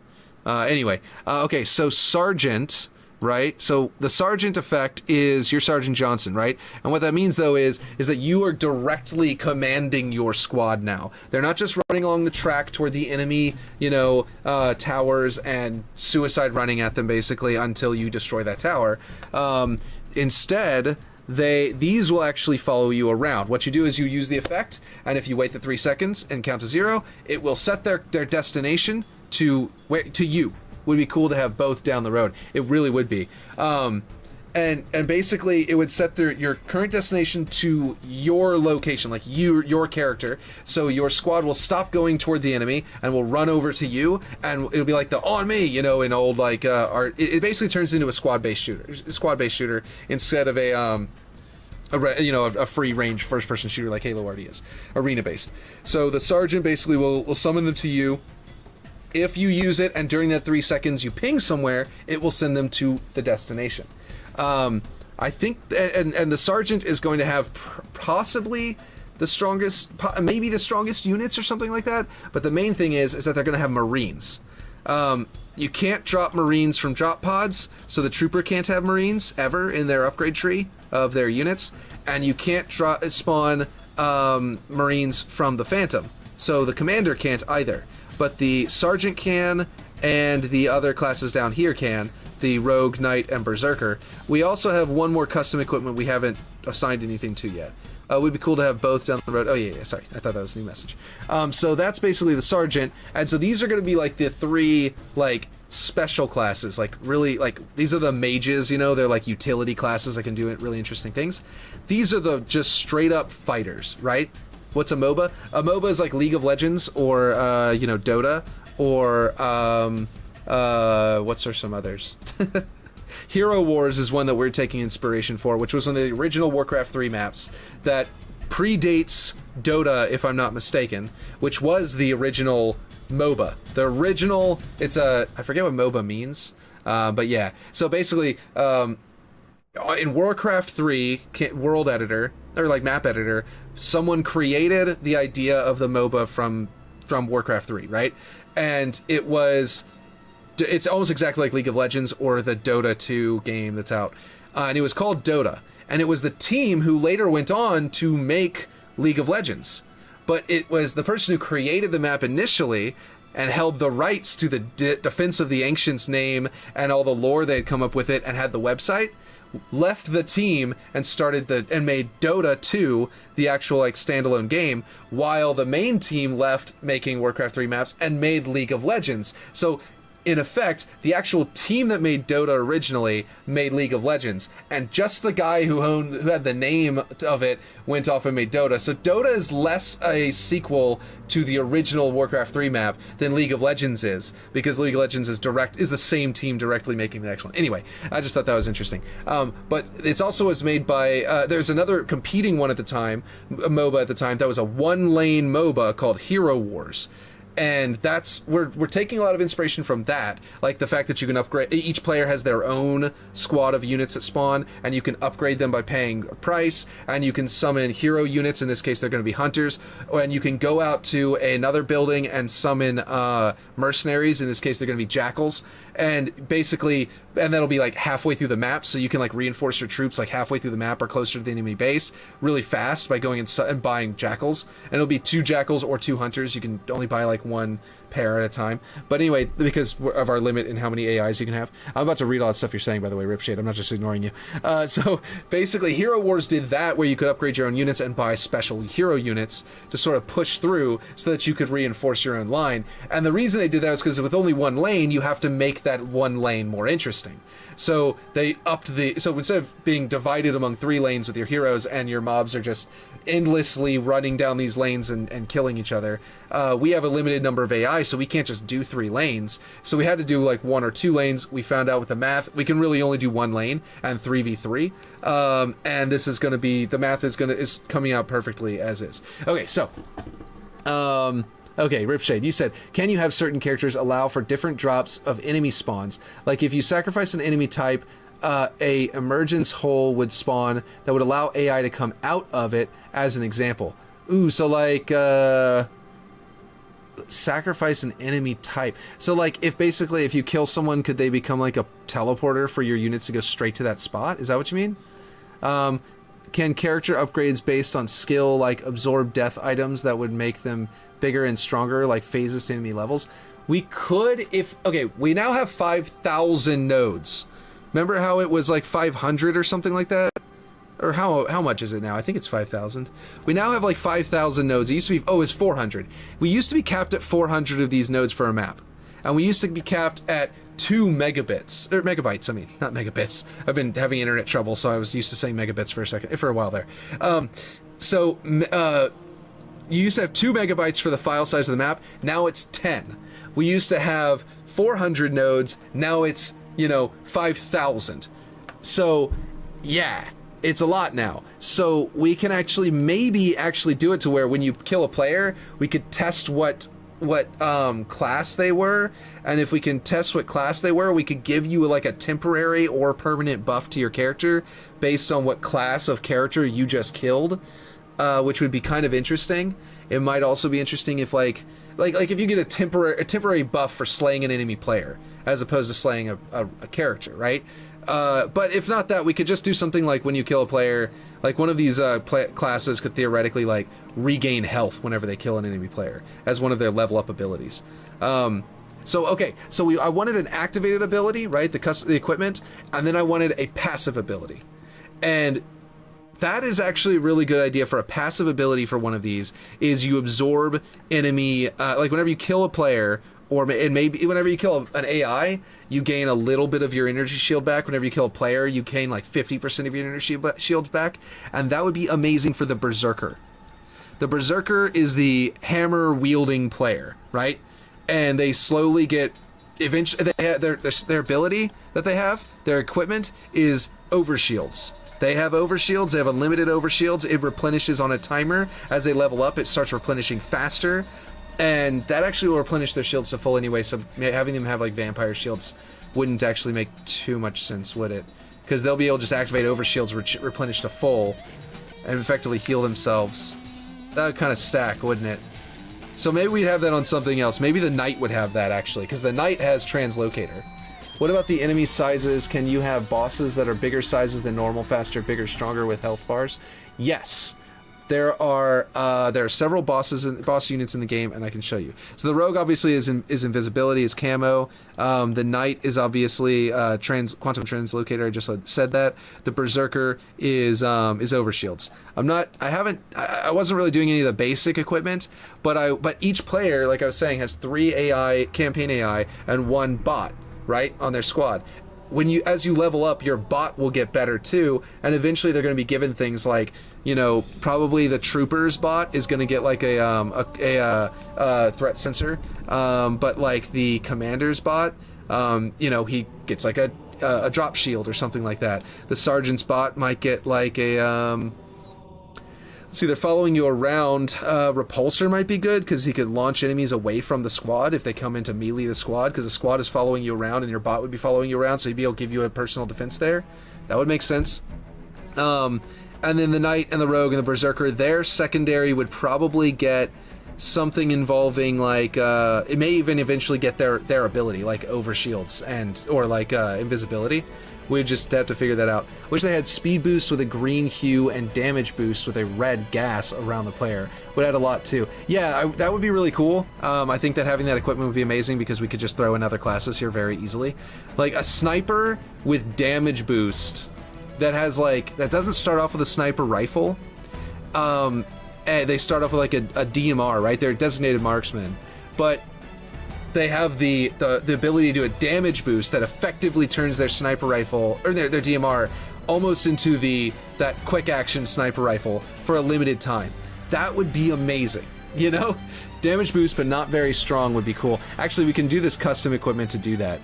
Okay, so Sergeant. Right, so the Sergeant effect is your Sergeant Johnson, right? And what that means though is that you are directly commanding your squad now. They're not just running along the track toward the enemy, towers and suicide running at them basically until you destroy that tower. Instead, these will actually follow you around. What you do is you use the effect, and if you wait the 3 seconds and count to 0, it will set their destination to you. Would be cool to have both down the road. It really would be. And basically it would set your current destination to your location, like your character. So your squad will stop going toward the enemy and will run over to you, and it'll be like the on me, in old like art. It basically turns into a squad-based shooter instead of a free range first person shooter like Halo already is, arena based. So the Sergeant basically will summon them to you. If you use it and during that 3 seconds you ping somewhere, it will send them to the destination. I think, and the Sergeant is going to have possibly the strongest, maybe the strongest units or something like that. But the main thing is that they're going to have Marines. You can't drop Marines from drop pods, so the Trooper can't have Marines ever in their upgrade tree of their units, and you can't spawn Marines from the Phantom, so the Commander can't either. But the Sergeant can, and the other classes down here can, the Rogue, Knight, and Berserker. We also have one more custom equipment we haven't assigned anything to yet. Would be cool to have both down the road. Oh yeah, sorry, I thought that was a new message. So that's basically the Sergeant, and so these are going to be like the 3 like special classes, like really like these are the mages, they're like utility classes that can do really interesting things. These are the just straight up fighters, right? What's a MOBA? A MOBA is like League of Legends or Dota or what's there some others? Hero Wars is one that we're taking inspiration for, which was one of the original Warcraft 3 maps that predates Dota, if I'm not mistaken, which was the original MOBA. The original, I forget what MOBA means, but yeah. So basically, in Warcraft 3 World Editor, or like Map Editor, someone created the idea of the MOBA from Warcraft 3, right? And it's almost exactly like League of Legends or the Dota 2 game that's out. And it was called Dota. And it was the team who later went on to make League of Legends. But it was the person who created the map initially and held the rights to the Defense of the Ancients name and all the lore they had come up with it and had the website, left the team and made Dota 2 the actual like standalone game, while the main team left making Warcraft 3 maps and made League of Legends. So in effect, the actual team that made Dota originally made League of Legends, and just the guy who had the name of it went off and made Dota. So Dota is less a sequel to the original Warcraft 3 map than League of Legends is, because League of Legends is the same team directly making the next one. Anyway, I just thought that was interesting. But it's also was made by there's another competing one at the time, a MOBA at the time, that was a one-lane MOBA called Hero Wars. And that's we're taking a lot of inspiration from that, like the fact that you can upgrade. Each player has their own squad of units that spawn, and you can upgrade them by paying a price. And you can summon hero units. In this case, they're going to be hunters. And you can go out to another building and summon mercenaries. In this case, they're going to be jackals. And basically, and that'll be like halfway through the map, so you can like reinforce your troops like halfway through the map or closer to the enemy base really fast by going and buying jackals. And it'll be 2 jackals or 2 hunters. You can only buy like 1 pair at a time. But anyway, because of our limit in how many AIs you can have, I'm about to read all that stuff you're saying, by the way, Ripshade. I'm not just ignoring you. So basically, Hero Wars did that, where you could upgrade your own units and buy special hero units to sort of push through so that you could reinforce your own line. And the reason they did that was because with only 1 lane, you have to make that 1 lane more interesting. So they upped so instead of being divided among 3 lanes with your heroes and your mobs are just endlessly running down these lanes and killing each other, we have a limited number of AI, so we can't just do 3 lanes. So we had to do like 1 or 2 lanes. We found out with the math we can really only do 1 lane and 3v3. And this is going to be, the math is coming out perfectly as is. Okay, so okay, Ripshade, you said, can you have certain characters allow for different drops of enemy spawns? Like if you sacrifice an enemy type, a emergence hole would spawn that would allow AI to come out of it, as an example. Ooh, so like sacrifice an enemy type. So like if you kill someone, could they become like a teleporter for your units to go straight to that spot? Is that what you mean? Can character upgrades based on skill like absorb death items that would make them bigger and stronger, like phases to enemy levels? We could we now have 5,000 nodes. Remember how it was like 500 or something like that? Or how much is it now? I think it's 5,000. We now have like 5,000 nodes. It used to be, it's 400. We used to be capped at 400 of these nodes for a map. And we used to be capped at 2 megabits, or megabytes, I mean, not megabits. I've been having internet trouble, so I was used to saying megabits for a while there. You used to have 2 megabytes for the file size of the map. Now it's 10. We used to have 400 nodes. Now it's, 5,000. So, yeah, it's a lot now. So we can maybe do it to where when you kill a player, we could test what class they were, and if we can test what class they were, we could give you like a temporary or permanent buff to your character based on what class of character you just killed, which would be kind of interesting. It might also be interesting if like if you get a temporary buff for slaying an enemy player as opposed to slaying a character, right? But if not that, we could just do something like when you kill a player, like one of these classes could theoretically like regain health whenever they kill an enemy player as one of their level up abilities. I wanted an activated ability, right? The equipment, and then I wanted a passive ability. And that is actually a really good idea for a passive ability for one of these, is you absorb enemy, like whenever you kill a player, and maybe whenever you kill an AI, you gain a little bit of your energy shield back. Whenever you kill a player, you gain like 50% of your energy shields back. And that would be amazing for the Berserker. The Berserker is the hammer-wielding player, right? And they slowly get... Eventually, they have their ability that they have, their equipment, is overshields. They have overshields. They have unlimited overshields. It replenishes on a timer. As they level up, it starts replenishing faster. And that actually will replenish their shields to full anyway, so having them have like vampire shields wouldn't actually make too much sense, would it? Because they'll be able to just activate overshields, replenish to full, and effectively heal themselves. That would kind of stack, wouldn't it? So maybe we'd have that on something else. Maybe the Knight would have that, actually, because the Knight has Translocator. What about the enemy sizes? Can you have bosses that are bigger sizes than normal, faster, bigger, stronger with health bars? Yes. there are several boss units in the game, and I can show you. So the rogue obviously is invisibility, is camo. The knight is obviously quantum translocator. I just said that. The berserker is overshields. I wasn't really doing any of the basic equipment, but each player, like I was saying, has 3 campaign AI and 1 bot, right, on their squad. As you level up, your bot will get better too, and eventually they're going to be given things like, probably the trooper's bot is going to get like a threat sensor, but like the commander's bot, he gets like a drop shield or something like that. The sergeant's bot might get like a let's see, they're following you around. Repulsor might be good because he could launch enemies away from the squad if they come into melee the squad, because the squad is following you around and your bot would be following you around, so he'd be able to give you a personal defense there. That would make sense. And then the knight and the rogue and the berserker, their secondary would probably get something involving like it may even eventually get their ability, like overshields or like invisibility. We just have to figure that out. Wish they had speed boost with a green hue and damage boost with a red gas around the player. Would add a lot too. Yeah, that would be really cool. I think that having that equipment would be amazing because we could just throw in other classes here very easily. Like a sniper with damage boost that doesn't start off with a sniper rifle. They start off with like a DMR, right? They're a designated marksman. But they have the ability to do a damage boost that effectively turns their sniper rifle or their DMR almost into that quick action sniper rifle for a limited time. That would be amazing, Damage boost but not very strong would be cool. Actually, we can do this custom equipment to do that.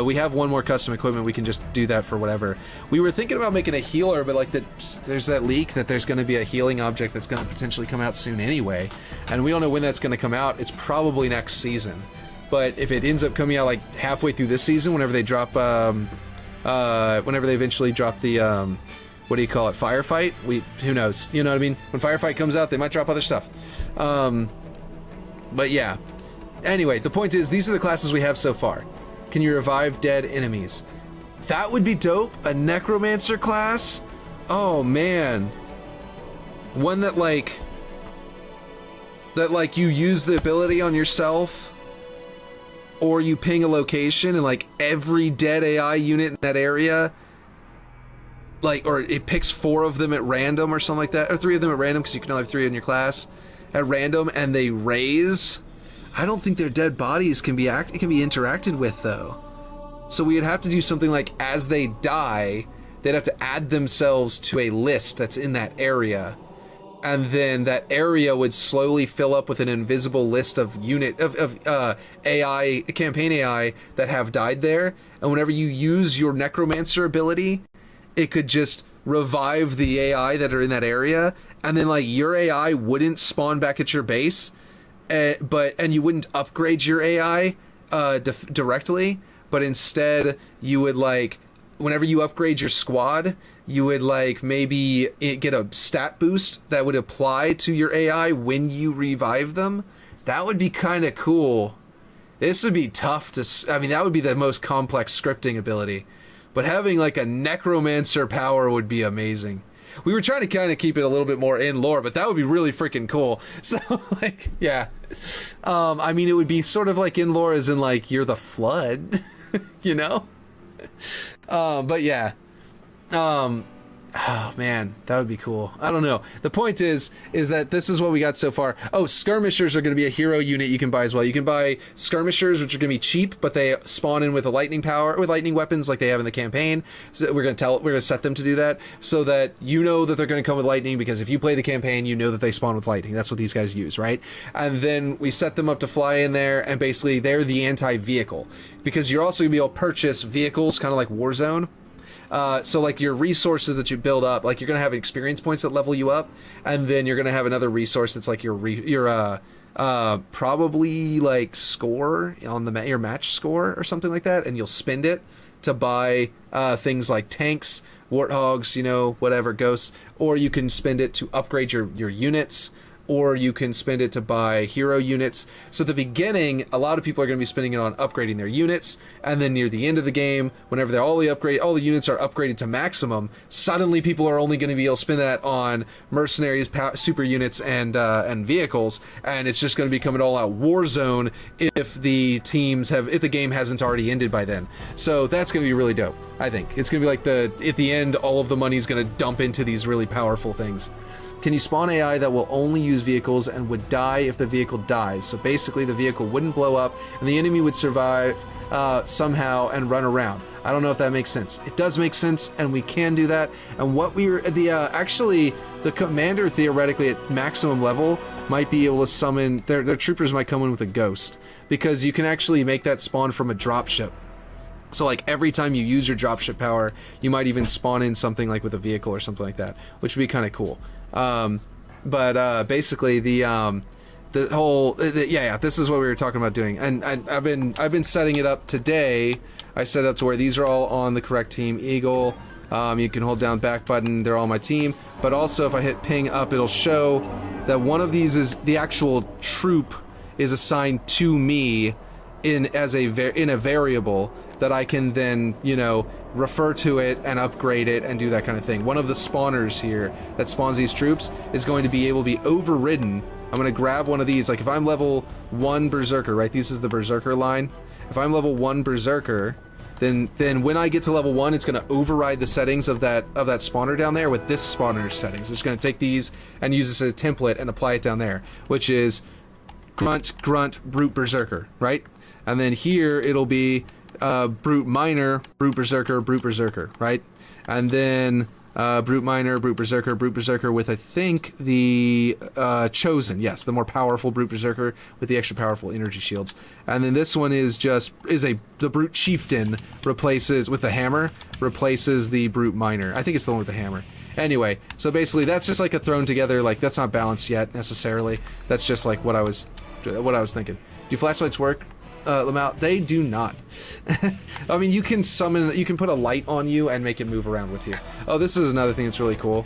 We have one more custom equipment. We can just do that for whatever. We were thinking about making a healer, but like there's that leak that there's going to be a healing object that's going to potentially come out soon anyway, and we don't know when that's going to come out. It's probably next season. But if it ends up coming out like halfway through this season, whenever they drop, whenever they eventually drop the, what do you call it, Firefight? Who knows? You know what I mean? When Firefight comes out, they might drop other stuff. But yeah. Anyway, the point is, these are the classes we have so far. Can you revive dead enemies? That would be dope. A Necromancer class? Oh man. One that like you use the ability on yourself, or you ping a location and like every dead AI unit in that area, or it picks 4 of them at random or something like that, or 3 of them at random because you can only have 3 in your class at random, and they raise. I don't think their dead bodies can be interacted with though. So we would have to do something like as they die, they'd have to add themselves to a list that's in that area. And then that area would slowly fill up with an invisible list of AI, campaign AI that have died there. And whenever you use your Necromancer ability, it could just revive the AI that are in that area. And then like your AI wouldn't spawn back at your base, and you wouldn't upgrade your AI directly, but instead you would like, whenever you upgrade your squad, you would like maybe get a stat boost that would apply to your AI when you revive them. That would be kind of cool. This would be tough that would be the most complex scripting ability. But having like a Necromancer power would be amazing. We were trying to kind of keep it a little bit more in lore, but that would be really freaking cool. So like, yeah. It would be sort of like in lore as in like you're the Flood, but yeah. Oh man, that would be cool. I don't know. The point is that this is what we got so far. Oh, skirmishers are going to be a hero unit you can buy as well. You can buy skirmishers, which are going to be cheap, but they spawn in with a lightning power, with lightning weapons like they have in the campaign. So we're going to set them to do that so that you know that they're going to come with lightning, because if you play the campaign, you know that they spawn with lightning. That's what these guys use, right? And then we set them up to fly in there, and basically they're the anti-vehicle, because you're also going to be able to purchase vehicles, kind of like Warzone. So like your resources that you build up, like you're going to have experience points that level you up, and then you're going to have another resource that's like your probably like score on your match score or something like that, and you'll spend it to buy things like tanks, warthogs, whatever, ghosts, or you can spend it to upgrade your units, or you can spend it to buy hero units. So at the beginning, a lot of people are going to be spending it on upgrading their units, and then near the end of the game, whenever all the units are upgraded to maximum, suddenly people are only going to be able to spend that on mercenaries, super units, and vehicles, and it's just going to become an all-out war zone if the game hasn't already ended by then. So that's going to be really dope. I think it's going to be like at the end, all of the money is going to dump into these really powerful things. Can you spawn AI that will only use vehicles and would die if the vehicle dies? So basically the vehicle wouldn't blow up and the enemy would survive somehow and run around. I don't know if that makes sense. It does make sense, and we can do that. And what actually the commander theoretically at maximum level might be able to summon their troopers might come in with a ghost, because you can actually make that spawn from a dropship. So like every time you use your dropship power, you might even spawn in something like with a vehicle or something like that, which would be kind of cool. Basically this is what we were talking about doing, and I've been setting it up today. I set it up to where these are all on the correct team. Eagle, you can hold down back button, they're all my team, but also if I hit ping up, it'll show that one of these is the actual troop is assigned to me in a variable that I can then, refer to it and upgrade it and do that kind of thing. One of the spawners here that spawns these troops is going to be able to be overridden. I'm going to grab one of these. Like if I'm level 1 Berserker, right? This is the Berserker line. If I'm level 1 Berserker, then when I get to level 1, it's going to override the settings of that spawner down there with this spawner's settings. It's going to take these and use this as a template and apply it down there, which is Grunt, Brute, Berserker, right? And then here it'll be Brute Minor, Brute Berserker, right? And then Brute Minor, Brute Berserker with, I think, the Chosen, yes, the more powerful Brute Berserker with the extra powerful energy shields. And then this one the Brute Chieftain replaces, with the hammer, replaces the Brute Minor. I think it's the one with the hammer. Anyway, so basically that's just like a thrown together, like that's not balanced yet necessarily. That's just like what I was thinking. Do flashlights work? Lamau, they do not. I mean, you can put a light on you and make it move around with you. Oh, this is another thing that's really cool.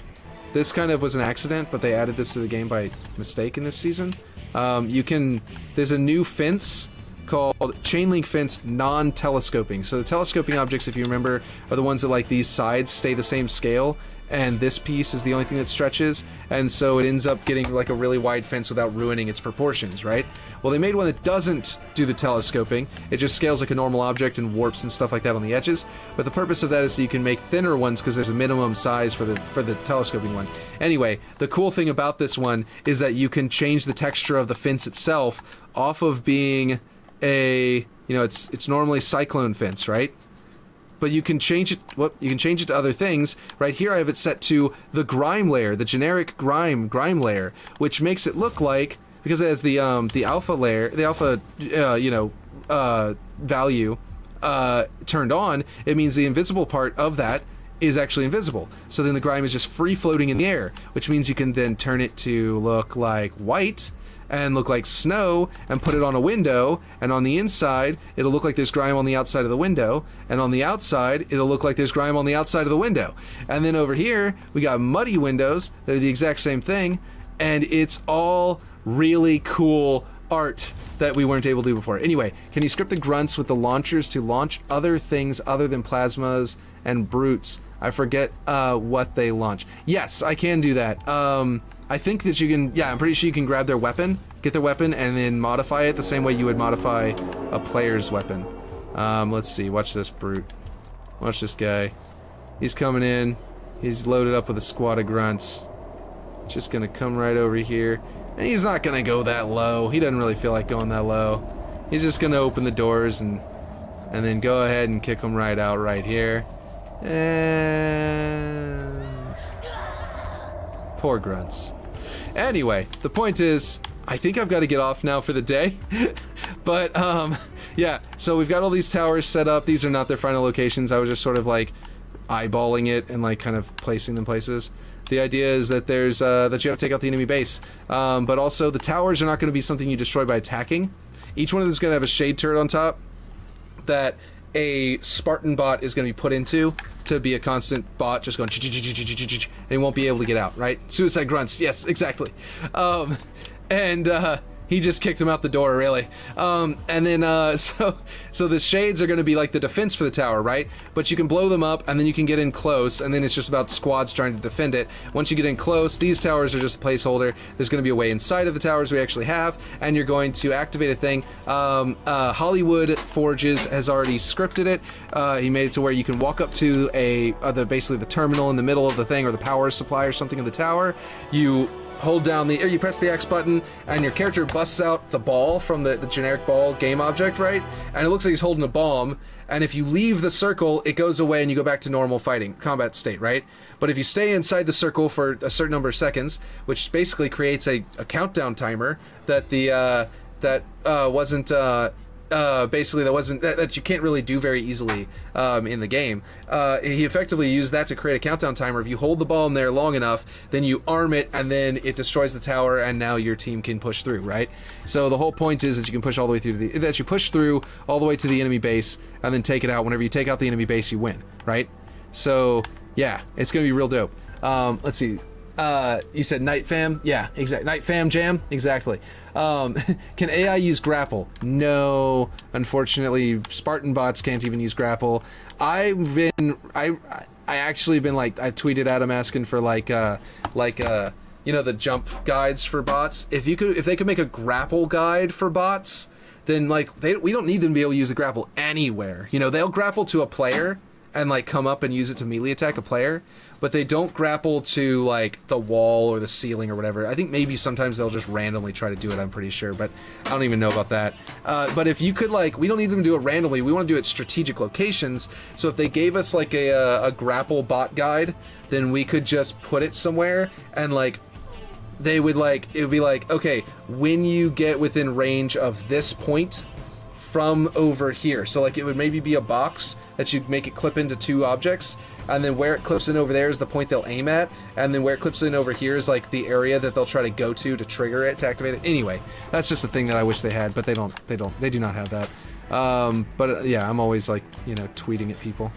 This kind of was an accident, but they added this to the game by mistake in this season. There's a new fence called Chain Link Fence Non-Telescoping. So the telescoping objects, if you remember, are the ones that like these sides stay the same scale, and this piece is the only thing that stretches, and so it ends up getting like a really wide fence without ruining its proportions, right? Well, they made one that doesn't do the telescoping. It just scales like a normal object and warps and stuff like that on the edges. But the purpose of that is so you can make thinner ones because there's a minimum size for the telescoping one. Anyway, the cool thing about this one is that you can change the texture of the fence itself off of being it's normally cyclone fence, right? But you can change it. You can change it to other things. Right here, I have it set to the grime layer, the generic grime layer, which makes it look like, because it has the alpha layer, the alpha value turned on. It means the invisible part of that is actually invisible. So then the grime is just free floating in the air, which means you can then turn it to look like white and look like snow and put it on a window, and on the inside it'll look like there's grime on the outside of the window, and on the outside it'll look like there's grime on the outside of the window. And then over here we got muddy windows that are the exact same thing, and it's all really cool art that we weren't able to do before. Anyway, can you script the grunts with the launchers to launch other things other than plasmas and brutes? I forget what they launch. Yes, I can do that. I think that you can, I'm pretty sure you can grab their weapon, get their weapon, and then modify it the same way you would modify a player's weapon. Let's see, watch this brute. Watch this guy. He's coming in. He's loaded up with a squad of grunts. Just gonna come right over here. And he's not gonna go that low. He doesn't really feel like going that low. He's just gonna open the doors and then go ahead and kick them right out right here. And poor grunts. Anyway, the point is, I think I've got to get off now for the day. But yeah, so we've got all these towers set up. These are not their final locations. I was just sort of like eyeballing it and like kind of placing them places. The idea is that there's that you have to take out the enemy base, but also the towers are not going to be something you destroy by attacking. Each one of them is going to have a shade turret on top that a Spartan bot is going to be put into, to be a constant bot just going and he won't be able to get out, right? Suicide grunts, yes, exactly. He just kicked him out the door, really. So the shades are going to be like the defense for the tower, right? But you can blow them up, and then you can get in close, and then it's just about squads trying to defend it. Once you get in close, these towers are just a placeholder. There's going to be a way inside of the towers we actually have, and you're going to activate a thing. Hollywood Forges has already scripted it. He made it to where you can walk up to basically the terminal in the middle of the thing, or the power supply or something of the tower. You hold down you press the X button, and your character busts out the ball from the generic ball game object, right? And it looks like he's holding a bomb, and if you leave the circle, it goes away and you go back to normal fighting, combat state, right? But if you stay inside the circle for a certain number of seconds, which basically creates a countdown timer that you can't really do very easily in the game. He effectively used that to create a countdown timer. If you hold the ball in there long enough, then you arm it, and then it destroys the tower, and now your team can push through, right? So the whole point is that you can push all the way through all the way to the enemy base, and then take it out. Whenever you take out the enemy base, you win, right? So yeah, it's gonna be real dope. Let's see. You said Night Fam? Yeah, exactly. Night Fam Jam? Exactly. Can AI use grapple? No, unfortunately, Spartan bots can't even use grapple. I actually been like, I tweeted at him asking for the jump guides for bots. If they could make a grapple guide for bots, then we don't need them to be able to use the grapple anywhere. They'll grapple to a player and come up and use it to melee attack a player, but they don't grapple to the wall or the ceiling or whatever. I think maybe sometimes they'll just randomly try to do it, I'm pretty sure, but I don't even know about that. But if you could we don't need them to do it randomly, we want to do it at strategic locations. So if they gave us a grapple bot guide, then we could just put it somewhere, and they would it would be okay, when you get within range of this point from over here, so it would maybe be a box that you make it clip into two objects, and then where it clips in over there is the point they'll aim at, and then where it clips in over here is the area that they'll try to go to trigger it, to activate it. Anyway, that's just a thing that I wish they had, but they do not have that. But yeah, I'm always tweeting at people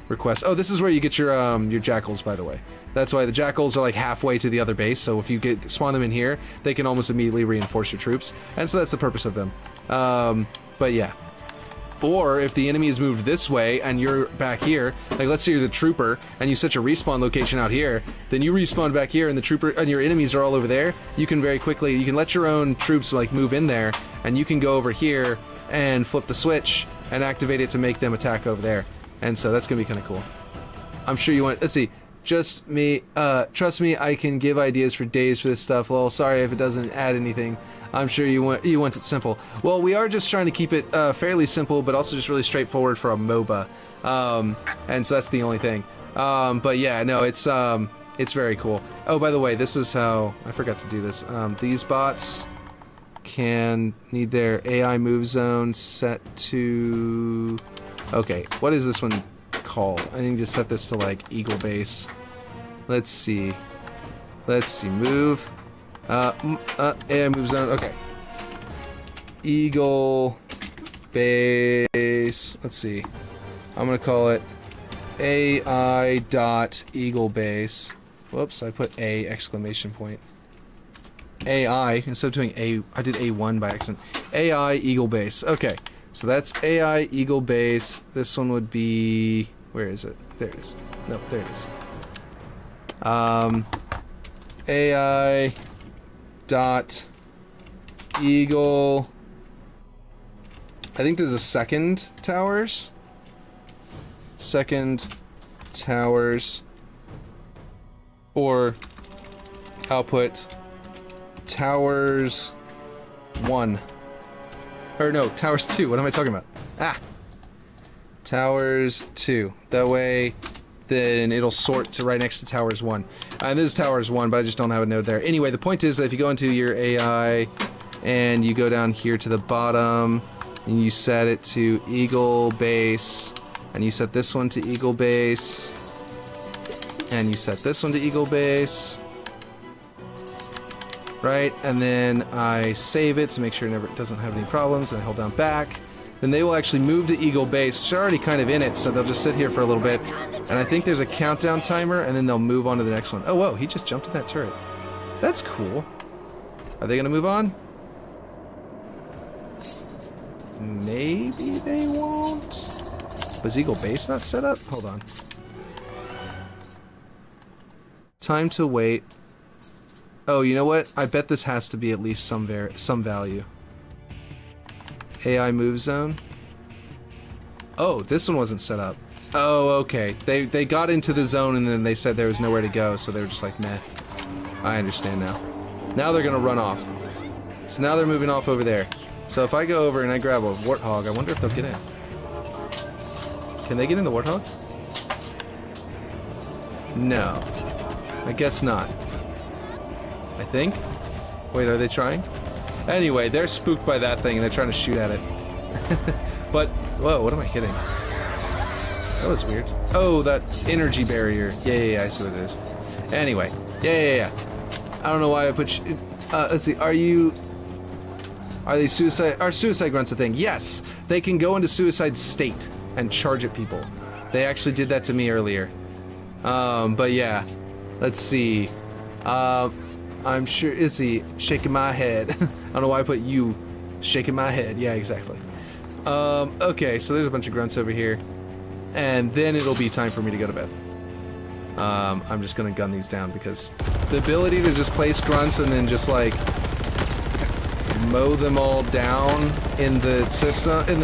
requests. Oh, this is where you get your jackals, by the way. That's why the jackals are halfway to the other base, so if you spawn them in here, they can almost immediately reinforce your troops, and so that's the purpose of them. But yeah. Or if the enemy is moved this way and you're back here, let's say you're the trooper and you set your respawn location out here, then you respawn back here and the trooper and your enemies are all over there, you can very quickly, you can let your own troops move in there, and you can go over here and flip the switch and activate it to make them attack over there. And so that's gonna be kind of cool. I'm sure you want, let's see, trust me, I can give ideas for days for this stuff. Well, sorry if it doesn't add anything. I'm sure you want it simple. Well, we are just trying to keep it fairly simple, but also just really straightforward for a MOBA, and so that's the only thing. But yeah, no, it's very cool. Oh, by the way, this is how I forgot to do this. These bots need their AI move zone set to. Okay, what is this one called? I need to set this to Eagle Base. Let's see, move. AI move zone, okay. Eagle Base, let's see. I'm gonna call it AI dot Eagle Base. Whoops, I put A exclamation point. AI, instead of doing A, I did A1 by accident. AI Eagle Base, okay. So that's AI Eagle Base. This one would be, where is it? There it is. No, there it is. AI dot Eagle. I think there's a second towers. Or output towers 1. Or no, towers 2. What am I talking about? Towers 2. That way, then it'll sort to right next to towers 1. And this is towers 1, but I just don't have a node there. Anyway, the point is that if you go into your AI and you go down here to the bottom and you set it to Eagle Base, and you set this one to Eagle Base, and you set this one to Eagle Base, right? And then I save it to make sure it doesn't have any problems, and I hold down back, then they will actually move to Eagle Base, which are already kind of in it, so they'll just sit here for a little bit. And I think there's a countdown timer, and then they'll move on to the next one. Oh, whoa, he just jumped in that turret. That's cool. Are they going to move on? Maybe they won't. Was Eagle Base not set up? Hold on. Time to wait. Oh, you know what? I bet this has to be at least some value. AI move zone. Oh, this one wasn't set up. Oh, okay. They got into the zone and then they said there was nowhere to go, so they were just like, meh. I understand now. Now they're gonna run off. So now they're moving off over there. So if I go over and I grab a warthog, I wonder if they'll get in. Can they get in the warthog? No. I guess not. I think? Wait, are they trying? Anyway, they're spooked by that thing and they're trying to shoot at it. But, whoa, what am I hitting? That was weird. Oh, that energy barrier. Yeah, I see what it is. Anyway, yeah. I don't know why I put let's see, are they suicide? Are suicide grunts a thing? Yes! They can go into suicide state and charge at people. They actually did that to me earlier. But yeah. Let's see. I'm sure, is he shaking my head? I don't know why I put you shaking my head. Yeah, exactly. Okay, so there's a bunch of grunts over here. And then it'll be time for me to go to bed. I'm just gonna gun these down because the ability to just place grunts and then just like mow them all down in the system, in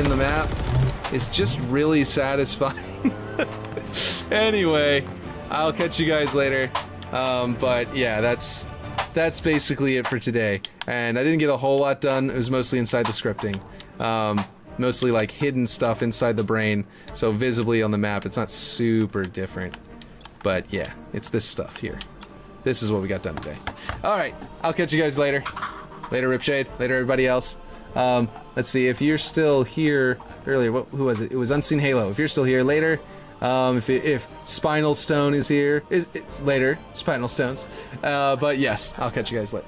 the map is just really satisfying. Anyway, I'll catch you guys later. But yeah, that's basically it for today. And I didn't get a whole lot done. It was mostly inside the scripting. Mostly like hidden stuff inside the brain. So visibly on the map, it's not super different. But yeah, it's this stuff here. This is what we got done today. Alright, I'll catch you guys later. Later, Ripshade. Later, everybody else. Let's see, if you're still here earlier, who was it? It was Unseen Halo. If you're still here later, if Spinal Stone is here, later, Spinal Stones. But yes, I'll catch you guys later.